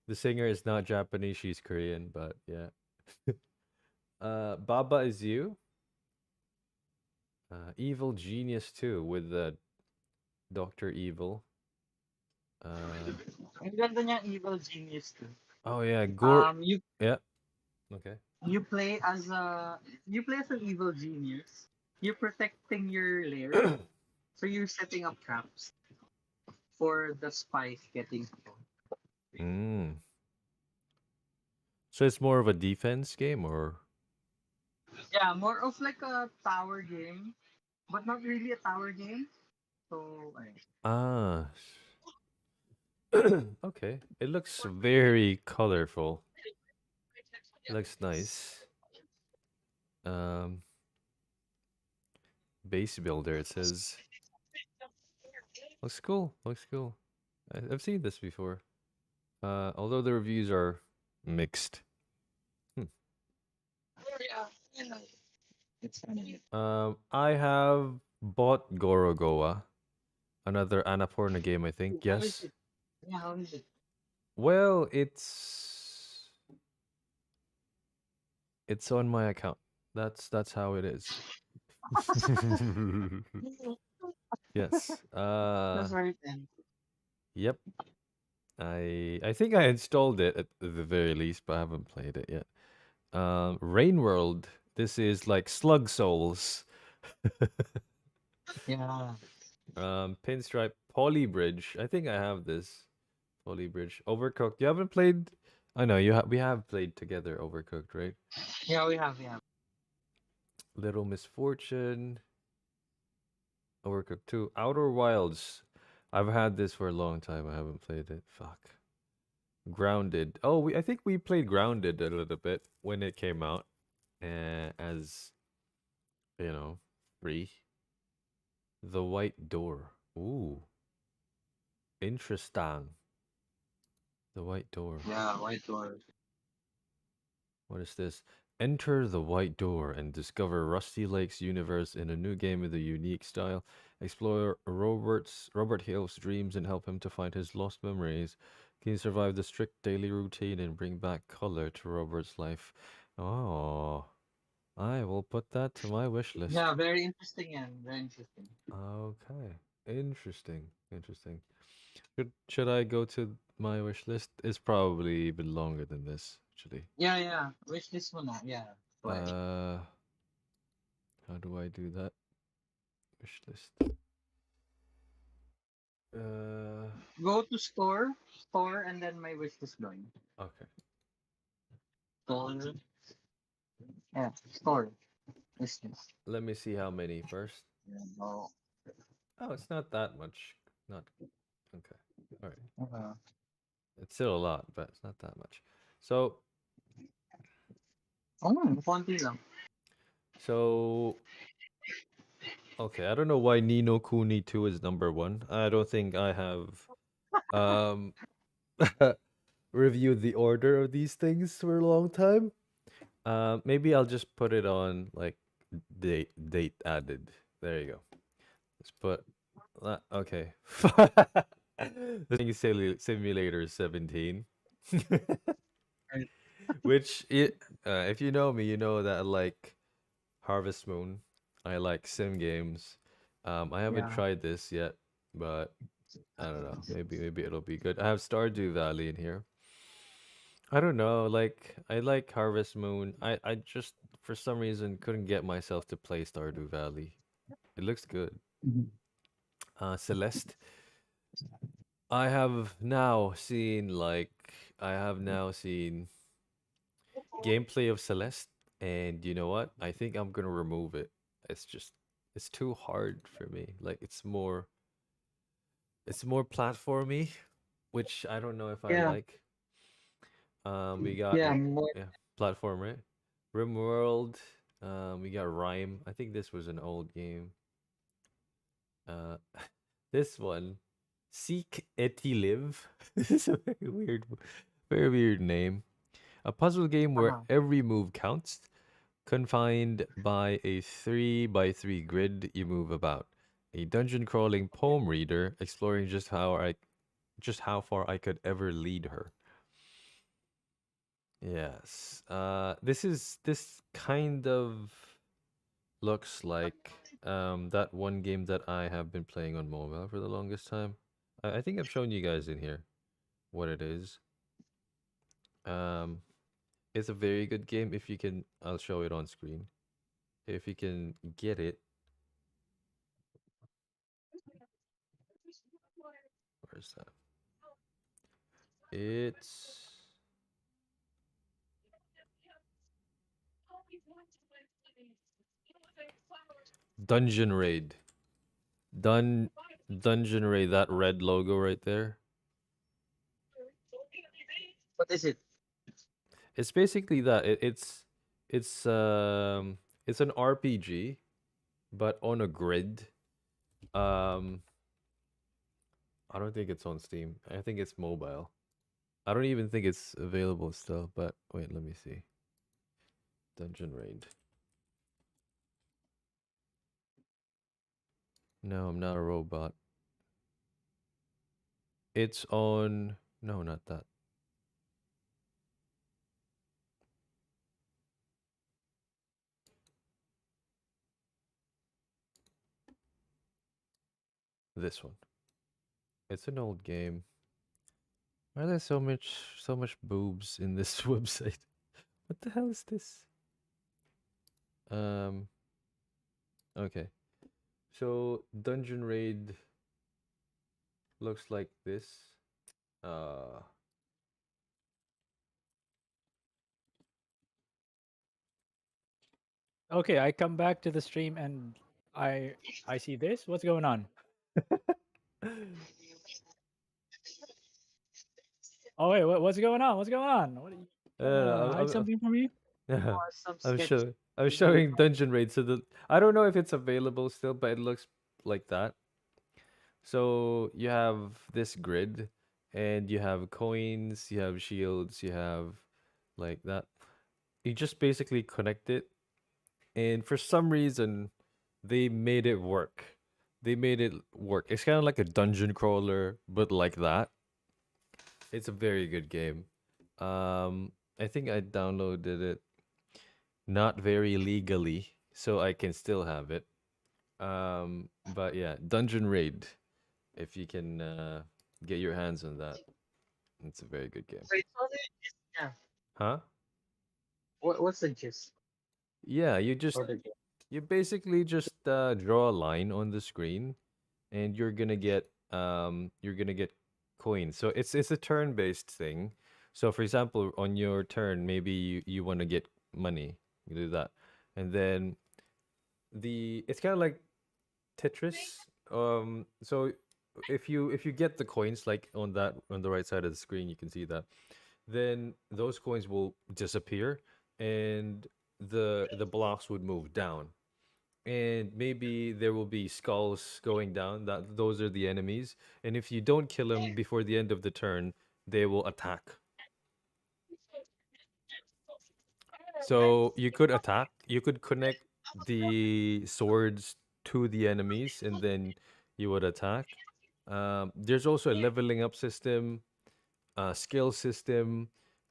the singer is not Japanese, she's Korean, but yeah. Baba Is You, Evil Genius 2 with Dr. Evil. Uh Ang ganda niya, Evil Genius too. oh yeah, Gore. You Yeah, okay. you play as a you play as an evil genius. You're protecting your lair, so you're setting up traps for the spies getting thrown. Mm. So it's more of a defense game or Yeah, more of like a tower game, but not really a tower game. So, ayun. ah okay. It looks very colorful. Looks nice. Um Base builder it says. Looks cool. Looks cool. I've seen this before. Although the reviews are mixed. Hmm. Yeah, you know, it's funny. I have bought Gorogoa, another Annapurna game, I think. How is Yes. it? Yeah, how is it? Well, it's on my account. That's how it is. Yes. That's where it ends. Yep. I think I installed it at the very least, but I haven't played it yet. Rain World. This is like Slug Souls. Yeah. Pinstripe Polybridge. I think I have this. Polybridge. Overcooked. You haven't played. I know we have played together Overcooked, right? Yeah, we have. Little Misfortune. Overcooked 2. Outer Wilds. I've had this for a long time. I haven't played it. Fuck. Grounded. Oh, I think we played Grounded a little bit when it came out, as free. The White Door. Ooh, interesting. The White Door. Yeah, White Dwarf. What is this? Enter the White Door and discover Rusty Lake's universe in a new game with a unique style. Explore Robert Hill's dreams and help him to find his lost memories. Can you survive the strict daily routine and bring back color to Robert's life? Oh, I will put that to my wish list. Yeah, very interesting and very interesting. Okay. Interesting. Interesting. Should I go to my wish list? It's probably even longer than this, actually. Yeah, yeah. Wish this one na. Yeah. Go ahead. Uh, how do I do that? Wish list. Uh, Go to store, and then my wish list going. okay. Store. Yeah, store. Wish list. Let me see how many first. Yeah, no. Oh, it's not that much. Not okay. All right. Uh, It's still a lot, but it's not that much. So, konti lang. so okay. I don't know why Nino Kuni 2 is number one. I don't think I have um reviewed the order of these things for a long time. Maybe I'll just put it on like date added. There you go. Let's put okay. The thing is Simulator 17. Right. Which if you know me, you know that I like Harvest Moon. I like sim games. I haven't Yeah. tried this yet, but I don't know. Maybe it'll be good. I have Stardew Valley in here. I don't know. Like I like Harvest Moon. I just for some reason couldn't get myself to play Stardew Valley. It looks good. Mhm. Celeste. I have now seen like I have now seen gameplay of Celeste, and you know what? I think I'm gonna remove it. It's just it's too hard for me. Like it's more platformy, which I don't know if I Yeah. like. We got Yeah. More. yeah, platform, right? RimWorld. We got Rhyme. I think this was an old game. Uh, this one, Seek et Live. This is a very weird name. A puzzle game where Uh-huh. every move counts, confined by a 3 by 3 grid you move about. A dungeon crawling poem reader exploring just how far I could ever lead her. Yes. This kind of looks like that one game that I have been playing on mobile for the longest time. I think I've shown you guys in here what it is. Um it's a very good game if you can I'll show it on screen. If you can get it, where's that? It's Dungeon Raid. Dun Dungeon Raid, that red logo right there. What is it? It's basically that. It's it's an RPG but on a grid. Um I don't think it's on Steam. I think it's mobile. I don't even think it's available still, but wait, let me see. Dungeon Raid. No, I'm not a robot. It's on no, not that. This one. It's an old game. Why are there so much boobs in this website? What the hell is this? Um okay. So Dungeon Raid looks like this. Uh Okay, I come back to the stream and I I see this. What's going on? Oh wait, what's going on? What's going on? What are you trying to hide I'm something from me? yeah. Some I'm sketch. I'm showing Dungeon Raid. So the I don't know if it's available still, but it looks like that. So you have this grid, and you have coins, you have shields, you have like that. You just basically connect it, and for some reason, they made it work. They made it work. It's kind of like a dungeon crawler, but like that. It's a very good game. I think I downloaded it not very legally, so I can still have it. But yeah, Dungeon Raid. If you can get your hands on that, it's a very good game. So it's only just, yeah. Huh? What's the gist Yeah, you just for the game? you basically just draw a line on the screen, and you're gonna get coins. So it's a turn-based thing. So for example, on your turn, maybe you want to get money. You do that, and then it's kind of like Tetris. So if you get the coins like on the right side of the screen, you can see that. Then those coins will disappear, and the blocks would move down, and maybe there will be skulls going down. That those are the enemies, and if you don't kill them before the end of the turn, they will attack. So you could attack. You could connect the swords to the enemies, and then you would attack. There's also a leveling up system, skill system.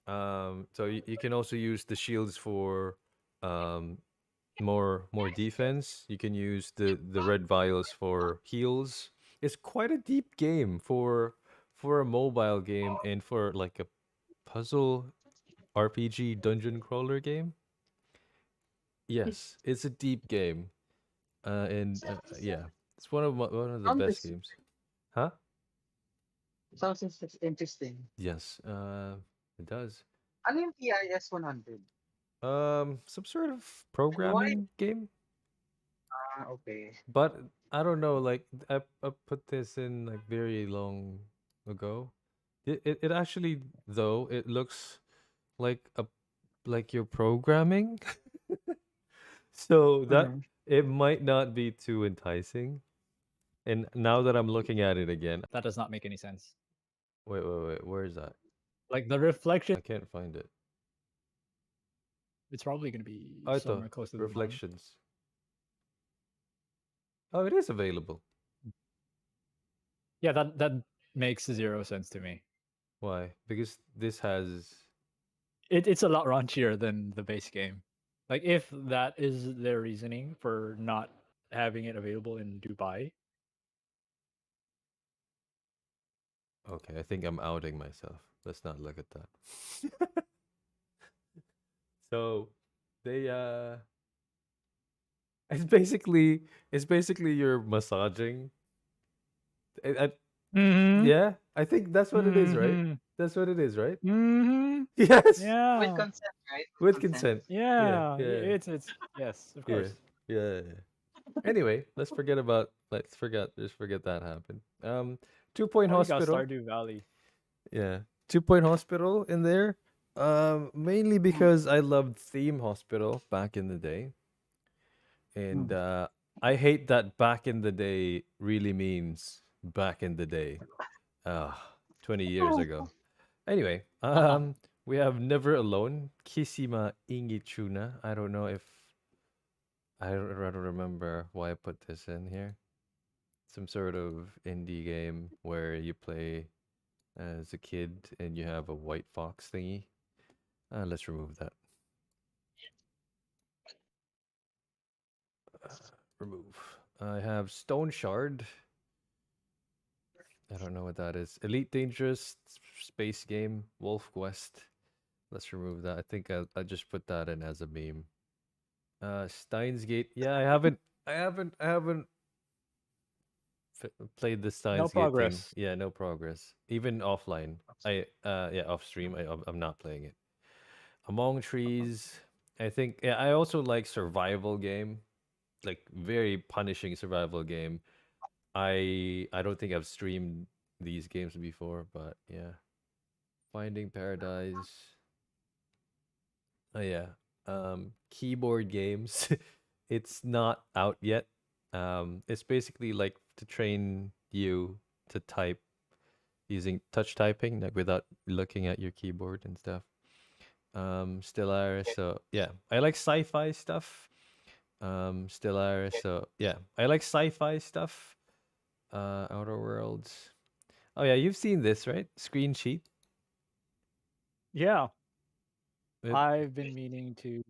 So you can also use the shields for um, more defense. You can use the red vials for heals. It's quite a deep game for a mobile game and for like a puzzle RPG dungeon crawler game. Yes, it's a deep game. And yeah, it's one of the Sounds best ex- games. Huh? Interesting. Yes. It does. Ano yung TIS 100? Some sort of And why? programming game, Okay. but I don't know. Like I put this in like very long ago. It actually though it looks like a like you're programming, so that Mm-hmm. it might not be too enticing. And now that I'm looking at it again, That does not make any sense. wait, where is that? Like the reflection, I can't find it. it's probably going to be Oh, ito, somewhere close to the bottom. reflections. Oh, it is available. Yeah, that makes zero sense to me. Why? Because this has. It's a lot raunchier than the base game. Like if that is their reasoning for not having it available in Dubai, Okay, I think I'm outing myself. Let's not look at that. So they it's basically you're massaging. I, mm-hmm. yeah, I think that's what it is, right? Mm-hmm. That's what it is, right? Mm-hmm. Yes, With Yeah. consent, right? with Consent. consent. Yeah, Yeah. yeah, It's yes, of yeah, course. yeah. Anyway, let's forget that happened. 2 Point Oh, you got Hospital. Stardew Valley. Yeah. 2 Point Hospital in there. Mainly because I loved Theme Hospital back in the day. And Mm. I hate that back in the day really means back in the day. Uh 20 years ago. Anyway, we have Never Alone, Kissima Ingichuna. I don't know if I don't remember why I put this in here. Some sort of indie game where you play as a kid and you have a white fox thingy. Let's remove that. Uh, remove. I have Stone Shard. I don't know what that is. Elite Dangerous space game. Wolf Quest. Let's remove that. I think I just put that in as a meme. Steins Gate. Yeah, I haven't played the No Steins Gate thing. progress. Yeah, no progress. Even offline. Yeah, off stream. I'm not playing it. Among Trees. I think yeah, I also like survival game, like very punishing survival game. I don't think I've streamed these games before, but yeah. Finding Paradise. Oh yeah. Keyboard games. It's not out yet. It's basically like to train you to type using touch typing, like without looking at your keyboard and stuff. Stellaris. So yeah, I like sci-fi stuff. Stellaris. So yeah, I like sci-fi stuff. Outer Worlds. Oh yeah, you've seen this, right? Screen Sheet. Yeah, It, I've been meaning to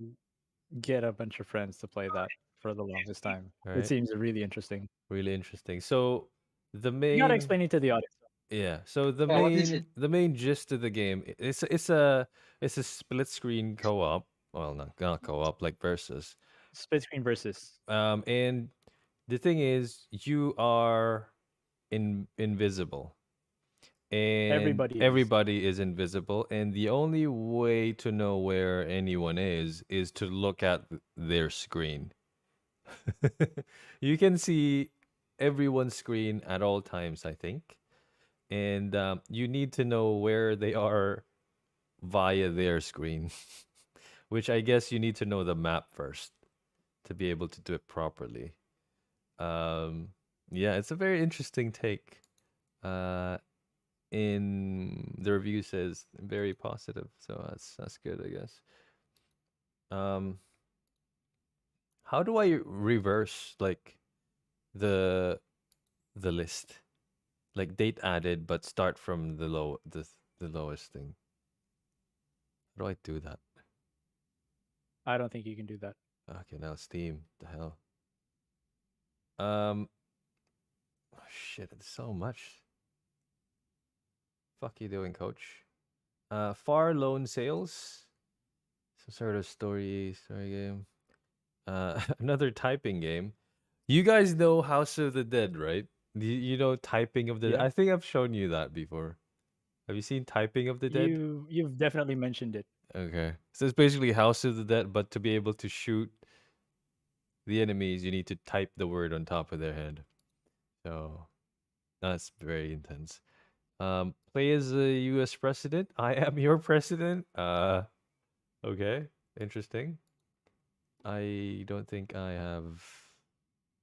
get a bunch of friends to play that for the longest time. It right? seems really interesting. Really interesting. So the You gotta main explain it to the audience. yeah, so Yeah, what is it? the main gist of the game it's a split screen co-op. Well, not co-op like versus. Split screen versus And the thing is you are invisible and everybody is. everybody is invisible, and the only way to know where anyone is to look at their screen. You can see everyone's screen at all times, I think, and you need to know where they are via their screen, which I guess you need to know the map first to be able to do it properly. Um, yeah, it's a very interesting take. Uh, in the review says very positive, so that's good, I guess. Um, how do I reverse like the the list? Like date added, but start from the lowest thing. How do I do that? I don't think you can do that. Okay, now Steam. The hell. Um. Oh, shit, it's so much. Fuck you doing, coach? Far Loan Sales. Some sort of story game. Another typing game. You guys know House of the Dead, right? You know Typing of the. Yeah, I think I've shown you that before. Have you seen Typing of the Dead? you've definitely mentioned it. Okay, so it's basically House of the Dead, but to be able to shoot the enemies, you need to type the word on top of their head. So that's very intense. Play as a U.S. president. I am your president. Okay, interesting. I don't think I have.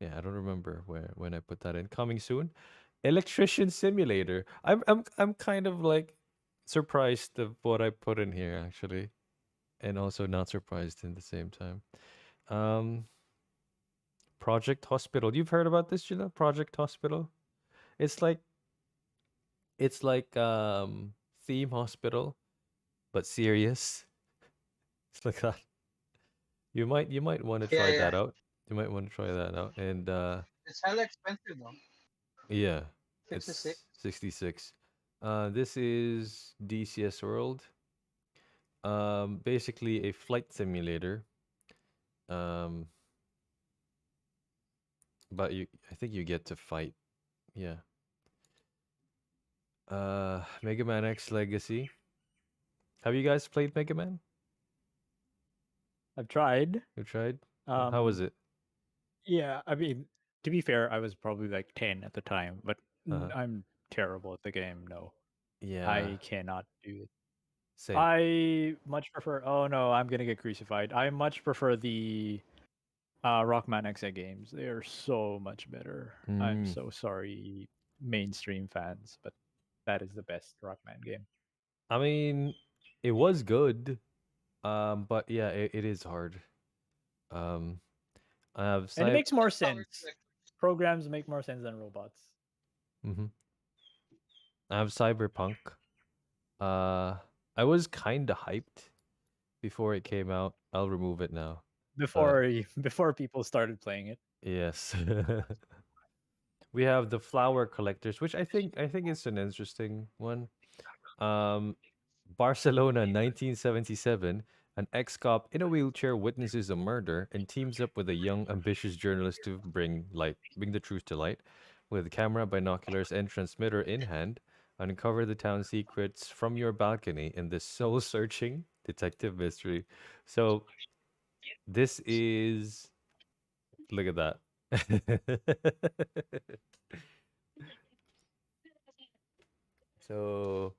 Yeah, I don't remember where when I put that in. Coming soon. Electrician simulator. I'm kind of like surprised of what I put in here actually, and also not surprised in the same time. Um, Project Hospital. You've heard about this, Gina? Project Hospital. It's like it's like theme hospital, but serious. It's like that. You might want to Yeah, try yeah. that out. You might want to try that out. And It's hella expensive though. yeah, 66. it's 66. This is DCS World. Basically a flight simulator. Um, but I think you get to fight. Yeah. Mega Man X Legacy. Have you guys played Mega Man? I've tried. You tried? How was Um, it? yeah, I mean, to be fair, I was probably like 10 at the time, but Uh, I'm terrible at the game. No, yeah, I cannot do it. same. I much prefer. Oh no, I'm gonna get crucified. I much prefer the Rockman XA games. They are so much better. I'm Mm. so sorry, mainstream fans, but that is the best Rockman game. I mean, it was good. But yeah, it is hard. Um, I have And it makes more What's power sense. select? Programs make more sense than robots. hmm I have Cyberpunk. Uh, I was kind of hyped before it came out. I'll remove it now. Uh, Before people started playing it. yes. We have the Flower Collectors, which I think is an interesting one. Um, Barcelona, 1977. An ex-cop in a wheelchair witnesses a murder and teams up with a young, ambitious journalist to bring the truth to light. With camera, binoculars, and transmitter in hand, uncover the town's secrets from your balcony in this soul-searching detective mystery. So this is look at that. So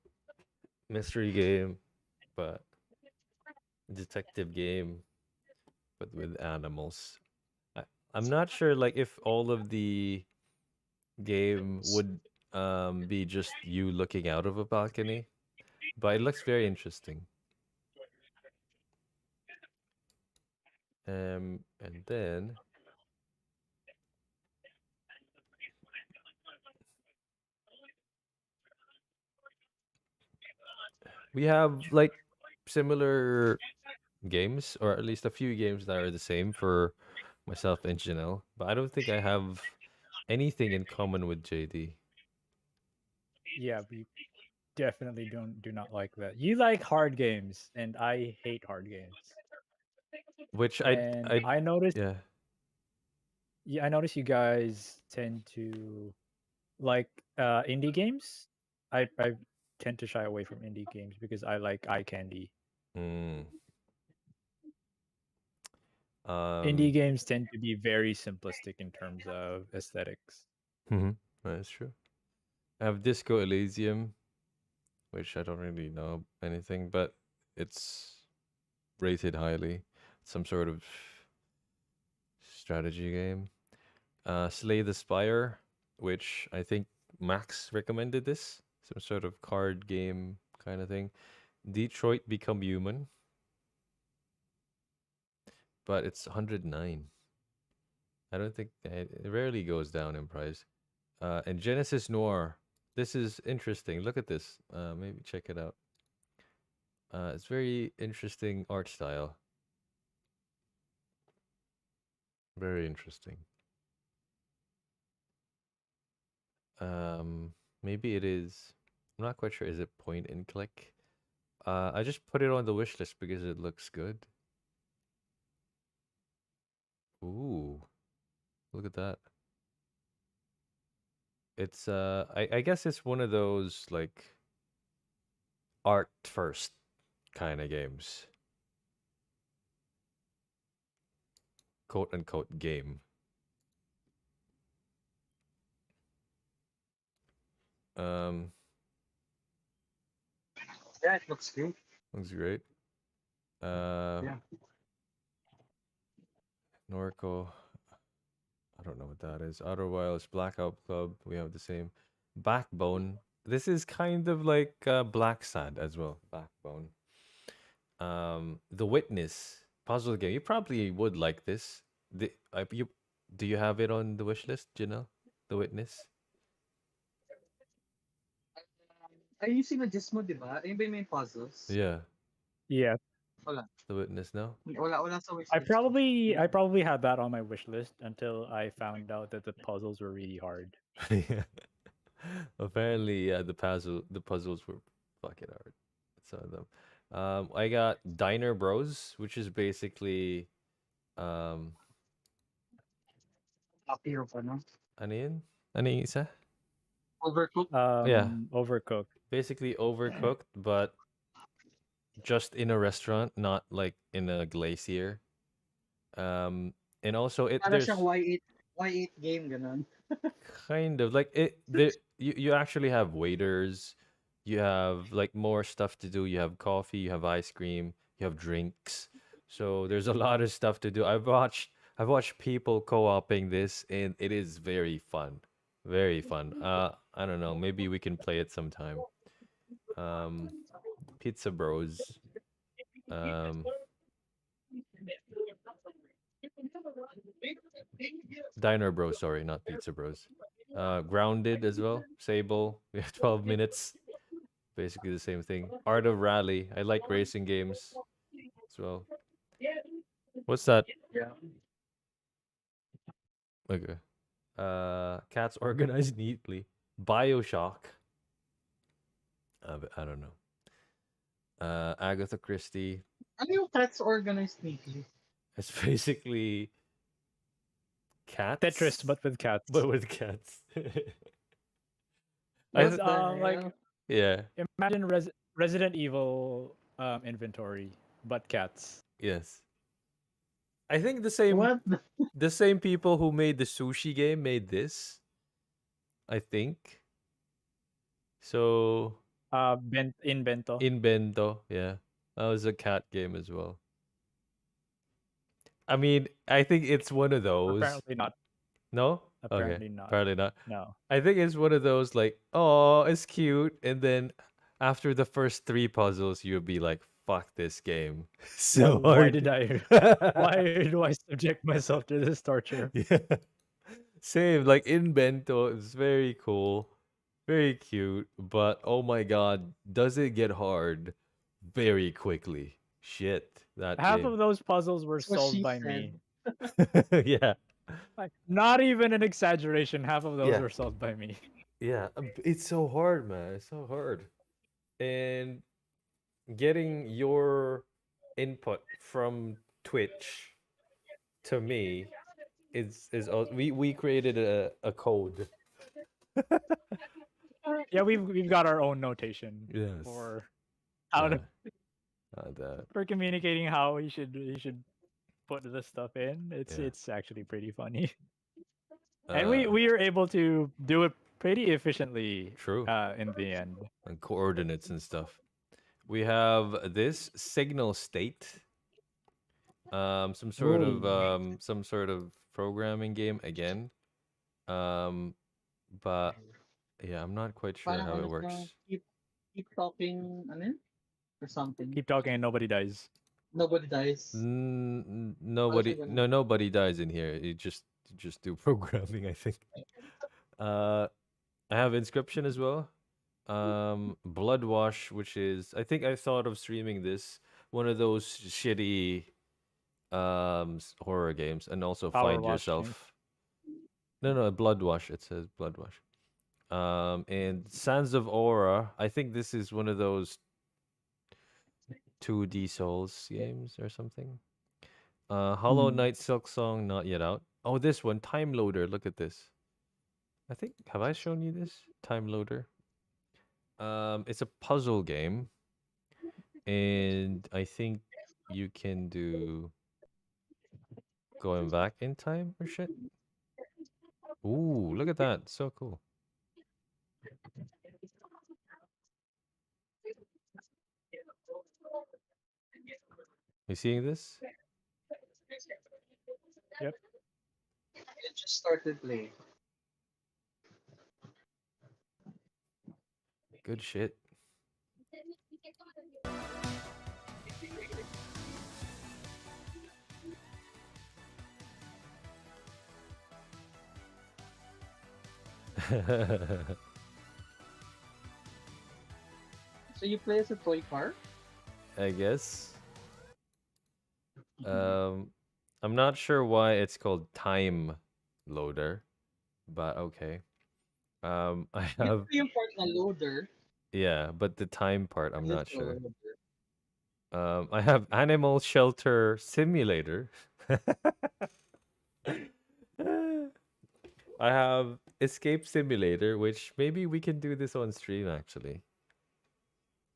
mystery game, but detective game, but with animals. I, I'm not sure like if all of the game would be just you looking out of a balcony, but it looks very interesting. And then we have like similar games, or at least a few games that are the same for myself and Janelle, but I don't think I have anything in common with JD, Yeah, we definitely do not like that. You like hard games, and I hate hard games. which And I I noticed, yeah. yeah, I noticed you guys tend to like indie games. I tend to shy away from indie games because I like eye candy. Mm, Indie um, games tend to be very simplistic in terms of aesthetics. that's true. I have Disco Elysium, which I don't really know anything, but it's rated highly. Some sort of strategy game. Slay the Spire, which I think Max recommended this. Some sort of card game kind of thing. Detroit Become Human, but it's 109. I don't think it rarely goes down in price. And Genesis Noir. This is interesting. Look at this. Maybe check it out. It's very interesting art style. Very interesting. Um, Maybe it is. I'm not quite sure. Is it point and click? I just put it on the wish list because it looks good. Ooh, look at that. It's I guess it's one of those like art first kind of games, quote unquote game. Um, Yeah, it looks good. Looks great. Uh, Yeah. Norco. I don't know what that is. Outer Wilds, Blackout Club. We have the same. Backbone. This is kind of like Black Sad as well. Backbone. The Witness puzzle game. You probably would like this. Do you have it on the wish list, Janelle? The Witness. Ay, yung sinadjust mo, di ba? Ayun ba yung may puzzles? Yeah, Yeah, Wala. The Witness. No. Wala sa I wishlist ko. probably I probably had that on my wish list until I found out that the puzzles were really hard. Yeah. Apparently, yeah, the puzzles were fucking hard. Some of them. I got Diner Bros, which is basically um, Hero pa, no? ano yun? Ano yung isa? Overcooked. Yeah, Overcooked. basically Overcooked, but just in a restaurant, not like in a glacier. And also Para siyang there's Y8 game, ganun. kind of like you actually have waiters, you have like more stuff to do, you have coffee, you have ice cream, you have drinks, so there's a lot of stuff to do. I've watched people co-oping this, and it is very fun, very fun. I don't know, maybe we can play it sometime. um Pizza Bros. um Diner Bros, sorry, not Pizza Bros. Grounded as well, Sable. We have 12 minutes. Basically the same thing. Art of Rally. I like racing games as well. What's that? Yeah. Okay. Cats organized neatly. Bioshock. I don't know. Agatha Christie. Ano yung cats organized neatly? It's basically cats, Tetris, but with cats. but with cats. I It's th- like yeah. imagine Resident Evil inventory, but cats. Yes. I think the same What? the same people who made the sushi game made this. I think. So Invento. Invento, yeah. That was a cat game as well. I mean, I think it's one of those. Apparently not. No? Okay. Apparently not. Apparently not. No. I think it's one of those like, oh, it's cute. And then after the first three puzzles, you'll be like, fuck this game. So Why hard. did I? Why do I subject myself to this torture? Yeah. Same. Like Invento is very cool, very cute, but oh my god, does it get hard very quickly. Shit, that Half game. of those puzzles were That's what solved she by said. me. Yeah, Like, not even an exaggeration. Half of those yeah, were solved by me. yeah. It's so hard, man. It's so hard. And getting your input from Twitch to me we created a code. Yeah, we've got our own notation Yes. for how to Yeah. That. for communicating how he should put this stuff in. It's Yeah. it's actually pretty funny. And we Uh. we are able to do it pretty efficiently True. in the end. And coordinates and stuff. We have this signal state. Oh, Some sort of programming game again. Um. But yeah, I'm not quite sure parang how ano it siya, works. keep talking, ano yun? Or something. Keep talking and nobody dies. Nobody dies. Ano siya Nobody, ganun? no, nobody dies in here. You just do programming, I think. Uh, I have Inscription as well. Bloodwash, which is I think I thought of streaming this, one of those shitty horror games, and also Power Find watch games. Yourself. No, Bloodwash. It says Bloodwash. And Sands of Aura. I think this is one of those 2D Souls games or something. Hollow Hmm. Knight Silk Song, not yet out. Oh, this one, Time Loader. Look at this. I think have I shown you this? Time Loader. It's a puzzle game, and I think you can do going back in time or shit. Ooh, look at that. So cool. You seeing this? Yep. It just started playing. Good shit. So you play as a toy car? I guess. Um, I'm not sure why it's called Time Loader, but okay. I Ito have yung part na loader. yeah, but the time part I'm This is not the sure. loader. I have Animal Shelter Simulator. I have Escape Simulator, which maybe we can do this on stream actually.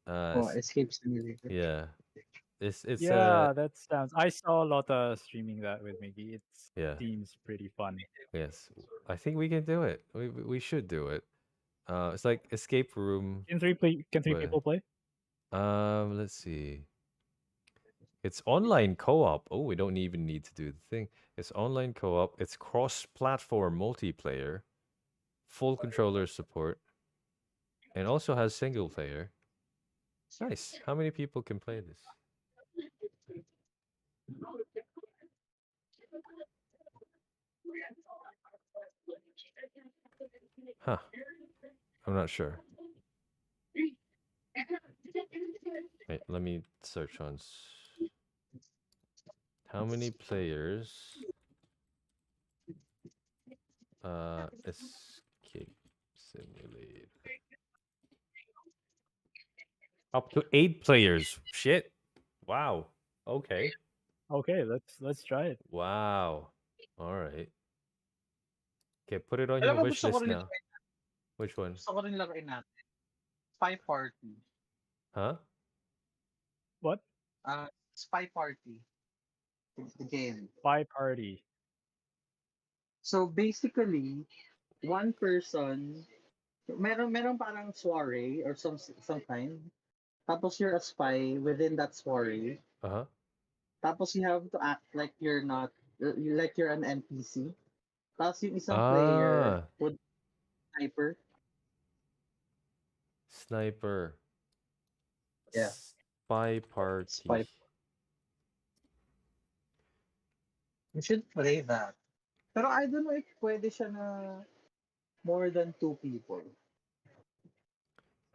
Oh, Escape Simulator. Yeah, it's Yeah, that sounds. I saw a lot of streaming that with Mickey. It yeah, seems pretty fun. yes. I think we can do it. We should do it. It's like escape room. Can three But people play? let's see. It's online co-op. Oh, we don't even need to do the thing. It's online co-op. It's cross-platform multiplayer, full controller support, and also has single player. Nice. How many people can play this? Huh. I'm not sure. Wait, let me search on how many players escape simulator. Up to 8 players. Shit. Wow. Okay. Okay, let's try it. Wow. All right. Okay, put it on Alam your mo, wish gusto ko list rin now. Which one? gusto ko rin laruin natin. Spy Party. Huh? What? Spy Party. It's the game. Spy party. So basically, one person, meron parang soiree or some kind. Tapos you're a spy within that soiree. Uh-huh. Tapos you have to act like you're not, like you're an NPC. Tapos yung isang player Ah, would sniper. sniper. Yeah, Spy party. spy. You should play that. Pero I don't know if pwede siya na more than two people.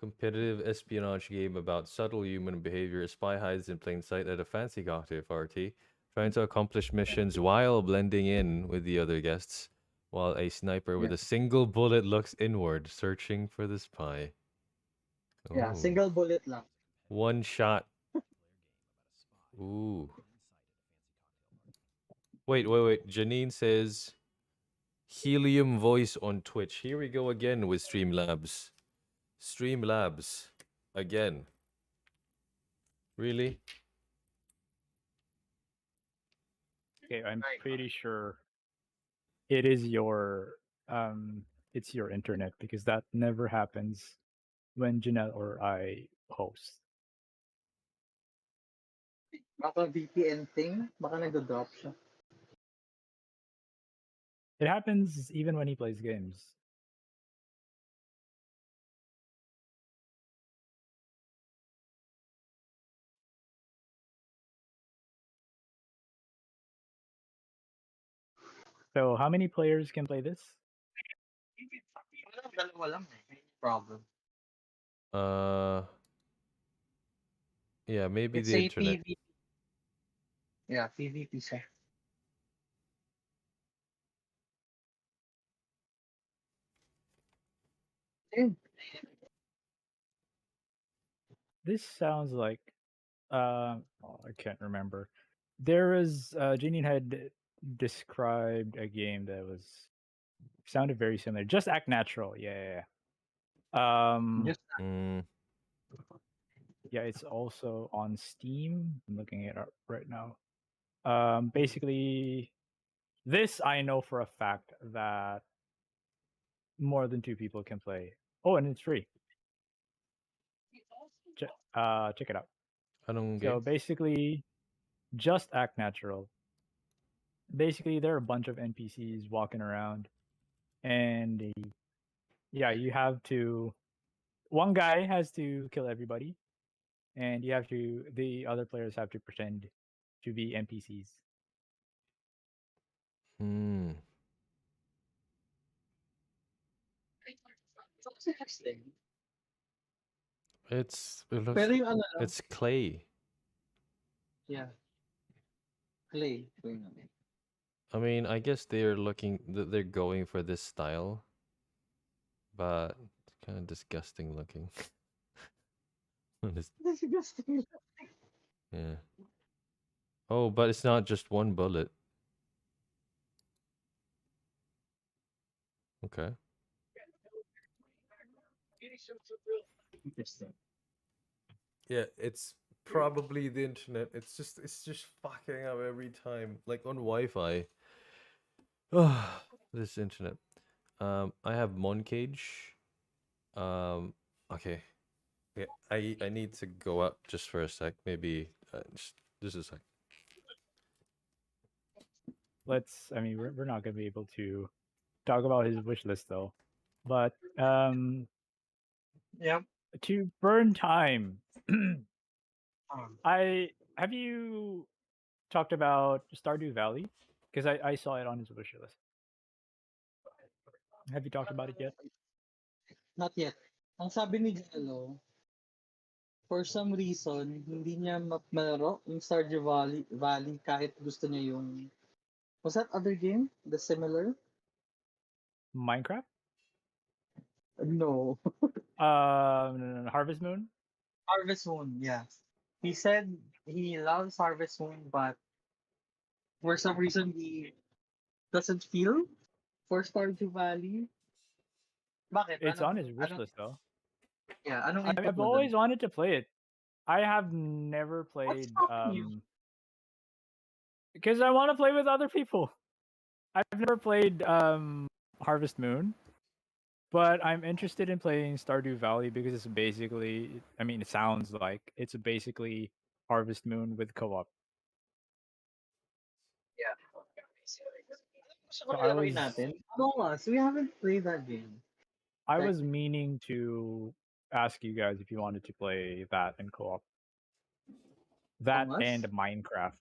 Competitive espionage game about subtle human behavior. A spy hides in plain sight at a fancy cocktail party, trying to accomplish missions while blending in with the other guests, while a sniper with Yeah. a single bullet looks inward, searching for the spy. Yeah, Oh, single bullet lang. one shot. Ooh. Wait. Janine says helium voice on Twitch. Here we go again with Streamlabs. Streamlabs. Again. Really? Okay, I'm pretty sure it is your it's your internet because that never happens when Janelle or I host. Baka VPN thing, baka nagdo-drop siya. It happens even when he plays games. So how many players can play this? Parang dalawa lang eh. Problem. Uh, yeah, maybe It's the a internet. PvP. Yeah, PvP siya. Eh, This sounds like oh, I can't remember. There was Janine had described a game that was sounded very similar. Just Act Natural. Yeah. Just Mm, Yeah, it's also on Steam. I'm looking it up right now. Basically, this I know for a fact that more than two people can play. Oh, and it's free. Check it out. anong So game? basically, just Act Natural. Basically, there are a bunch of NPCs walking around, and yeah, you have to. One guy has to kill everybody, and you have to. The other players have to pretend to be NPCs. Hmm. sounds interesting. It looks. Pero yung ano lang, It's clay. yeah, clay. Clay naman. I mean, I guess they're they're going for this style, but it's kind of disgusting looking. Disgusting. Yeah. Oh, but it's not just one bullet. Okay. Interesting. Yeah, it's probably the internet. It's just fucking up every time. Like on Wi-Fi. This internet. I have Moncage. Um, okay. Yeah, I need to go up just for a sec. Maybe just a sec. I mean, we're not gonna be able to talk about his wish list though. But Yeah. to burn time, Um, I have you talked about Stardew Valley? Because I saw it on his wish list. Have you talked about it yet? not yet. Ang sabi ni Jello, for some reason, hindi niya malaro yung Stardew Valley kahit gusto niya yung... Was that other game? The similar? Minecraft? No. No, Harvest Moon. Harvest Moon, yeah. He said he loves Harvest Moon, but for some reason he doesn't feel for Stardew Valley. Bakit? It's on his wish list though. Yeah, anong input I've mo dun? always wanted to play it. I have never What's played stopping you? because I want to play with other people. I've never played Harvest Moon, but I'm interested in playing Stardew Valley because it's basically, I mean, it sounds like it's basically Harvest Moon with co-op. Yeah. So I was natin. No, we haven't played that game. I Like, was meaning to ask you guys if you wanted to play that in co-op. That Among Us? and Minecraft.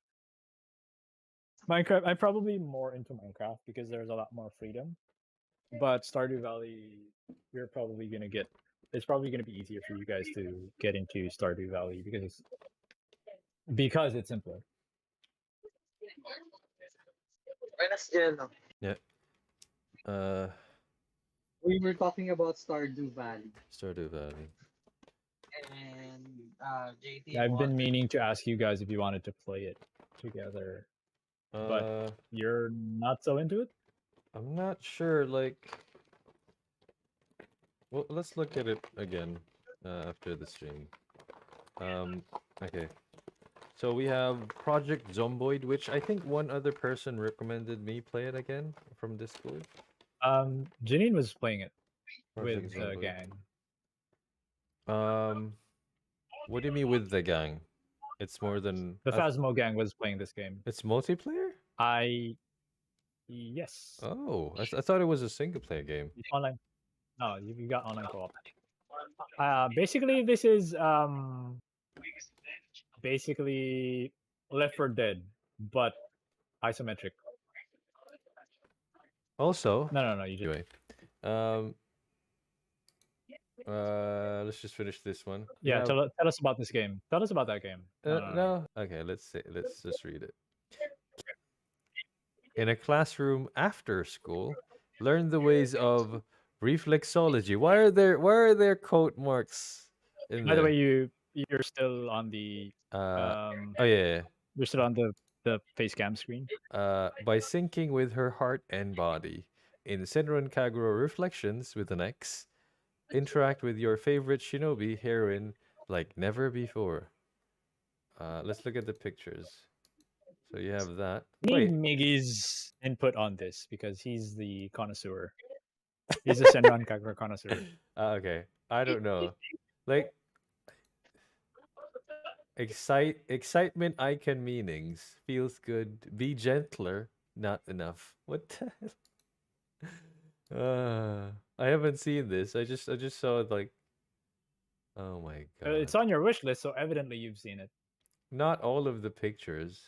Minecraft, I'm probably more into Minecraft because there's a lot more freedom. But Stardew Valley, you're probably gonna get it's probably going to be easier for you guys to get into Stardew Valley because it's simpler. Buenas, Jello. Yeah. Uh, We were talking about Stardew Valley, Stardew Valley. and JT I've been wanted. meaning to ask you guys if you wanted to play it together, but Uh, you're not so into it. I'm not sure. Like, well, let's look at it again after the stream. Okay. So we have Project Zomboid, which I think one other person recommended me play it again from Discord. Janine was playing it Project with the Zomboid. gang. What do you mean with the gang? It's more than The Phasmo gang was playing this game. it's multiplayer? Yes. Oh, I thought it was a single player game. It's online. No, you got online co-op. Basically, this is basically Left 4 Dead, but isometric. Also, No. You just anyway, let's just finish this one. We yeah. have- Tell us about this game. Tell us about that game. no. Okay, let's just read it. In a classroom after school, learn the ways of reflexology. Why are there quote marks in By there? the way, you're still on the oh yeah. you're still on the face cam screen. By syncing with her heart and body. In Senran Kagura Reflections with an X, interact with your favorite shinobi heroine like never before. Let's look at the pictures. So you have that. Need Wait, Miggy's input on this because he's the connoisseur. He's a Senran Kagura connoisseur. okay. I don't know. Like excitement icon meanings feels good. Be gentler, not enough. What the hell? I haven't seen this. I just saw it like oh my god. It's on your wish list, so evidently you've seen it. Not all of the pictures.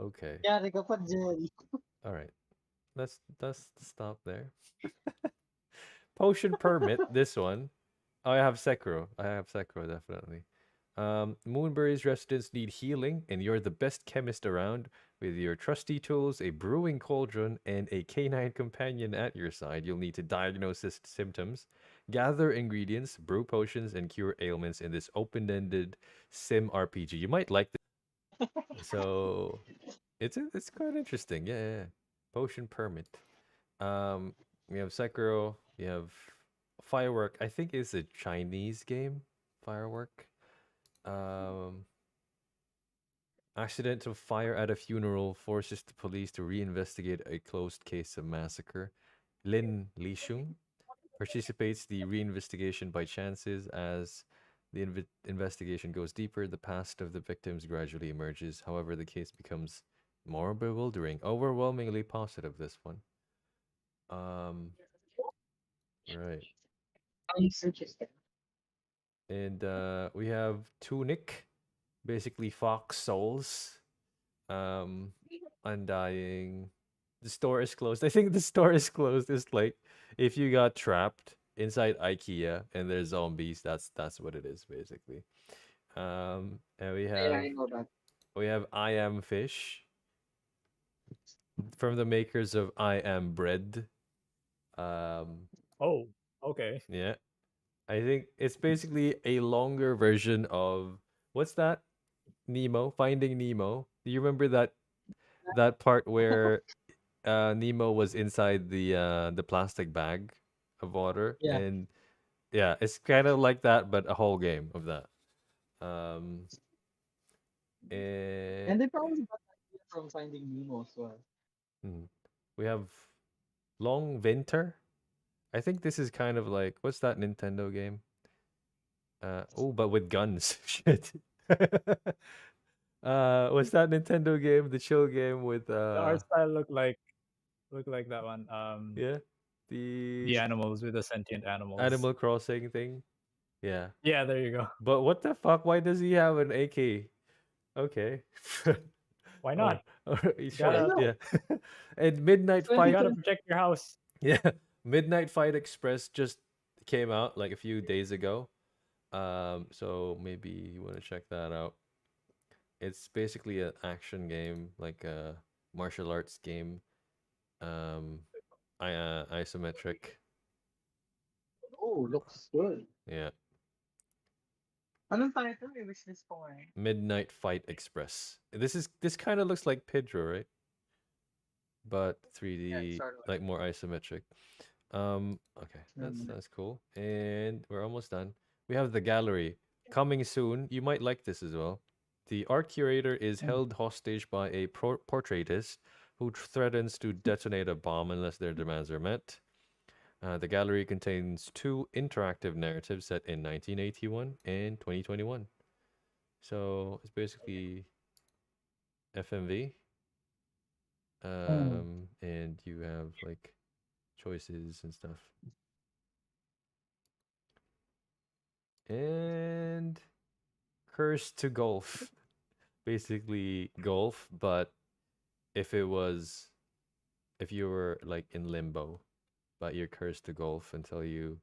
Okay. Yari ka pa, Jelly. All right. Let's stop there. Potion permit. This one. Oh, I have Sekiro. Definitely. Moonbury's residents need healing, and you're the best chemist around. With your trusty tools, a brewing cauldron, and a canine companion at your side, you'll need to diagnose symptoms, gather ingredients, brew potions, and cure ailments in this open-ended sim RPG. You might like this. So, it's quite interesting. Yeah. Potion permit. We have Sekiro. We have Firework. I think it's a Chinese game. Firework. Accidental fire at a funeral forces the police to reinvestigate a closed case of massacre. Lin Lishung participates the reinvestigation by chances as the investigation goes deeper. The past of the victims gradually emerges. However, the case becomes more bewildering. Overwhelmingly positive. This one. Right. Interesting. And we have Tunic, basically Fox Souls. Undying. The store is closed. I think the store is closed. It's like if you got trapped inside IKEA and there's zombies, that's what it is basically. And we Yeah, have I know that. I Am Fish from the makers of I Am Bread. Oh, okay. Yeah. I think it's basically a longer version of what's that? Nemo, Finding Nemo. Do you remember that part where Nemo was inside the plastic bag of water? Yeah. And yeah, it's kind of like that, but a whole game of that. And they probably got that idea from Finding Nemo as well. We have Long Winter. I think this is kind of like what's that Nintendo game? Oh, but with guns. Shit. What's that Nintendo game? The chill game with The art style look like that one. yeah, The animals with the sentient animals. Animal Crossing thing. Yeah. Yeah, there you go. But what the fuck? Why does he have an AK? Okay. Why not? Shut up. not? Yeah. And Midnight Well, You Fight. gotta protect your house. Yeah. Midnight Fight Express just came out like a few days ago. So maybe you want to check that out. It's basically an action game, like a martial arts game. Um, isometric. Oh, looks good. Yeah, Anong title? May wishlist ko nga eh. Midnight Fight Express. This kind of looks like Pedro, right? But Yeah, it's 3D, sort of like more isometric. Okay, like, that's cool. And we're almost done. We have the gallery coming soon. You might like this as well. The art curator is held hostage by a portraitist who threatens to detonate a bomb unless their demands are met. The gallery contains two interactive narratives set in 1981 and 2021. So it's basically FMV. And you have like choices and stuff. And Curse to Golf. Basically golf, but if it was if you were like in limbo, but you're cursed to golf until you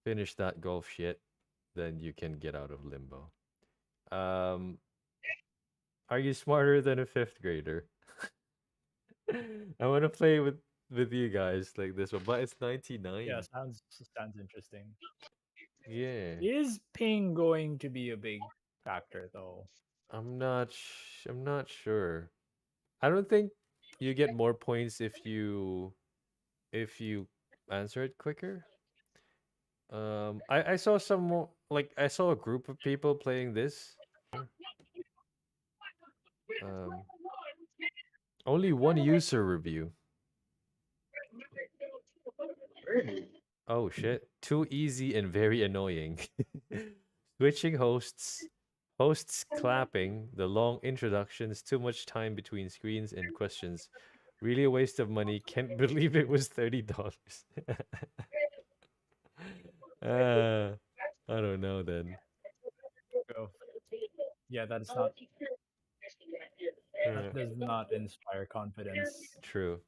finish that golf shit, then you can get out of limbo. Um are you smarter than a fifth grader? I want to play with you guys like this one, but it's Yeah, 99. sounds interesting. Yeah. Is ping going to be a big factor though? I'm not sure. I don't think you get more points if you answer it quicker. I saw like I saw a group of people playing this. Um, only one user review. really? Oh shit! Too easy and very annoying. Switching hosts clapping, the long introductions, too much time between screens and questions. Really a waste of money. Can't believe it was $30. uh, I don't know then. Go. Yeah, that Uh, does not inspire confidence. true.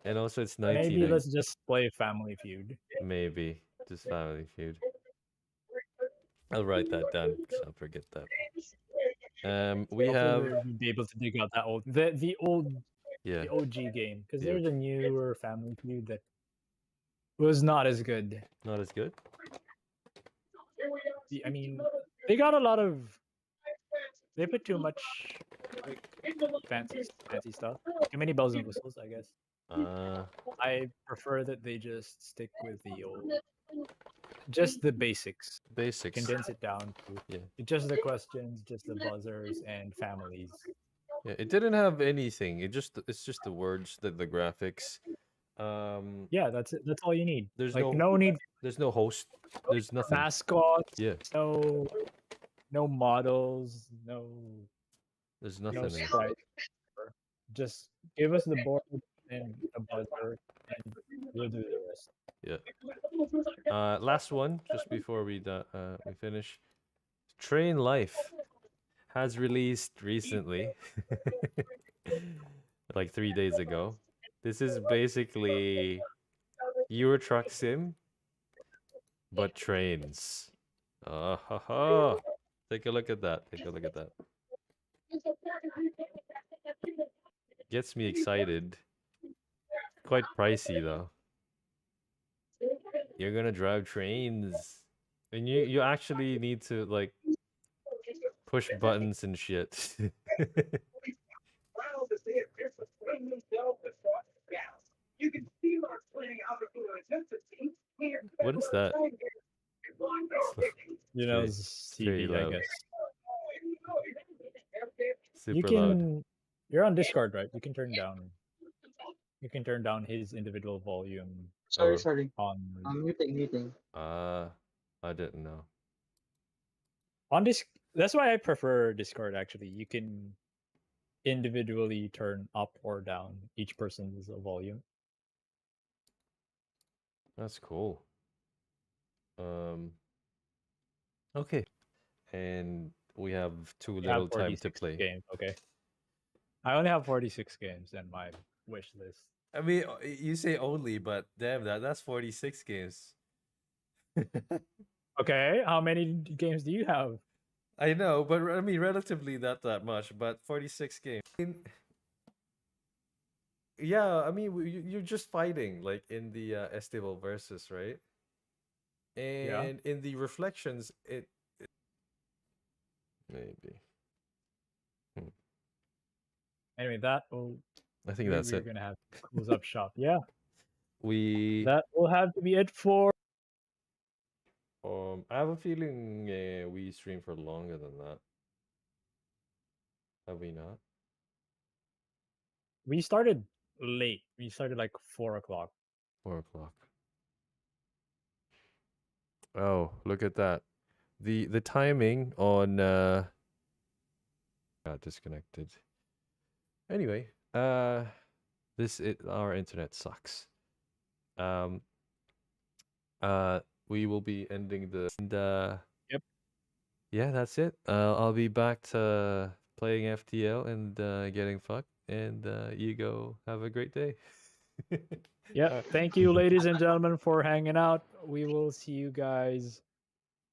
And also it's Maybe 99. let's just play Family Feud. Maybe. Just Family Feud. I'll write that down because I'll forget that. We have Hopefully we'll be able to dig out that old yeah, the OG game because the there's a OG. newer Family Feud that was not as good. Not as good. I mean, they got a lot of they put too much like fancy stuff, too many bells and whistles. I guess Uh, I prefer that they just stick with the old, just the basics, basics. condense it down to Yeah, just the questions, just the buzzers and families. yeah. It didn't have anything. It's just the words, the graphics. Yeah, that's it. That's all you need. There's Like no no need there's no host. There's nothing. mascots, Yeah, no models, there's no nothing in it. sprite. Just give us the board and a buzzer, and we'll do the rest. Yeah. Last one, just before we finish. Train Life has released recently, like 3 days ago. This is basically Euro Truck Sim, but trains. Ha ha! Take a look at that. Take a look at that. Gets me excited. Quite pricey though. You're gonna drive trains, and you actually need to like push buttons and shit. What is that? You know, it's It's very TV, I loud. guess. You Super loud. can. You're on Discord, right? You can turn down. You can turn down his individual volume Sorry, Oh, sorry. on Muting. I didn't know. on this. That's why I prefer Discord. Actually, you can individually turn up or down each person's volume. That's cool. Um, okay. And we have too I have little time to 46 play. games. Okay, I only have 46 games in my wish list. I mean, you say only, but damn that's 46 games. Okay, how many games do you have? I know, but I mean, relatively not that much, but 46 games. Yeah, I mean, you're just fighting like in the Estival versus, right? Yeah. And in the reflections, it maybe. Hmm. Anyway, that will I think that's we're it. gonna have to close up shop. Yeah, We that will have to be it for. I have a feeling we stream for longer than that. Have we not? We started late. We started like 4 o'clock. 4 o'clock. Oh, look at that. The timing on got disconnected. Anyway, our internet sucks. Um we will be ending the and Yep. yeah, that's it. I'll be back to playing FTL and getting fucked and you go have a great day. Yeah. Thank you, ladies and gentlemen, for hanging out. We will see you guys